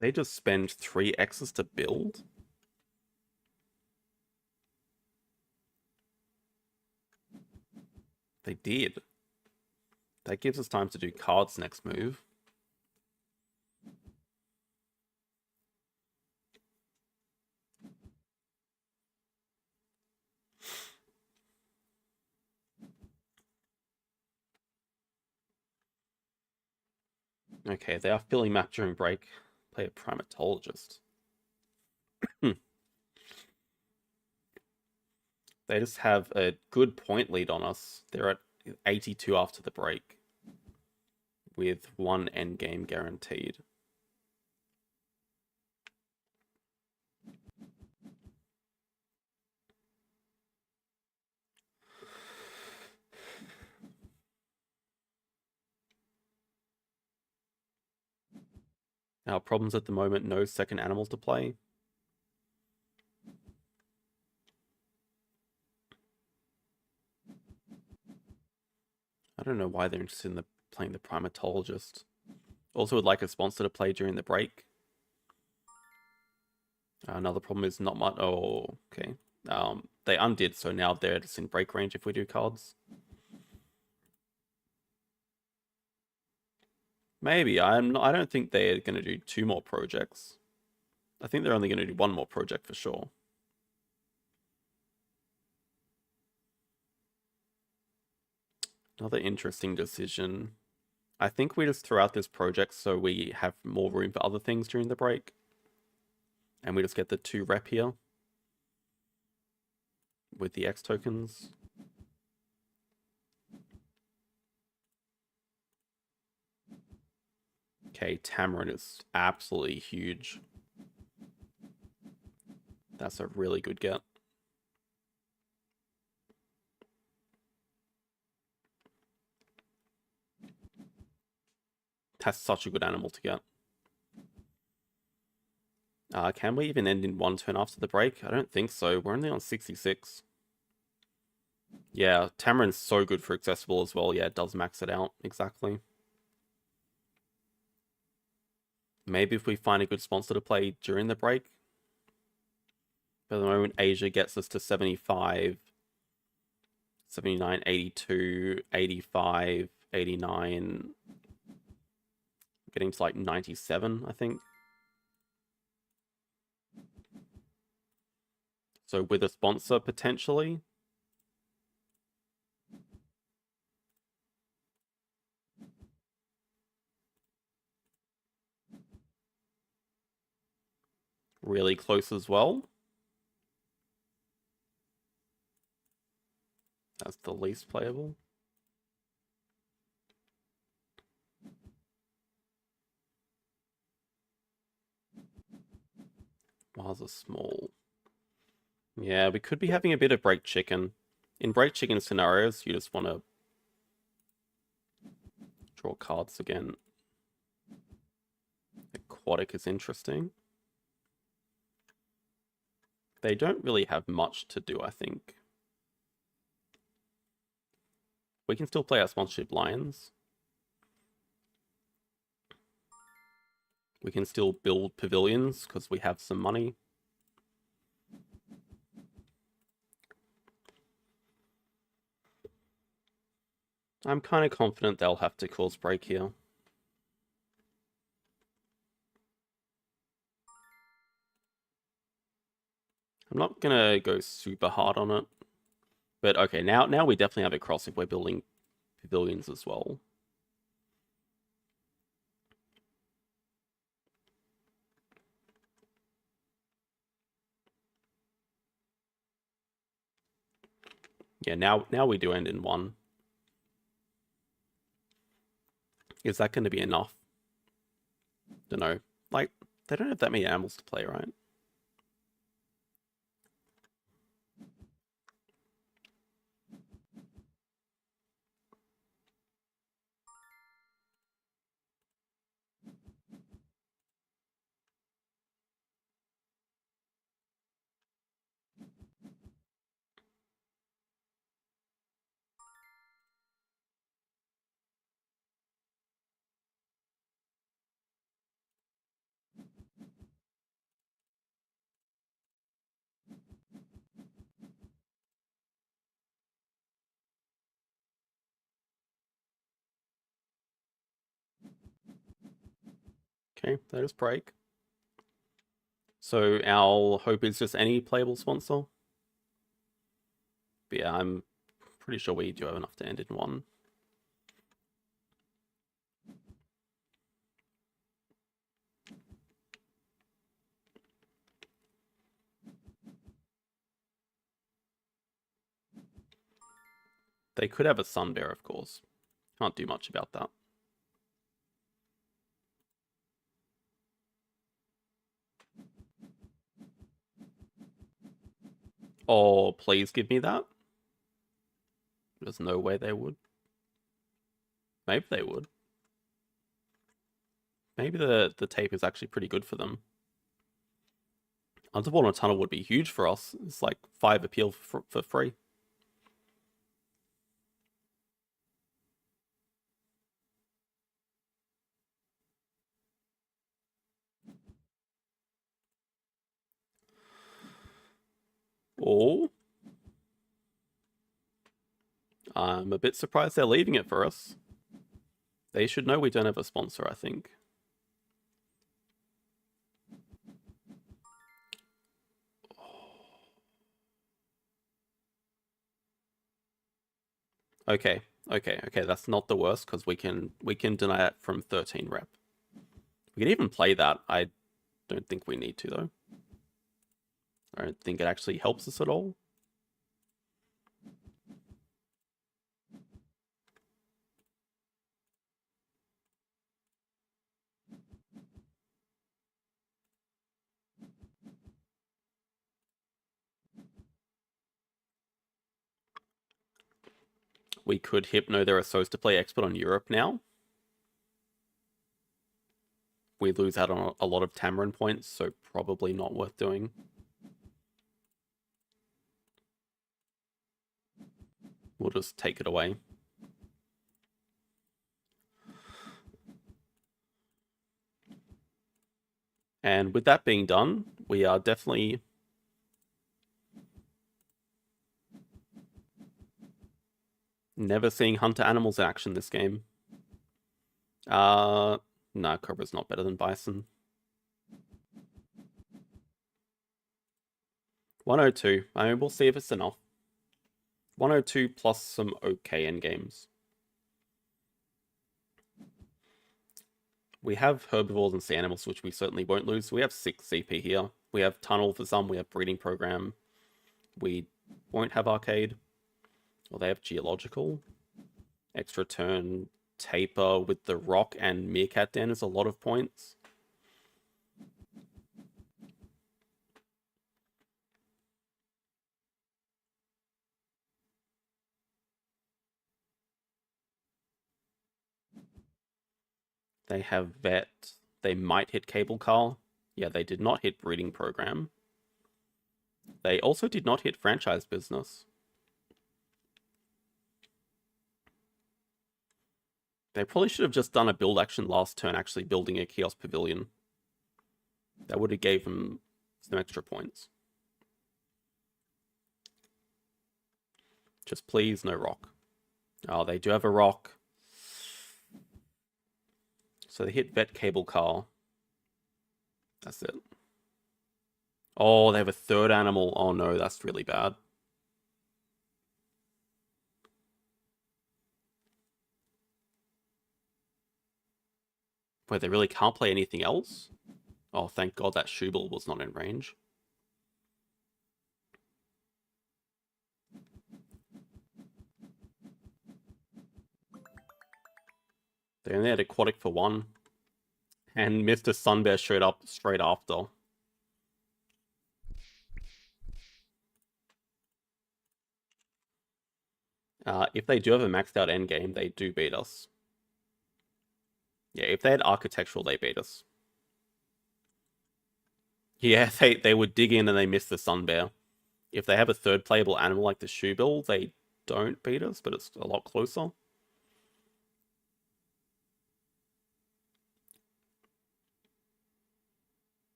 They just spend 3x's to build? They did. That gives us time to do cards next move. Okay, they are filling map during break. Play a primatologist. They just have a good point lead on us. They're at 82 after the break, with one endgame guaranteed. Our problems at the moment, no second animals to play. I don't know why they're interested in playing the primatologist. Also would like a sponsor to play during the break. Another problem is not much. Oh, okay. They undid, so now they're just in break range if we do cards. Maybe. I don't think they're going to do 2 more projects. I think they're only going to do 1 more project for sure. Another interesting decision. I think we just throw out this project so we have more room for other things during the break. And we just get the 2 rep here with the X tokens. Okay, Tamarin is absolutely huge. That's a really good get. That's such a good animal to get. Can we even end in 1 turn after the break? I don't think so. We're only on 66. Yeah, Tamarin's so good for accessible as well. Yeah, it does max it out. Exactly. Maybe if we find a good sponsor to play during the break. But at the moment, Asia gets us to 75, 79, 82, 85, 89. Getting to like 97, I think. So with a sponsor, potentially. Really close as well. That's the least playable. Wild's are small. Yeah, we could be having a bit of break chicken. In break chicken scenarios, you just want to draw cards again. Aquatic is interesting. They don't really have much to do, I think. We can still play our sponsorship lions. We can still build pavilions because we have some money. I'm kind of confident they'll have to cause break here. I'm not gonna go super hard on it. But okay, now we definitely have a cross if we're building pavilions as well. Yeah, now we do end in 1. Is that going to be enough? Don't know. Like, they don't have that many animals to play, right? Okay, that is break. So our hope is just any playable sponsor. But yeah, I'm pretty sure we do have enough to end in one. They could have a sun bear, of course. Can't do much about that. Oh, please give me that. There's no way they would. Maybe they would. Maybe the tape is actually pretty good for them. Underwater tunnel would be huge for us. It's like 5 appeal for free. Oh. I'm a bit surprised they're leaving it for us. They should know we don't have a sponsor, I think. Okay, that's not the worst because we can deny it from 13 rep. We can even play that. I don't think we need to though. I don't think it actually helps us at all. We could Hypno their Assos to play expert on Europe now. We lose out on a lot of Tamarin points, so probably not worth doing. We'll just take it away. And with that being done, we are definitely never seeing hunter animals in action this game. No, Cobra's not better than Bison. 102. I mean, we'll see if it's enough. 102 plus some okay endgames. We have herbivores and sea animals, which we certainly won't lose. We have 6 CP here. We have Tunnel for some. We have Breeding Program. We won't have Arcade. Well, they have Geological. Extra turn Taper with the Rock and Meerkat Den is a lot of points. They have Vet. They might hit Cable Car. Yeah, they did not hit Breeding Program. They also did not hit Franchise Business. They probably should have just done a build action last turn, actually building a Kiosk Pavilion. That would have gave them some extra points. Just please, no rock. Oh, they do have a rock. So they hit Vet Cable Car. That's it. Oh, they have a third animal. Oh no, that's really bad. Wait, they really can't play anything else? Oh, thank God that Schubel was not in range. They only had Aquatic for 1. And Mr. Sunbear showed up straight after. If they do have a maxed out endgame, they do beat us. Yeah, if they had Architectural, they beat us. Yeah, they would dig in and they miss the Sunbear. If they have a third playable animal like the Shoebill, they don't beat us, but it's a lot closer.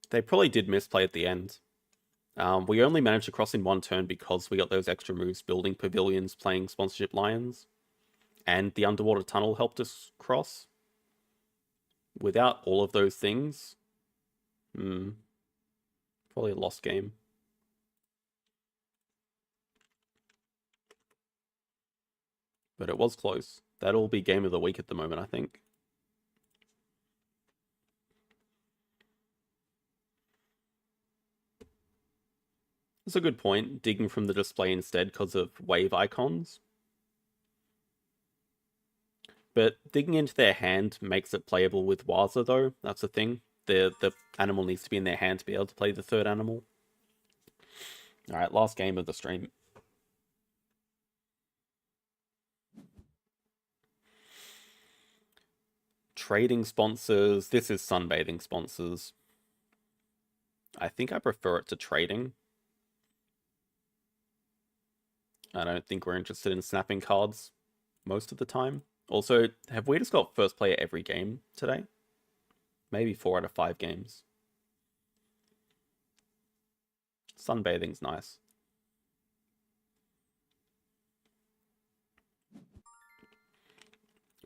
They probably did misplay at the end. We only managed to cross in 1 turn because we got those extra moves building pavilions, playing sponsorship lions, and the underwater tunnel helped us cross. Without all of those things, probably a lost game. But it was close. That'll be game of the week at the moment, I think. That's a good point, digging from the display instead because of wave icons. But digging into their hand makes it playable with Waza, though. That's the thing. The animal needs to be in their hand to be able to play the third animal. Alright, last game of the stream. Trading sponsors. This is sunbathing sponsors. I think I prefer it to trading. I don't think we're interested in snapping cards most of the time. Also, have we just got first player every game today? Maybe 4 out of 5 games. Sunbathing's nice.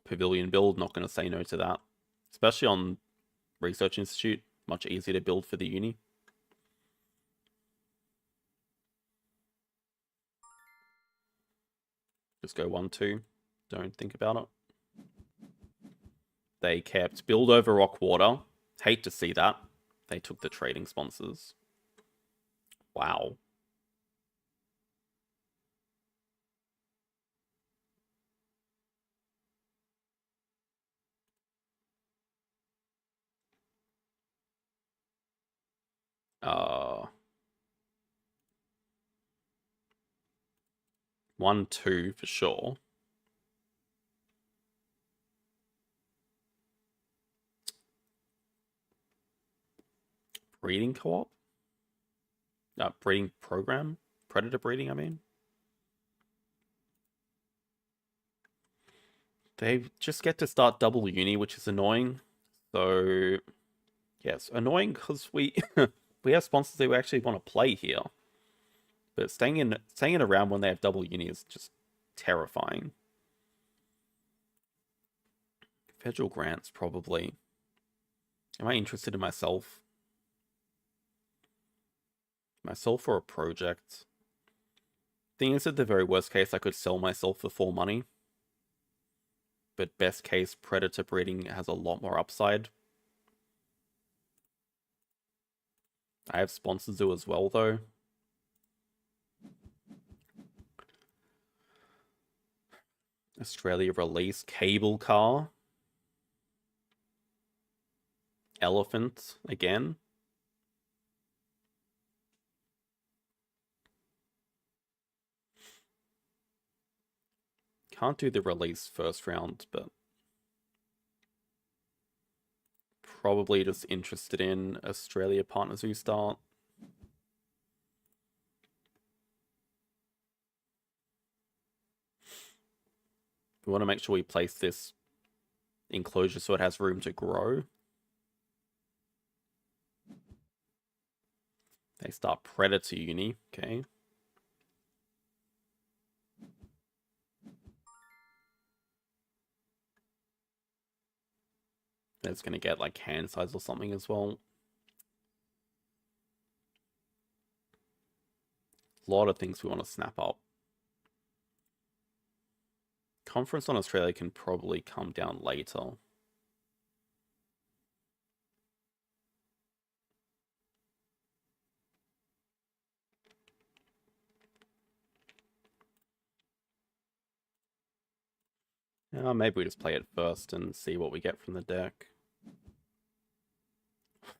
Pavilion build, not going to say no to that. Especially on Research Institute, much easier to build for the uni. Just go 1-2. Don't think about it. They kept build over rock water. Hate to see that. They took the trading sponsors. Wow. Uh, 1-2 for sure. Breeding co-op? Breeding program? Predator breeding, I mean. They just get to start double uni, which is annoying. So, yes, annoying because we we have sponsors that we actually want to play here. But staying in around when they have double uni is just terrifying. Federal grants, probably. Am I interested in myself? Myself or a project? Thing is, at the very worst case, I could sell myself for 4 money. But best case, predator breeding has a lot more upside. I have sponsors do as well, though. Australia release, cable car. Elephant, again. Can't do the release first round, but probably just interested in Australia partners who start. We want to make sure we place this enclosure so it has room to grow. They start predator uni, okay. It's going to get like hand size or something as well. A lot of things we want to snap up. Conference on Australia can probably come down later. Maybe we just play it first and see what we get from the deck.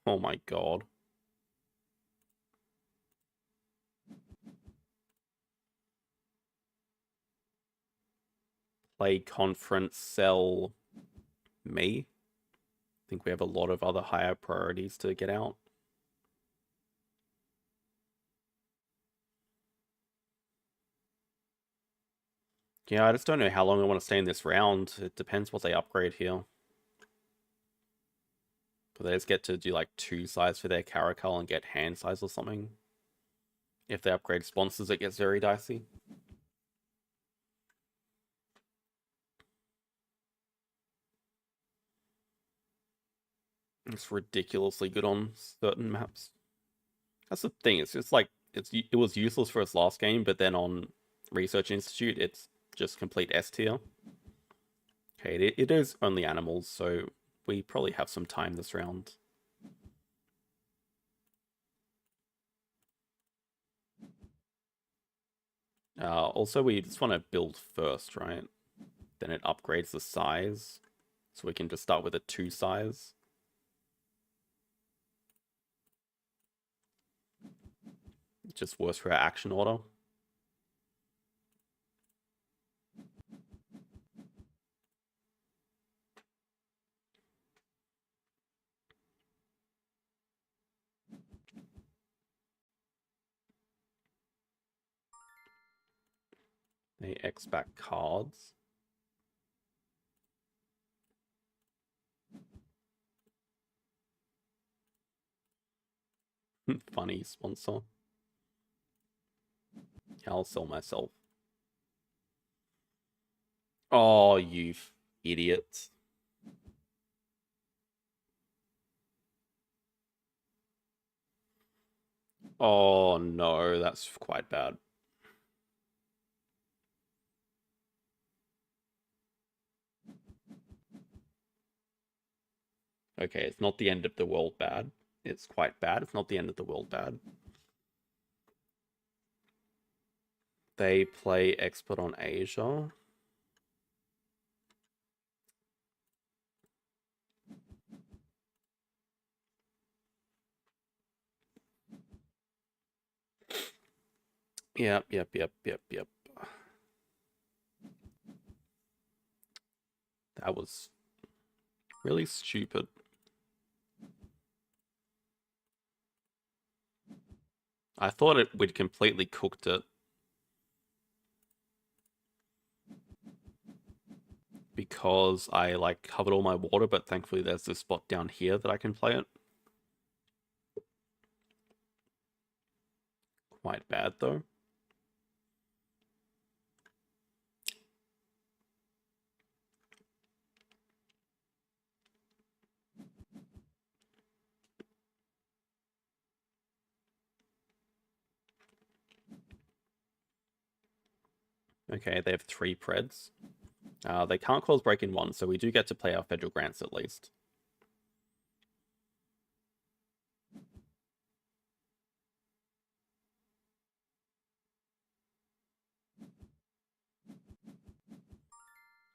Oh my god. Play conference, sell me. I think we have a lot of other higher priorities to get out. Yeah, I just don't know how long I want to stay in this round. It depends what they upgrade here. But they just get to do like 2 size for their caracal and get hand size or something. If they upgrade sponsors, it gets very dicey. It's ridiculously good on certain maps. That's the thing. It's just like it was useless for its last game, but then on Research Institute, it's just complete S tier. Okay, it is only animals, so we probably have some time this round. Also, we just want to build first, right? Then it upgrades the size, so we can just start with a 2 size. Just worse for our action order. They X back cards. Funny sponsor. I'll sell myself. Oh, you idiot. Oh no, that's quite bad. Okay, it's not the end of the world bad. It's quite bad. It's not the end of the world bad. They play expert on Asia. Yep. That was really stupid. I thought we'd completely cooked it. Because I like covered all my water, but thankfully there's this spot down here that I can play it. Quite bad though. Okay, they have 3 Preds. They can't cause break in 1, so we do get to play our federal grants at least.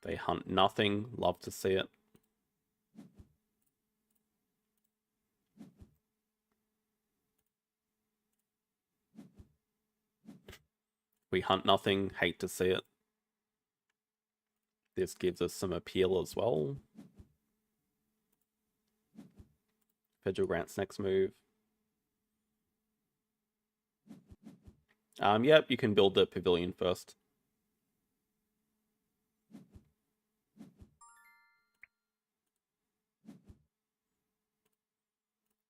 They hunt nothing. Love to see it. We hunt nothing. Hate to see it. This gives us some appeal as well. Federal grants next move. Yep, you can build the pavilion first.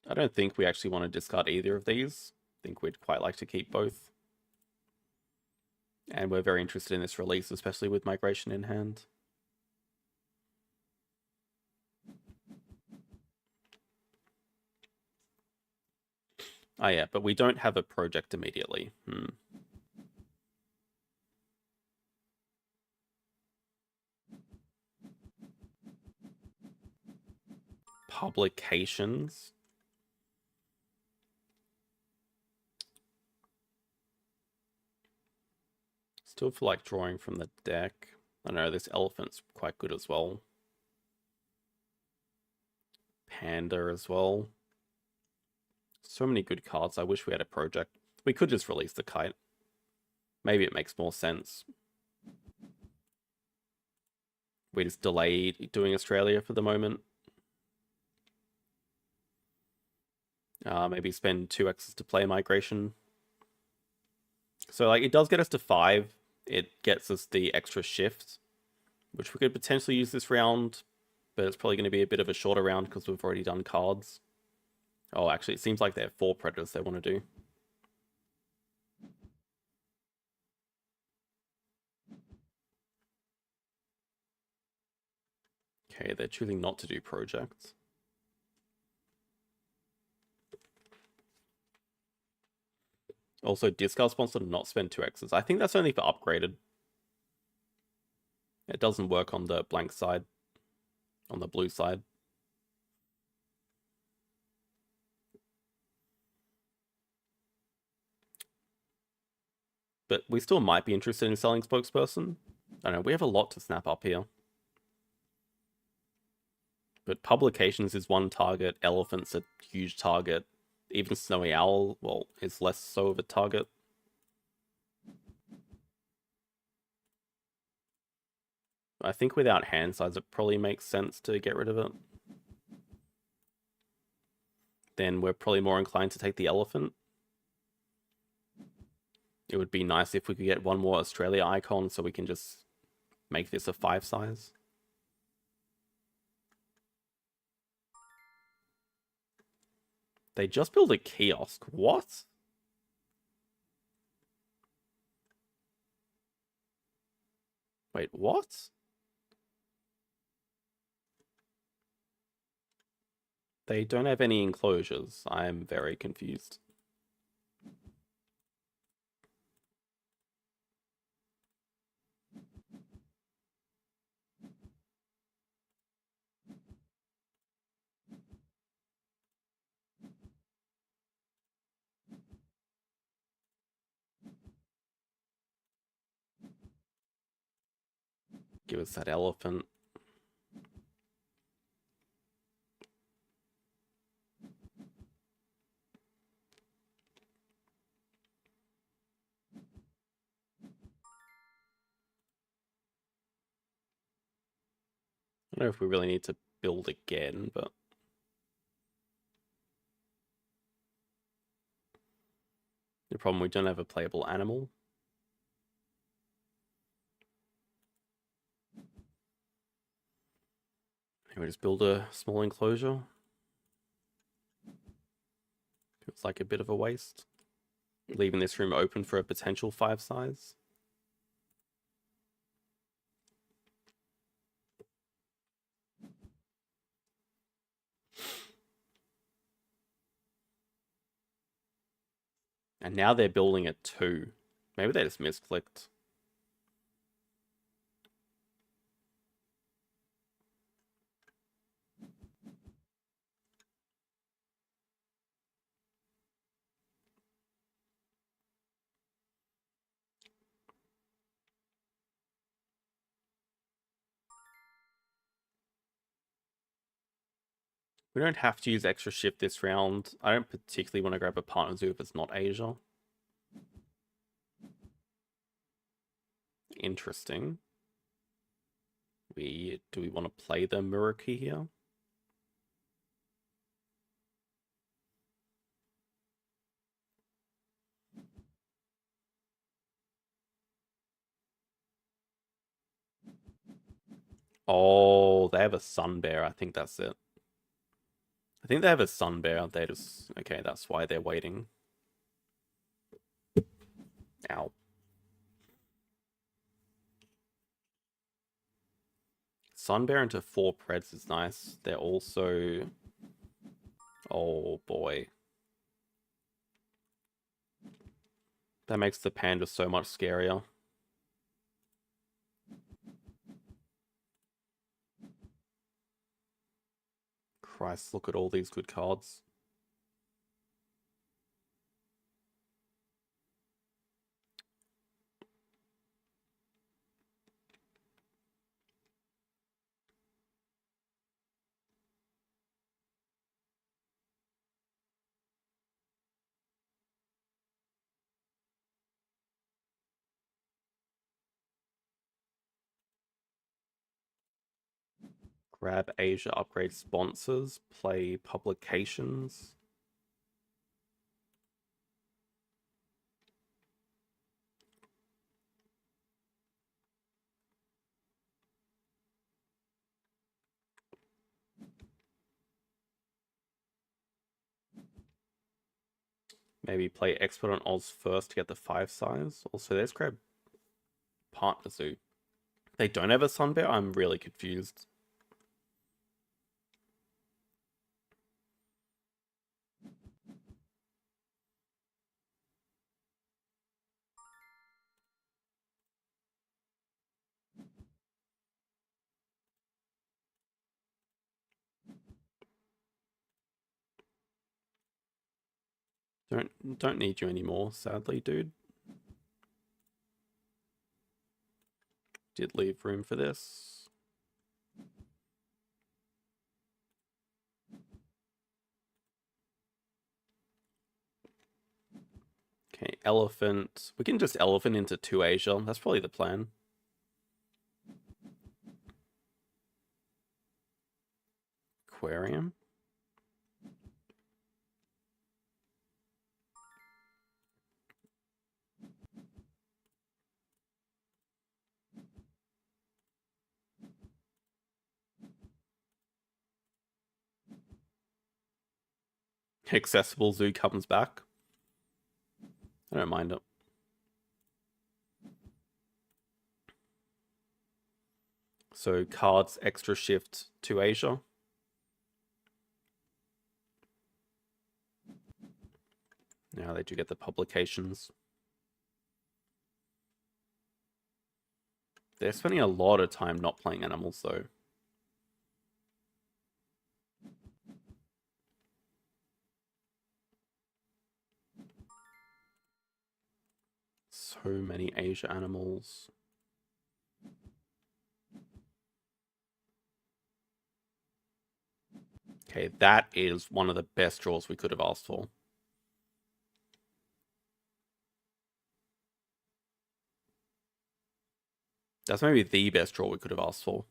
I don't think we actually want to discard either of these. I think we'd quite like to keep both. And we're very interested in this release, especially with migration in hand. Oh yeah, but we don't have a project immediately. Publications. Still feel like drawing from the deck. I know this elephant's quite good as well. Panda as well. So many good cards. I wish we had a project. We could just release the kite. Maybe it makes more sense. We just delayed doing Australia for the moment. Maybe spend 2 X's to play migration. So like it does get us to 5. It gets us the extra shift, which we could potentially use this round, but it's probably going to be a bit of a shorter round because we've already done cards. Oh, actually, it seems like they have 4 predators they want to do. Okay, they're choosing not to do projects. Also, discard sponsor to not spend 2x's. I think that's only for upgraded. It doesn't work on the blank side, on the blue side. But we still might be interested in selling spokesperson. I don't know, we have a lot to snap up here. But publications is one target, elephant's a huge target. Even Snowy Owl, well, is less so of a target. I think without hand size, it probably makes sense to get rid of it. Then we're probably more inclined to take the elephant. It would be nice if we could get one more Australia icon so we can just make this a 5 size. They just built a kiosk. What? Wait, what? They don't have any enclosures. I'm very confused. Give us that elephant. I don't know if we really need to build again, but the problem, we don't have a playable animal. We just build a small enclosure. Feels like a bit of a waste. Leaving this room open for a potential 5 size. And now they're building a 2. Maybe they just misclicked. We don't have to use extra shift this round. I don't particularly want to grab a partner zoo if it's not Asia. Interesting. Do we want to play the Muruki here? Oh, they have a sun bear. I think that's it. I think they have a sun bear. They just... Okay, that's why they're waiting. Ow. Sun bear into 4 Preds is nice. They're also... Oh, boy. That makes the panda so much scarier. Christ, look at all these good cards. Grab Asia, upgrade sponsors, play publications. Maybe play Expert on Oz first to get the 5 size. Also, let's grab Partner Zoo. They don't have a Sun Bear? I'm really confused. Don't need you anymore, sadly, dude. Did leave room for this. Okay, elephant. We can just elephant into 2 Asia. That's probably the plan. Aquarium. Accessible zoo comes back. I don't mind it. So cards extra shift to Asia. Now they do get the publications. They're spending a lot of time not playing animals though. So many Asia animals. Okay, that is one of the best draws we could have asked for. That's maybe the best draw we could have asked for.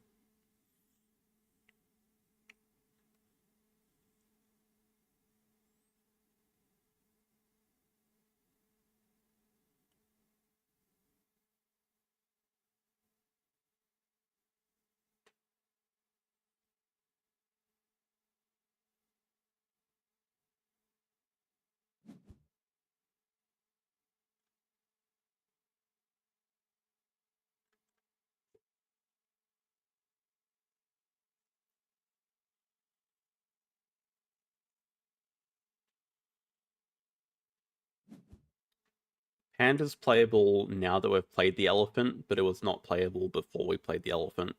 Panda's playable now that we've played the elephant, but it was not playable before we played the elephant.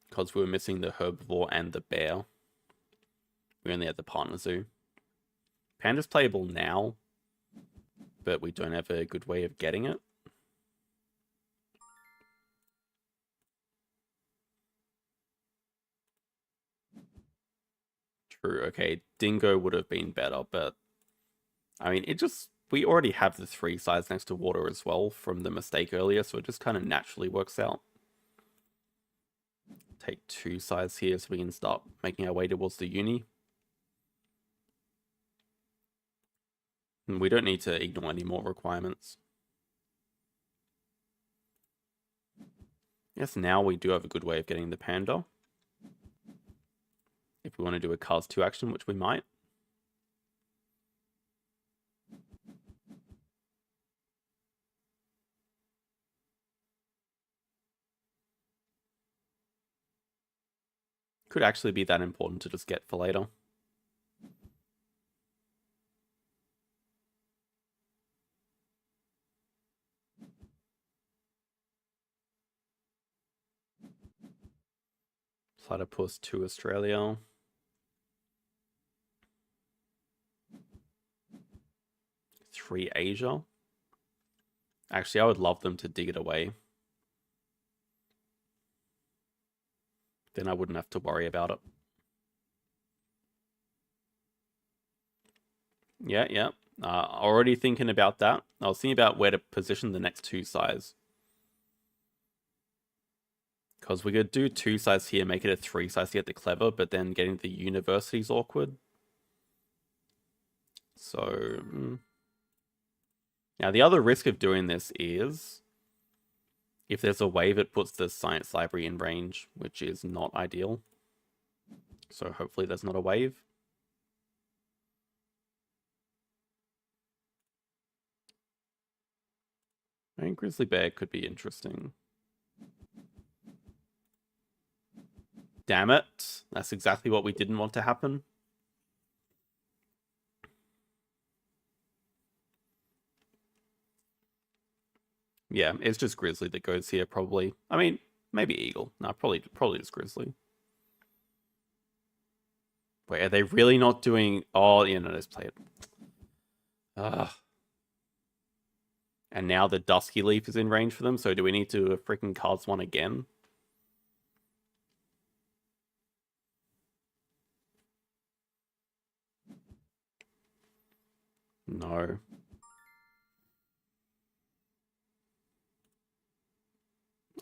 Because we were missing the herbivore and the bear. We only had the partner zoo. Panda's playable now, but we don't have a good way of getting it. True, okay, dingo would have been better, but I mean, we already have the 3 sides next to water as well from the mistake earlier, so it just kind of naturally works out. Take 2 sides here so we can start making our way towards the uni. And we don't need to ignore any more requirements. Yes, now we do have a good way of getting the panda. If we want to do a Cars 2 action, which we might. Could actually be that important to just get for later. Platypus to Australia. Three Asia. Actually, I would love them to dig it away. Then I wouldn't have to worry about it. Yeah. Already thinking about that. I was thinking about where to position the next 2 sides. Because we could do 2 sides here, make it a 3 size to get the clever, but then getting the university's awkward. So, now the other risk of doing this is if there's a wave, it puts the science library in range, which is not ideal. So hopefully there's not a wave. I think grizzly bear could be interesting. Damn it. That's exactly what we didn't want to happen. Yeah, it's just grizzly that goes here, probably. I mean, maybe eagle. No, probably just grizzly. Wait, are they really not doing... Oh, yeah, no, let's play it. Ugh. And now the Dusky Leaf is in range for them, so do we need to freaking Cards one again? No.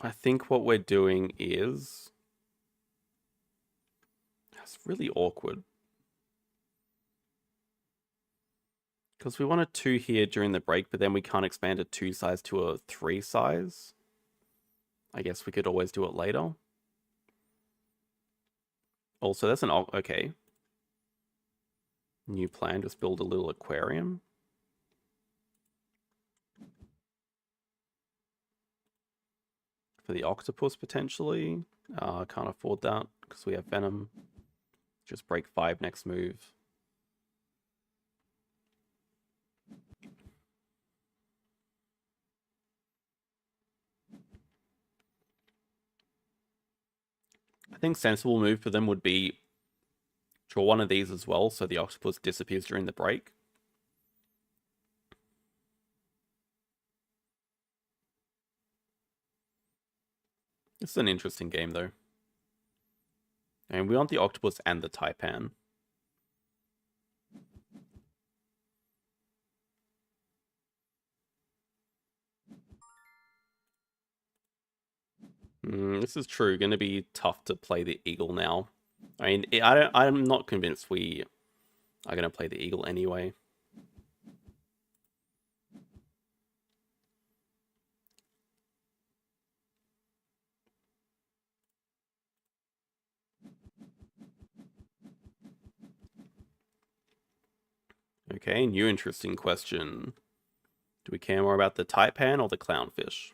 I think what we're doing is... That's really awkward. Because we want a 2 here during the break, but then we can't expand a 2 size to a 3 size. I guess we could always do it later. Also, that's an... Okay. New plan, just build a little aquarium. For the octopus, potentially. Can't afford that, because we have Venom. Just break 5 next move. I think sensible move for them would be draw one of these as well, so the octopus disappears during the break. This is an interesting game, though. And we want the octopus and the taipan. This is true. Going to be tough to play the eagle now. I mean, I'm not convinced we are going to play the eagle anyway. Okay, new interesting question. Do we care more about the taipan or the clownfish?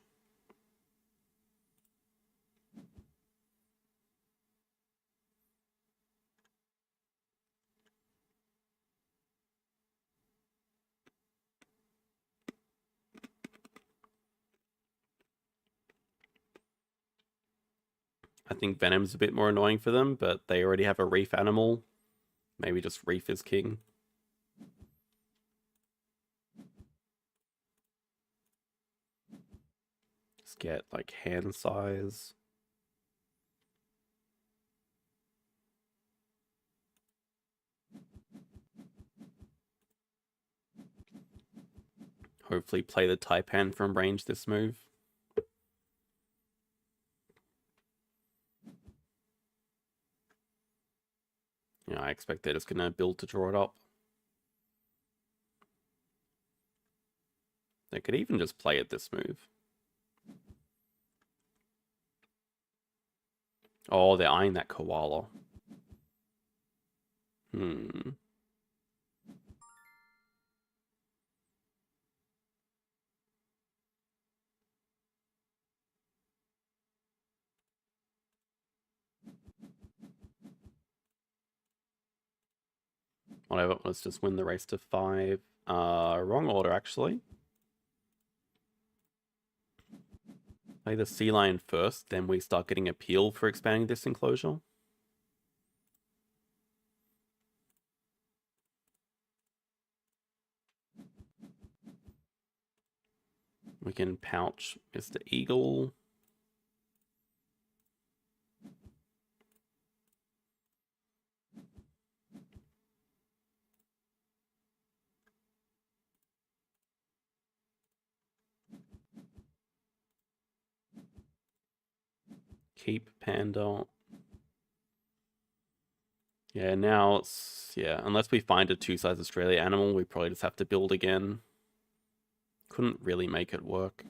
I think Venom's a bit more annoying for them, but they already have a reef animal. Maybe just reef is king. Just get like hand size. Hopefully play the taipan from range this move. Yeah, I expect they're just going to build to draw it up. They could even just play it this move. Oh, they're eyeing that koala. Whatever, let's just win the race to 5. Wrong order, actually. Play the sea lion first, then we start getting appeal for expanding this enclosure. We can pouch Mr. Eagle. Keep Panda. Yeah, now it's... Yeah, unless we find a 2-size Australia animal, we probably just have to build again. Couldn't really make it work.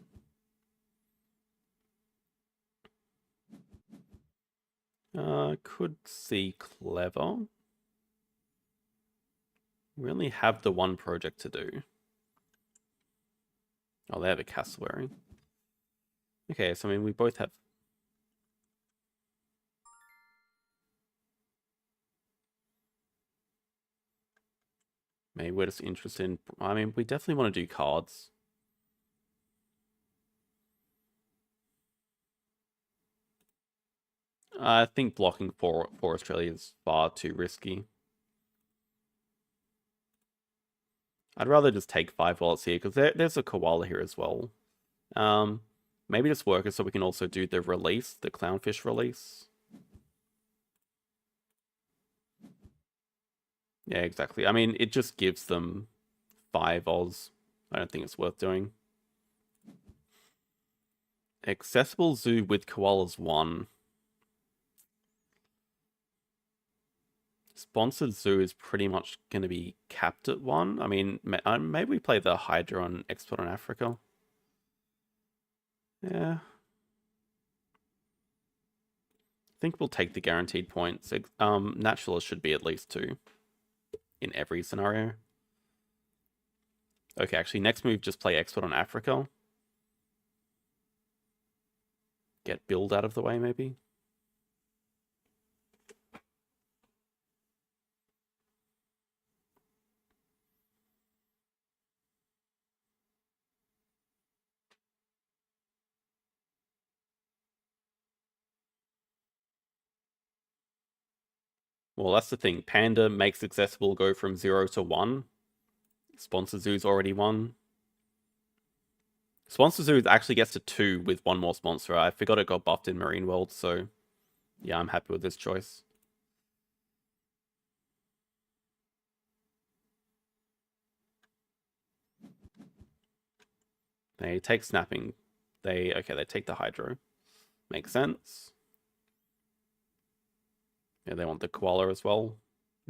Could see clever. We only have the one project to do. Oh, they have a cassowary. Okay, so I mean, we both have... Maybe we're just interested in... I mean, we definitely want to do cards. I think blocking for Australia is far too risky. I'd rather just take 5 wallets here, because there's a koala here as well. Maybe just work it so we can also do the release, the clownfish release. Yeah, exactly. I mean, it just gives them 5 Oz. I don't think it's worth doing. Accessible zoo with koalas 1. Sponsored zoo is pretty much going to be capped at 1. I mean, maybe we play the Hydra on Export on Africa. Yeah. I think we'll take the guaranteed points. Naturalist should be at least 2 in every scenario. Okay, actually, next move, just play Export on Africa. Get build out of the way, maybe. Well, that's the thing. Panda makes accessible go from 0 to 1. Sponsor Zoo's already 1. Sponsor Zoo actually gets to 2 with 1 more sponsor. I forgot it got buffed in Marine World, so yeah, I'm happy with this choice. They take snapping. They take the Hydro. Makes sense. Yeah, they want the koala as well.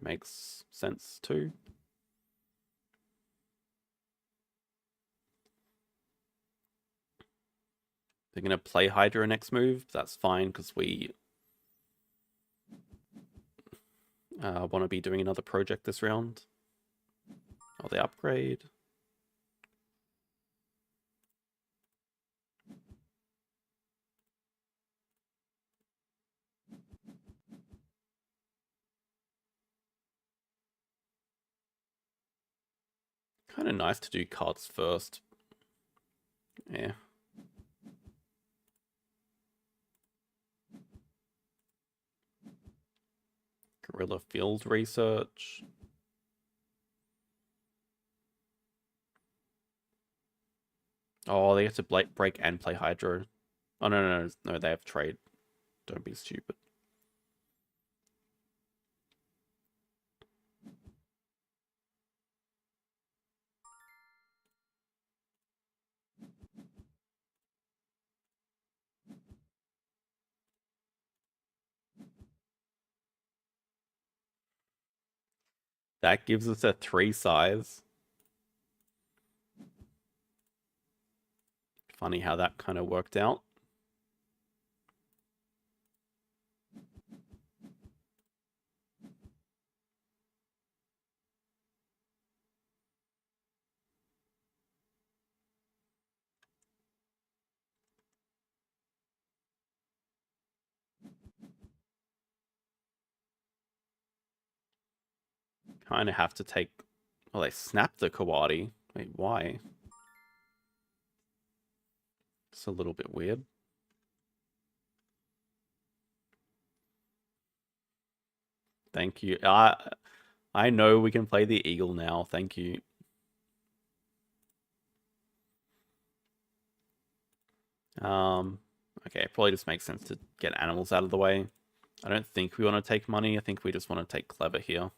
Makes sense too. They're going to play Hydra next move. That's fine, because we want to be doing another project this round. Oh, they upgrade. Kind of nice to do cards first. Yeah. Guerrilla field research. Oh, they have to break and play Hydro. Oh, no, they have trade. Don't be stupid. That gives us a 3 size. Funny how that kind of worked out. Kind of have to take... Well, they snapped the Kawadi. Wait, why? It's a little bit weird. Thank you. I know we can play the Eagle now. Thank you. Okay, it probably just makes sense to get animals out of the way. I don't think we want to take money. I think we just want to take clever here.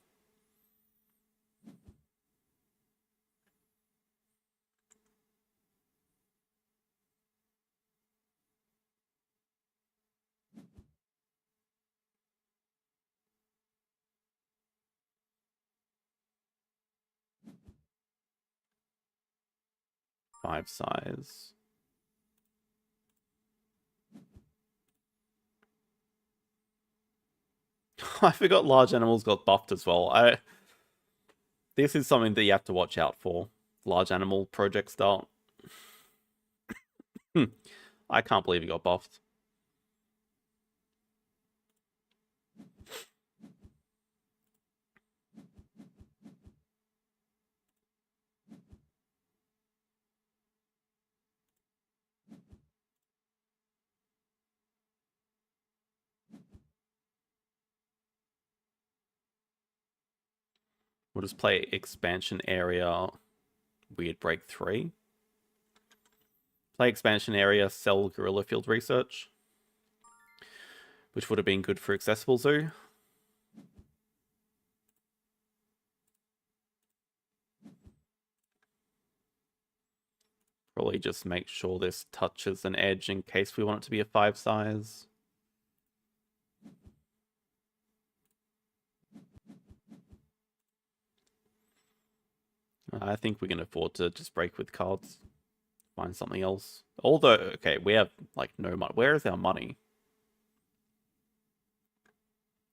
Five size. I forgot large animals got buffed as well. This is something that you have to watch out for. Large animal project start. I can't believe he got buffed. We'll just play expansion area Weird Break 3. Play expansion area, sell Gorilla Field Research. Which would have been good for Accessible Zoo. Probably just make sure this touches an edge in case we want it to be a 5 size. I think we can afford to just break with cards. Find something else. Although, okay, we have like no money. Where is our money?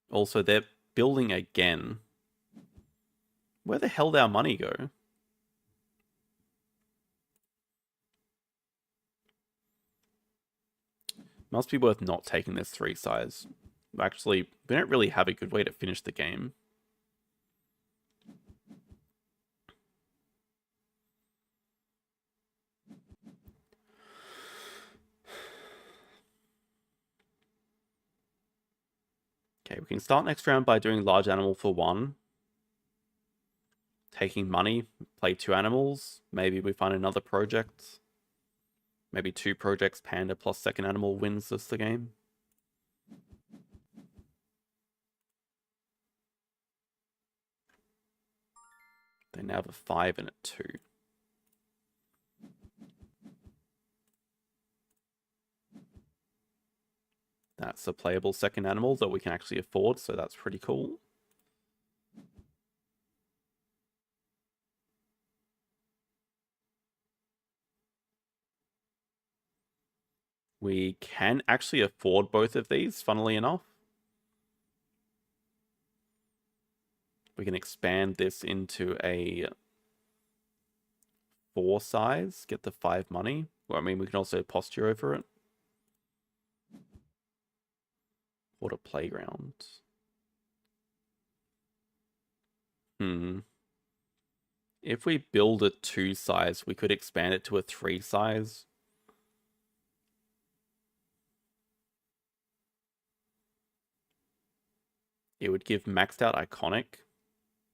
Also, they're building again. Where the hell did our money go? Must be worth not taking this 3 size. Actually, we don't really have a good way to finish the game. Okay, we can start next round by doing large animal for 1. Taking money, play 2 animals. Maybe we find another project. Maybe 2 projects, panda plus second animal wins us the game. They now have a 5 and a 2. That's a playable second animal that we can actually afford, so that's pretty cool. We can actually afford both of these, funnily enough. We can expand this into a 4 size, get the 5 money. Well, I mean, we can also posture over it. What a playground. If we build a 2 size, we could expand it to a 3 size. It would give maxed out iconic.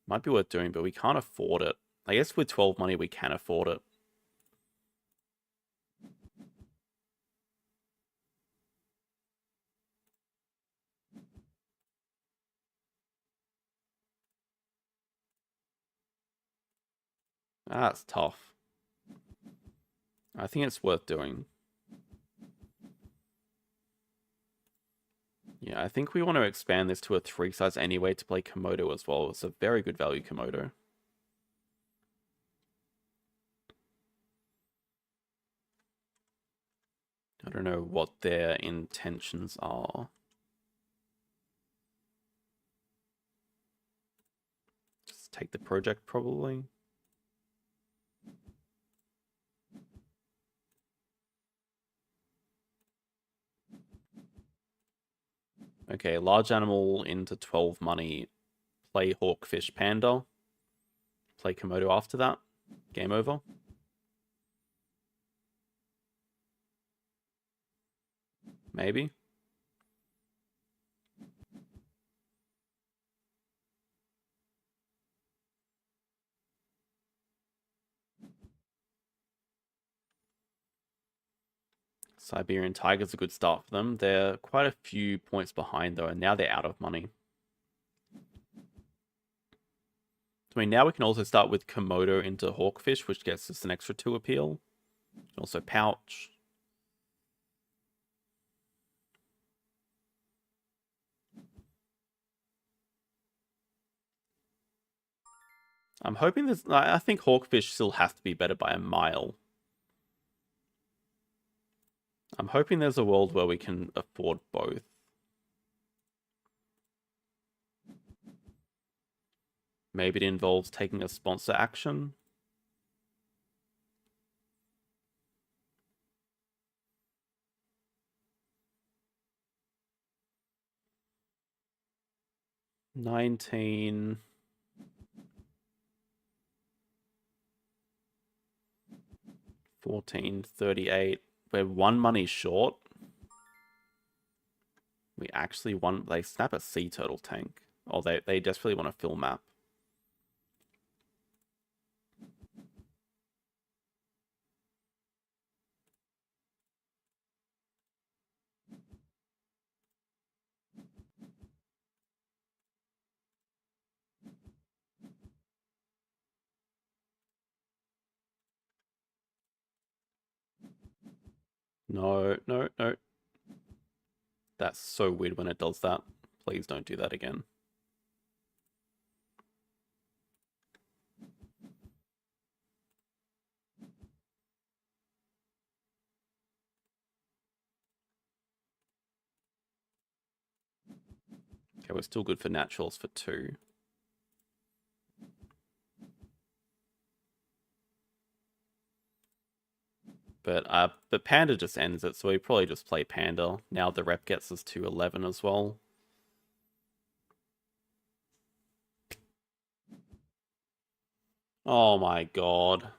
Might be worth doing, but we can't afford it. I guess with 12 money, we can afford it. That's tough. I think it's worth doing. Yeah, I think we want to expand this to a 3 size anyway to play Komodo as well. It's a very good value Komodo. I don't know what their intentions are. Just take the project probably. Okay, large animal into 12 money. Play Hawkfish Panda. Play Komodo after that. Game over. Maybe. Siberian Tiger's a good start for them. They're quite a few points behind though, and now they're out of money. I mean, now we can also start with Komodo into Hawkfish, which gets us an extra 2 appeal. Also Pouch. I'm hoping this... I think Hawkfish still has to be better by a mile. I'm hoping there's a world where we can afford both. Maybe it involves taking a sponsor action. $19... 14.38. We're 1 money short. We actually want... They snap a sea turtle tank. Oh, they desperately want a fill map. No, no, no. That's so weird when it does that. Please don't do that again. Okay, we're still good for naturals for 2. But Panda just ends it, so we probably just play Panda. Now the rep gets us to 11 as well. Oh my god.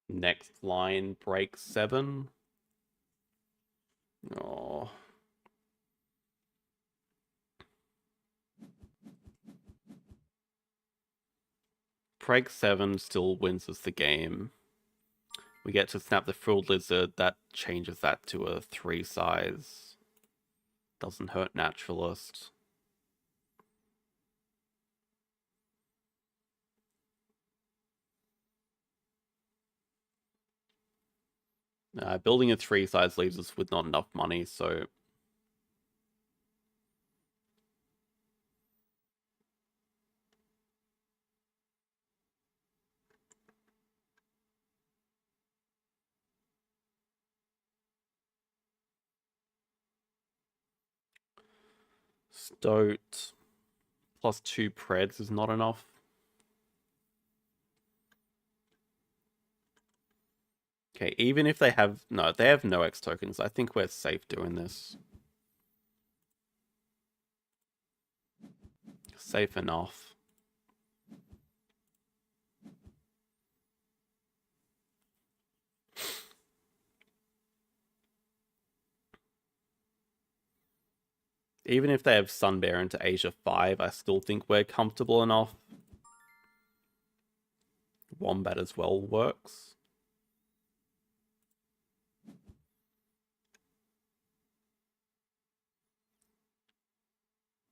Next line, break 7. Oh. Break 7 still wins us the game. We get to snap the frilled lizard, that changes that to a 3 size. Doesn't hurt naturalist. Building a 3 size leaves us with not enough money, so Stoat plus 2 Preds is not enough. Okay, even if they have... No, they have no X tokens. I think we're safe doing this. Safe enough. Even if they have Sunbear into Asia 5, I still think we're comfortable enough. Wombat as well works.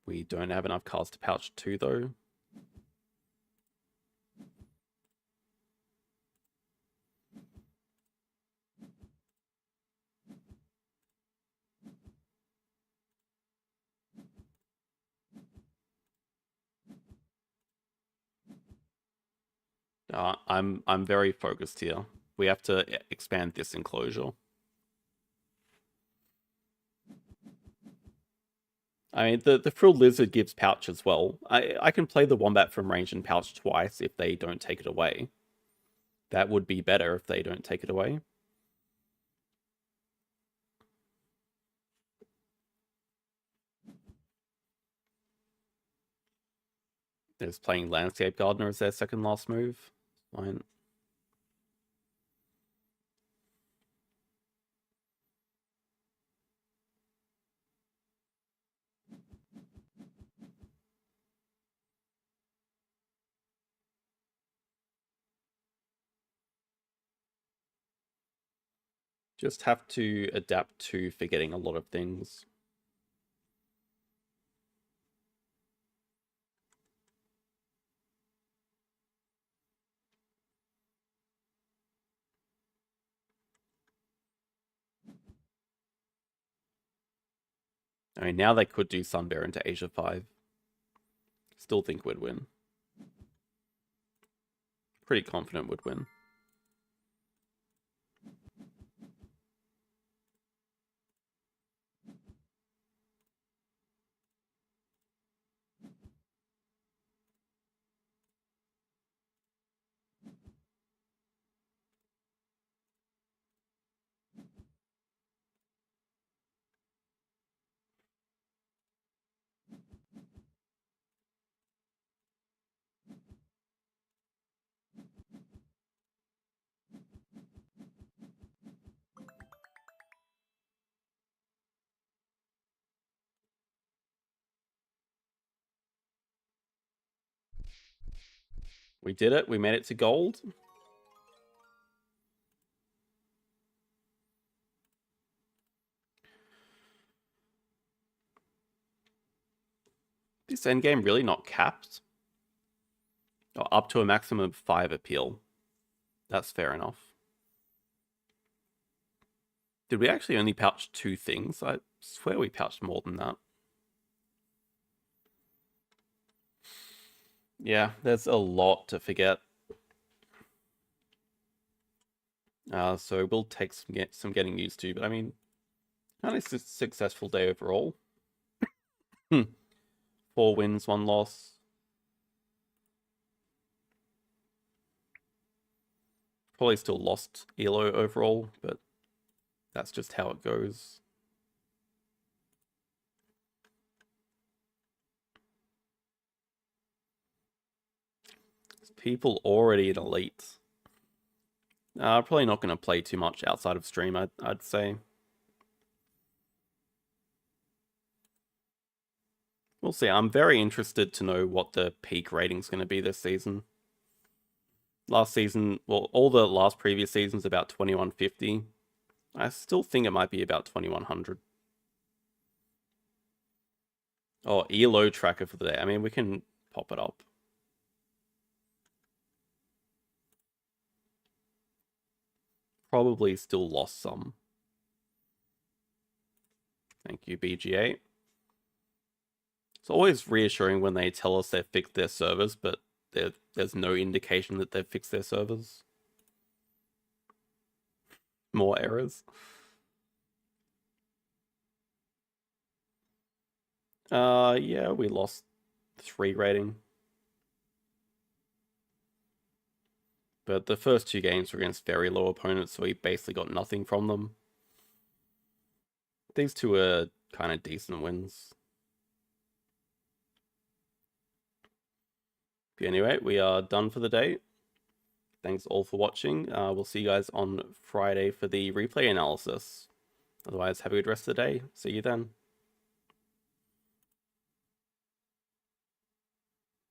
We don't have enough cards to pouch 2, though. I'm very focused here. We have to expand this enclosure. I mean, the frilled lizard gives pouch as well. I can play the wombat from range and pouch twice if they don't take it away. That would be better if they don't take it away. There's playing Landscape Gardener as their second last move. Fine. Just have to adapt to forgetting a lot of things. I mean, now they could do Sunbear into Asia 5. Still think we'd win. Pretty confident would win. We did it. We made it to gold. This endgame really not capped? Oh, up to a maximum of 5 appeal. That's fair enough. Did we actually only pouch 2 things? I swear we pouched more than that. Yeah, there's a lot to forget. So we'll take some getting used to, but I mean, kind of successful day overall. 4 wins, 1 loss. Probably still lost ELO overall, but that's just how it goes. There's people already in Elite. Probably not going to play too much outside of stream, I'd say. We'll see. I'm very interested to know what the peak rating's going to be this season. Last season, well, all the last previous seasons about 2150. I still think it might be about 2100. Oh, ELO tracker for the day. I mean, we can pop it up. Probably still lost some. Thank you, BGA. It's always reassuring when they tell us they've fixed their servers, but there's no indication that they've fixed their servers. More errors. Yeah, we lost 3 rating. But the first 2 games were against very low opponents, so we basically got nothing from them. These 2 are kind of decent wins. But anyway, we are done for the day. Thanks all for watching. We'll see you guys on Friday for the replay analysis. Otherwise, have a good rest of the day. See you then.